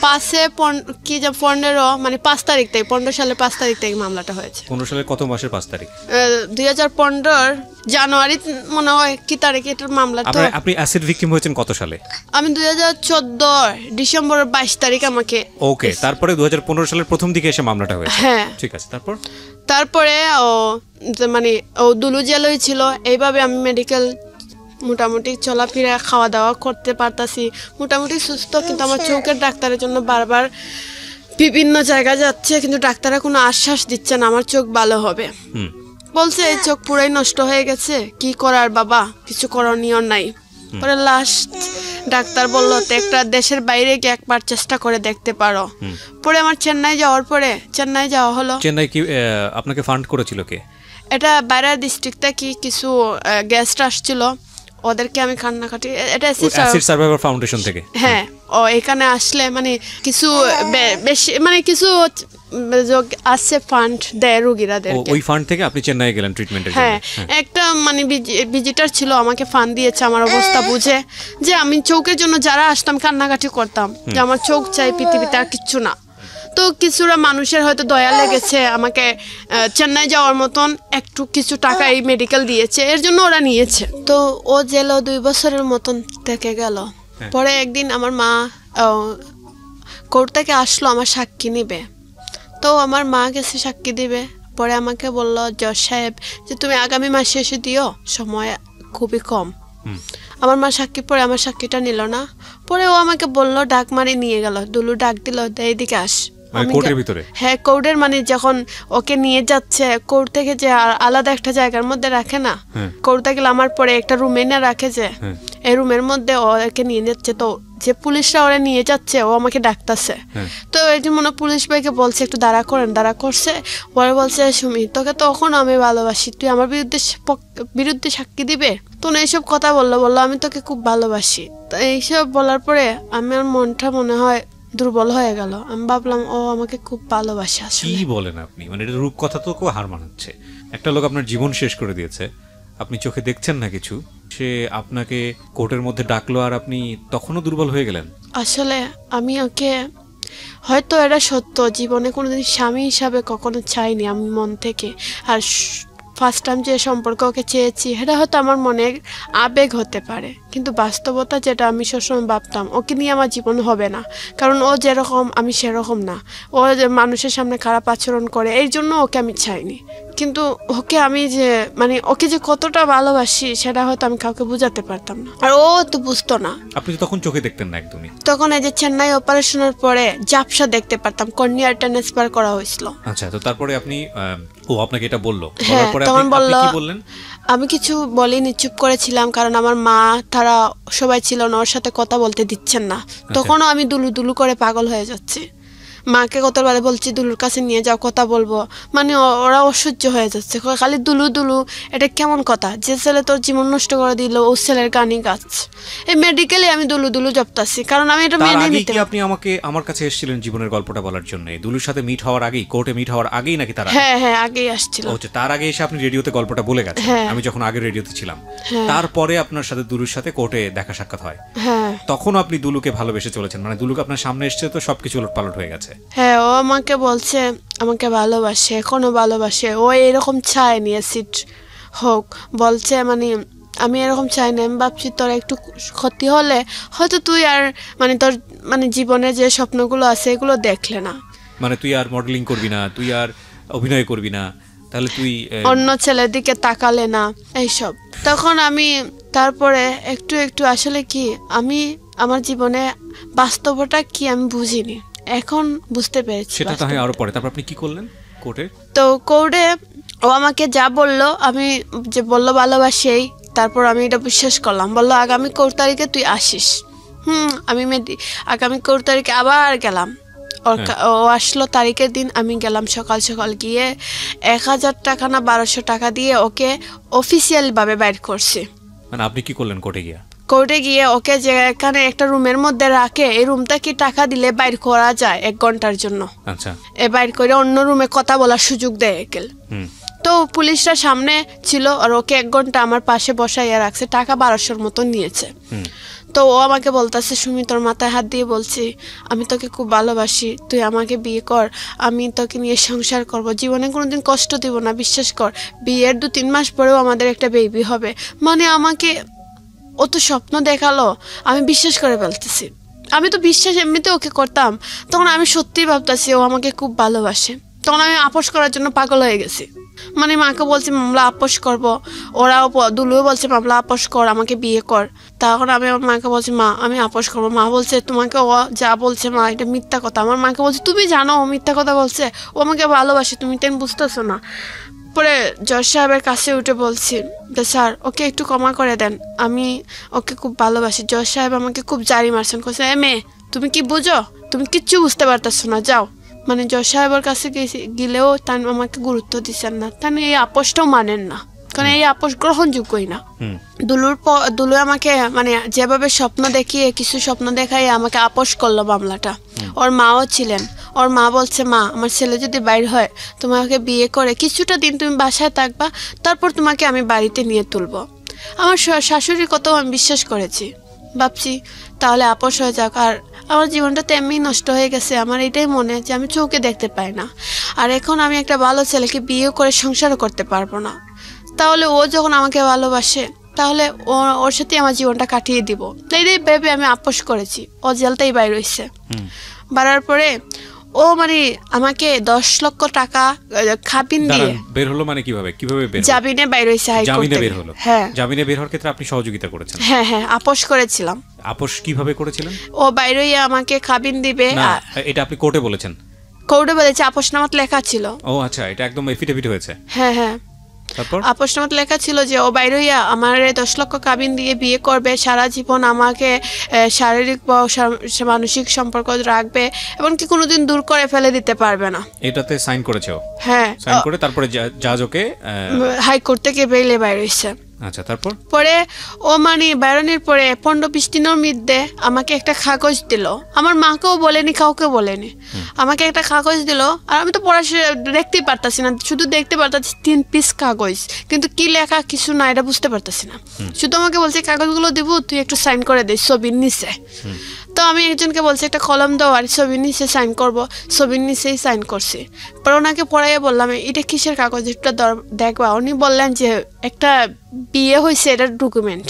15 মানে 5 তারিখ থেকে, 15 সালের 5 তারিখ থেকে মামলাটা হয়েছে। 15 সালের কত মাসের 5 তারিখ? 2015 জানুয়ারি মনে হয় কি তারিখে এটার মামলা। তো আপনি অ্যাসিড ভিকটিম হয়েছেন কত সালে? আমি 2014 ডিসেম্বরের 22 তারিখ আমাকে। ওকে, তারপরে 2015 সালের প্রথম দিকে এসে মামলাটা হয়েছে? হ্যাঁ, ঠিক আছে। তারপরে মানে ও দুলু জেল হয়েছিল। এইভাবে আমি মেডিকেল মোটামুটি চলাফেরা খাওয়া দাওয়া করতে পারতাছি, মোটামুটি সুস্থ। কিন্তু আমার চোখের ডাক্তারের জন্য বারবার বিভিন্ন জায়গায় যাচ্ছে, কিন্তু ডাক্তাররা কোনো আশ্বাস দিচ্ছে না আমার চোখ ভালো হবে। বলছে এই চোখ পুরাই নষ্ট হয়ে গেছে, কি করার বাবা, কিছু করণীয় নাই। পরে লাস্ট ডাক্তার বললো তো একটা দেশের বাইরে গিয়ে একবার চেষ্টা করে দেখতে পারো। পরে আমার চেন্নাই যাওয়া হলো। চেন্নাই কি আপনাকে ফান্ড করেছিল কে? এটা বাইরের ডিস্ট্রিক্ট থেকে কিছু গেস্ট আসছিল, ওদেরকে আমি কান্নাকাটি, এটা অ্যাসিড সার্ভাইভার ফাউন্ডেশন থেকে। হ্যাঁ, ও এখানে আসলে মানে কিছু বেশি মানে কিছু আসছে ফান্ড দেয় রোগীরাদেরকে। ওই ফান্ড থেকে আপনি চেন্নাই গেলেন ট্রিটমেন্টের জন্য? হ্যাঁ, একটা মানে ভিজিটার ছিল, আমাকে ফান্ড দিয়েছে আমার অবস্থা বুঝে, যে আমি চোখের জন্য যারা আসতাম কান্নাকাটি করতাম যে আমার চোখ চাই, পৃথিবীতে আর কিচ্ছু না। তো কিছুটা মানুষের হয়তো দয়া লেগেছে, আমাকে চেন্নাই যাওয়ার মতন একটু কিছু টাকা এই মেডিকেল দিয়েছে, এর জন্য ওরা নিয়েছে। তো ও জেলও 2 বছরের মতন থেকে গেল। পরে একদিন আমার মা কোর্ট থেকে আসলো আমার সাক্ষী নিবে, তো আমার মা গেছে সাক্ষী দিবে। পরে আমাকে বলল জজ সাহেব যে তুমি আগামী মাসে এসে দিও, সময় খুবই কম। আমার মা সাক্ষী, পরে আমার সাক্ষীটা নিল না। পরে ও আমাকে বলল, ডাক মারি নিয়ে গেল, দুলু ডাক দিল, এইদিকে আস। কোর্টের ভিতরে? হ্যাঁ, কোর্টের মানে যখন ওকে নিয়ে যাচ্ছে কোর্ট থেকে, যে আলাদা একটা জায়গার মধ্যে রাখে না, কোর্টে গেলে আমার পরে একটা রুমে না রাখে, যে এই রুমের মধ্যে ওকে নিয়ে যাচ্ছে। তো যে পুলিশরা ওরা নিয়ে যাচ্ছে, ও আমাকে ডাকতেছে। তো এই যে মনে পুলিশ ভাইকে বলছে একটু দাঁড়া করেন, দাঁড়া করছে। পরে বলছে, সুমি তোকে তখন আমি ভালোবাসি, তুই আমার বিরুদ্ধে সাক্ষী দিবে? তো এইসব কথা বললো আমি তোকে খুব ভালোবাসি। তো এইসব বলার পরে আমার মনটা মনে হয় দুর্বল হয়ে গেল। আমি ভাবলাম ও আমাকে খুব ভালোবাসে। আসলে কি বলেন আপনি? মানে এটা রূপ কথা তো কেউ হার মানাচ্ছে। একটা লোক আপনার জীবন শেষ করে দিয়েছে, আপনি চোখে দেখছেন না কিছু, সে আপনাকে কোর্টের মধ্যে ডাকলো আর আপনি তখনও দুর্বল হয়ে গেলেন। আসলে আমি ওকে, হয়তো এটা সত্য, জীবনে কোনোদিন স্বামী হিসাবে কখনো চাইনি আমি মন থেকে। আর ফার্স্ট টাইম যে সম্পর্ক ওকে চেয়েছি, এটা হয়তো আমার মনের আবেগ হতে পারে, কিন্তু বাস্তবতা যেটা আমি সবসময় ভাবতাম ওকে নিয়ে আমার জীবন হবে না, কারণ ও যেরকম আমি সেরকম না। ও যে মানুষের সামনে খারাপ আচরণ করে, এই জন্য ওকে আমি চাইনি। কিন্তু ওকে আমি যে মানে ওকে যে কতটা ভালোবাসি সেটা হয়তো আমি কাউকে বোঝাতে পারতাম না, আর ও তো বুঝতো না। আপনি তো তখন চোখে দেখতেন না একদমই? তখন এই যে চেন্নাই অপারেশনের পরে ঝাপসা দেখতে পারতাম, কর্নিয়ার ট্রান্সফার করা হয়েছিল। আচ্ছা, তো তারপরে আপনি ও আপনাকে এটা বললো? হ্যাঁ, তখন বললো। কি বললেন? আমি কিছু বলিনি, চুপ করেছিলাম, কারণ আমার মা তারা সবাই ছিল না, ওর সাথে কথা বলতে দিচ্ছেন না। তখনও আমি দুলু দুলু করে পাগল হয়ে যাচ্ছি। মাকে কতবার বলছি দুলুর কাছে নিয়ে যাও, কথা বলবো, মানে ওরা অসহ্য হয়ে যাচ্ছে, খালি দুলু দুলু। এটা কেমন কথা? যে ছেলে তোর জীবন নষ্ট করে দিল, ও ছেলের গানই গাছ। এই মেডিকেলে আমি দুলু দুলু জপতাছি, কারণ আমি এটা মেনে নিতে। আপনি আমার কাছে এসেছিলেন জীবনের গল্পটা বলার জন্য দুলুর সাথে মিট হওয়ার আগেই, কোর্টে মিট হওয়ার আগেই নাকি? তার হ্যাঁ হ্যাঁ, আগেই আসছিল। আচ্ছা, তার আগে এসে আপনি রেডিওতে গল্পটা বলে গেছেন, আমি যখন আগে রেডিওতে ছিলাম। তারপরে আপনার সাথে দুলুর সাথে কোর্টে দেখা সাক্ষাৎ হয়। হ্যাঁ, তখন আপনি দুলুকে ভালোবেসে চলেছেন, মানে দুলুকে আপনার সামনে এসেছে তো সবকিছু উলটপালট হয়ে গেছে। হ্যাঁ, ও আমাকে বলছে আমাকে ভালোবাসে, এখনো ভালোবাসে। ও এরকম চায়নি অ্যাসিড হোক, বলছে মানে আমি এরকম চাই না। আমি ভাবছি তোর একটু ক্ষতি হলে হয়তো তুই আর মানে তোর মানে জীবনে যে স্বপ্নগুলো আছে এগুলো দেখলে না, মানে তুই আর মডেলিং করবি না, তুই আর অভিনয় করবি না, তাহলে তুই অন্য ছেলের দিকে তাকালে না, এইসব। তখন আমি তারপরে একটু একটু আসলে কি আমি আমার জীবনে বাস্তবতা কি আমি বুঝিনি, এখন বুঝতে পেরেছি। সেটা তাহলে আরো পরে। তারপর আপনি কি করলেন কোর্টে? তো কোর্টে ও আমাকে যা বললো, আমি যে বললো ভালোবাসেই, তারপর আমি এটা বিশ্বাস করলাম। বললো আগামী 4 তারিখে তুই আসিস। আমি আগামী 4 তারিখে আবার গেলাম। ও আসলো তারিখের দিন, আমি গেলাম সকাল সকাল, গিয়ে 1000 টাকা না 1200 টাকা দিয়ে ওকে অফিসিয়াল ভাবে বাইর করছি। মানে আপনি কি করলেন কোর্টে গিয়ে? কোর্টে গিয়ে ওকে যে এখানে একটা রুমের মধ্যে রাখে, এই রুমটা কি টাকা দিলে বাইর করা যায় 1 ঘন্টার জন্য। আচ্ছা, বাইর করে অন্য রুমে কথা বলার সুযোগ দেয় একেল। তো পুলিশরা সামনে ছিল আর ওকে 1 ঘন্টা আমার পাশে বসাইয়া রাখছে, টাকা 1200-র মতো নিয়েছে। তো ও আমাকে বলতেছে, সুমি তোর মাথায় হাত দিয়ে বলছি আমি তোকে খুব ভালোবাসি, তুই আমাকে বিয়ে কর, আমি তোকে নিয়ে সংসার করব, জীবনে কোনোদিন কষ্ট দিব না, বিশ্বাস কর। বিয়ের 2-3 মাস পরেও আমাদের একটা বেবি হবে। মানে আমাকে ও তো স্বপ্ন দেখালো, আমি বিশ্বাস করে ফেলতেছি। আমি তো বিশ্বাস এমনিতে ওকে করতাম, তখন আমি সত্যিই ভাবতেছি ও আমাকে খুব ভালোবাসে। তখন আমি আপোষ করার জন্য পাগল হয়ে গেছি। মানে মাকে বলছি মামলা আপোষ করবো, ওরাও দুলুও বলছে মামলা আপোষ কর, আমাকে বিয়ে কর। তখন আমি আমার মাকে বলছি মা আমি আপোষ করবো। মা বলছে তোমাকে ও যা বলছে মা এটা মিথ্যা কথা। আমার মাকে বলছে তুমি জানো ও মিথ্যা কথা বলছে, ও আমাকে ভালোবাসে, তুমি তেমন বুঝতেছো না। পরে জজ সাহেবের কাছে উঠে বলছি যে স্যার ওকে একটু ক্ষমা করে দেন, আমি ওকে খুব ভালোবাসি। জজ সাহেব আমাকে খুব জারি মারছেন, বলছে মেয়ে তুমি কি বুঝো, তুমি কিচ্ছু বুঝতে পারতেছো না, যাও। মানে জজ সাহেবের কাছে গেলেও তান আমাকে গুরুত্ব দিচ্ছেন না, তান এই আপোষটাও মানেন না। কারণ এই আপোষ গ্রহণযোগ্যই না। দুলু আমাকে মানে যেভাবে স্বপ্ন দেখিয়ে কিছু স্বপ্ন দেখাই আমাকে আপোষ করলো মামলাটা। ওর মাও ছিলেন, ওর মা বলছে মা আমার ছেলে যদি বাইর হয় তোমাকে বিয়ে করে কিছুটা দিন তুমি বাসায় থাকবা, তারপর তোমাকে আমি বাড়িতে নিয়ে তুলবো। আমার শাশুড়ির কথাও আমি বিশ্বাস করেছি, ভাবছি তাহলে আপোষ হয়ে যাক। আর আমার জীবনটা তো এমনি নষ্ট হয়ে গেছে, আমার এটাই মনে যে আমি চোখে দেখতে পাই না, আর এখন আমি একটা ভালো ছেলেকে বিয়ে করে সংসারও করতে পারবো না। তাহলে ও যখন আমাকে ভালোবাসে তাহলে ওর সাথে আমার জীবনটা কাটিয়ে দিব, এটাই ভেবে আমি আপোষ করেছি। ও জেলটাই বাইর হইছে, বাড়ার পরে ও মানে আমাকে 10 লক্ষ টাকা খাবিন দিয়ে বের হলো। মানে কিভাবে বের হলো? জামিনে বাইর হইছে, জামিনে বের হলো। হ্যাঁ, জামিনে বের হওয়ার ক্ষেত্রে আপনি সহযোগিতা করেছেন? হ্যাঁ হ্যাঁ, আপোষ করেছিলাম। আপোষ কিভাবে করেছিলেন? ও বাইর হইয়া আমাকে খাবিন দিবে। এটা আপনি কোর্টে বলেছেন? কোর্টে বলেছে, আপোষনামাত লেখা ছিল। ও আচ্ছা, এটা একদম এফিডেভিট হয়েছে? হ্যাঁ হ্যাঁ, তারপর আপোষনামাত লেখা ছিল যে ও বাইর হইয়া আমার 10 লক্ষ কাবিন দিয়ে বিয়ে করবে, সারা জীবন আমাকে শারীরিক বা মানসিক সম্পর্ক রাখবে, এমনকি কোনোদিন দূর করে ফেলে দিতে পারবে না। এটাতে সাইন করেছে ও? হ্যাঁ, সাইন করে তারপরে জাজ ওকে হাইকোর্ট থেকে বেইলে বাইর হইছে। আচ্ছা, তারপর পরে ও মানে বাইরনের পরে 15-20 দিনের মধ্যে আমাকে একটা কাগজ দিল। আমার মাকেও বলেনি, কাউকে বলেনি, আমাকে একটা কাগজ দিল। আর আমি তো পড়াশোনা দেখতেই পারতাছি না, শুধু দেখতে পারতাছি 3 পিস কাগজ, কিন্তু কি লেখা কিছু না এটা বুঝতে পারতাছি না। শুধু আমাকে বলছে কাগজগুলো দিব, তুই একটু সাইন করে দে ছবির নিচে। তো আমি একজনকে বলছি একটা কলম দাও, আর ছবির নিচে সাইন করব, ছবির নিচেই সাইন করছি। পরে ওনাকে পড়াইয়া বললাম এটা কিসের কাগজ, এটা দেখবা। উনি বললেন যে একটা বিয়ে হয়েছে, এটার ডকুমেন্ট।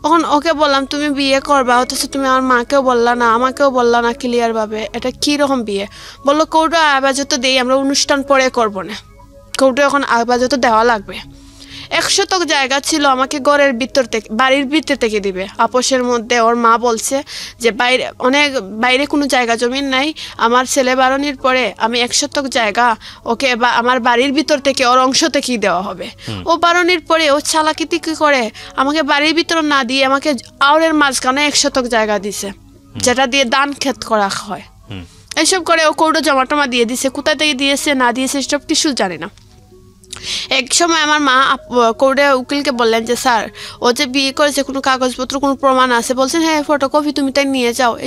তখন ওকে বললাম তুমি বিয়ে করবা, অথচ তুমি আমার মাকেও বললা না, আমাকেও বললা না ক্লিয়ার ভাবে, এটা কীরকম বিয়ে? বললো কোর্টে আবাজত দেই, আমরা অনুষ্ঠান পরে করবো না, কোর্টে এখন আবাজত দেওয়া লাগবে। 1 শতক জায়গা ছিল, আমাকে ঘরের ভিতর থেকে বাড়ির ভিতর থেকে দিবে। আপোষের মধ্যে ওর মা বলছে যে বাইরে কোনো জায়গা জমিন নাই, আমার ছেলে বারণের পরে আমি 1 শতক জায়গা ওকে বা আমার বাড়ির ভিতর থেকে ওর অংশ থেকেই দেওয়া হবে। ও বারণের পরে ও চালাকিতি কি করে আমাকে বাড়ির ভিতর না দিয়ে আমাকে আওরের মাঝখানে 1 শতক জায়গা দিছে, যেটা দিয়ে ধান ক্ষেত করা হয়। এইসব করে ও কোর্টে জমা দিয়ে দিছে, কোথা থেকে দিয়েছে না দিয়েছে সব কিছু জানি না। এক সময় আমার মা কোর্টে উকিলকে বললেন যে স্যার ও যে বিয়ে করেছে কোনো কাগজপত্র কোনো প্রমাণ আছে? বলছেন হ্যাঁ, ফটোকপি তুমি তাই নিয়ে যাও।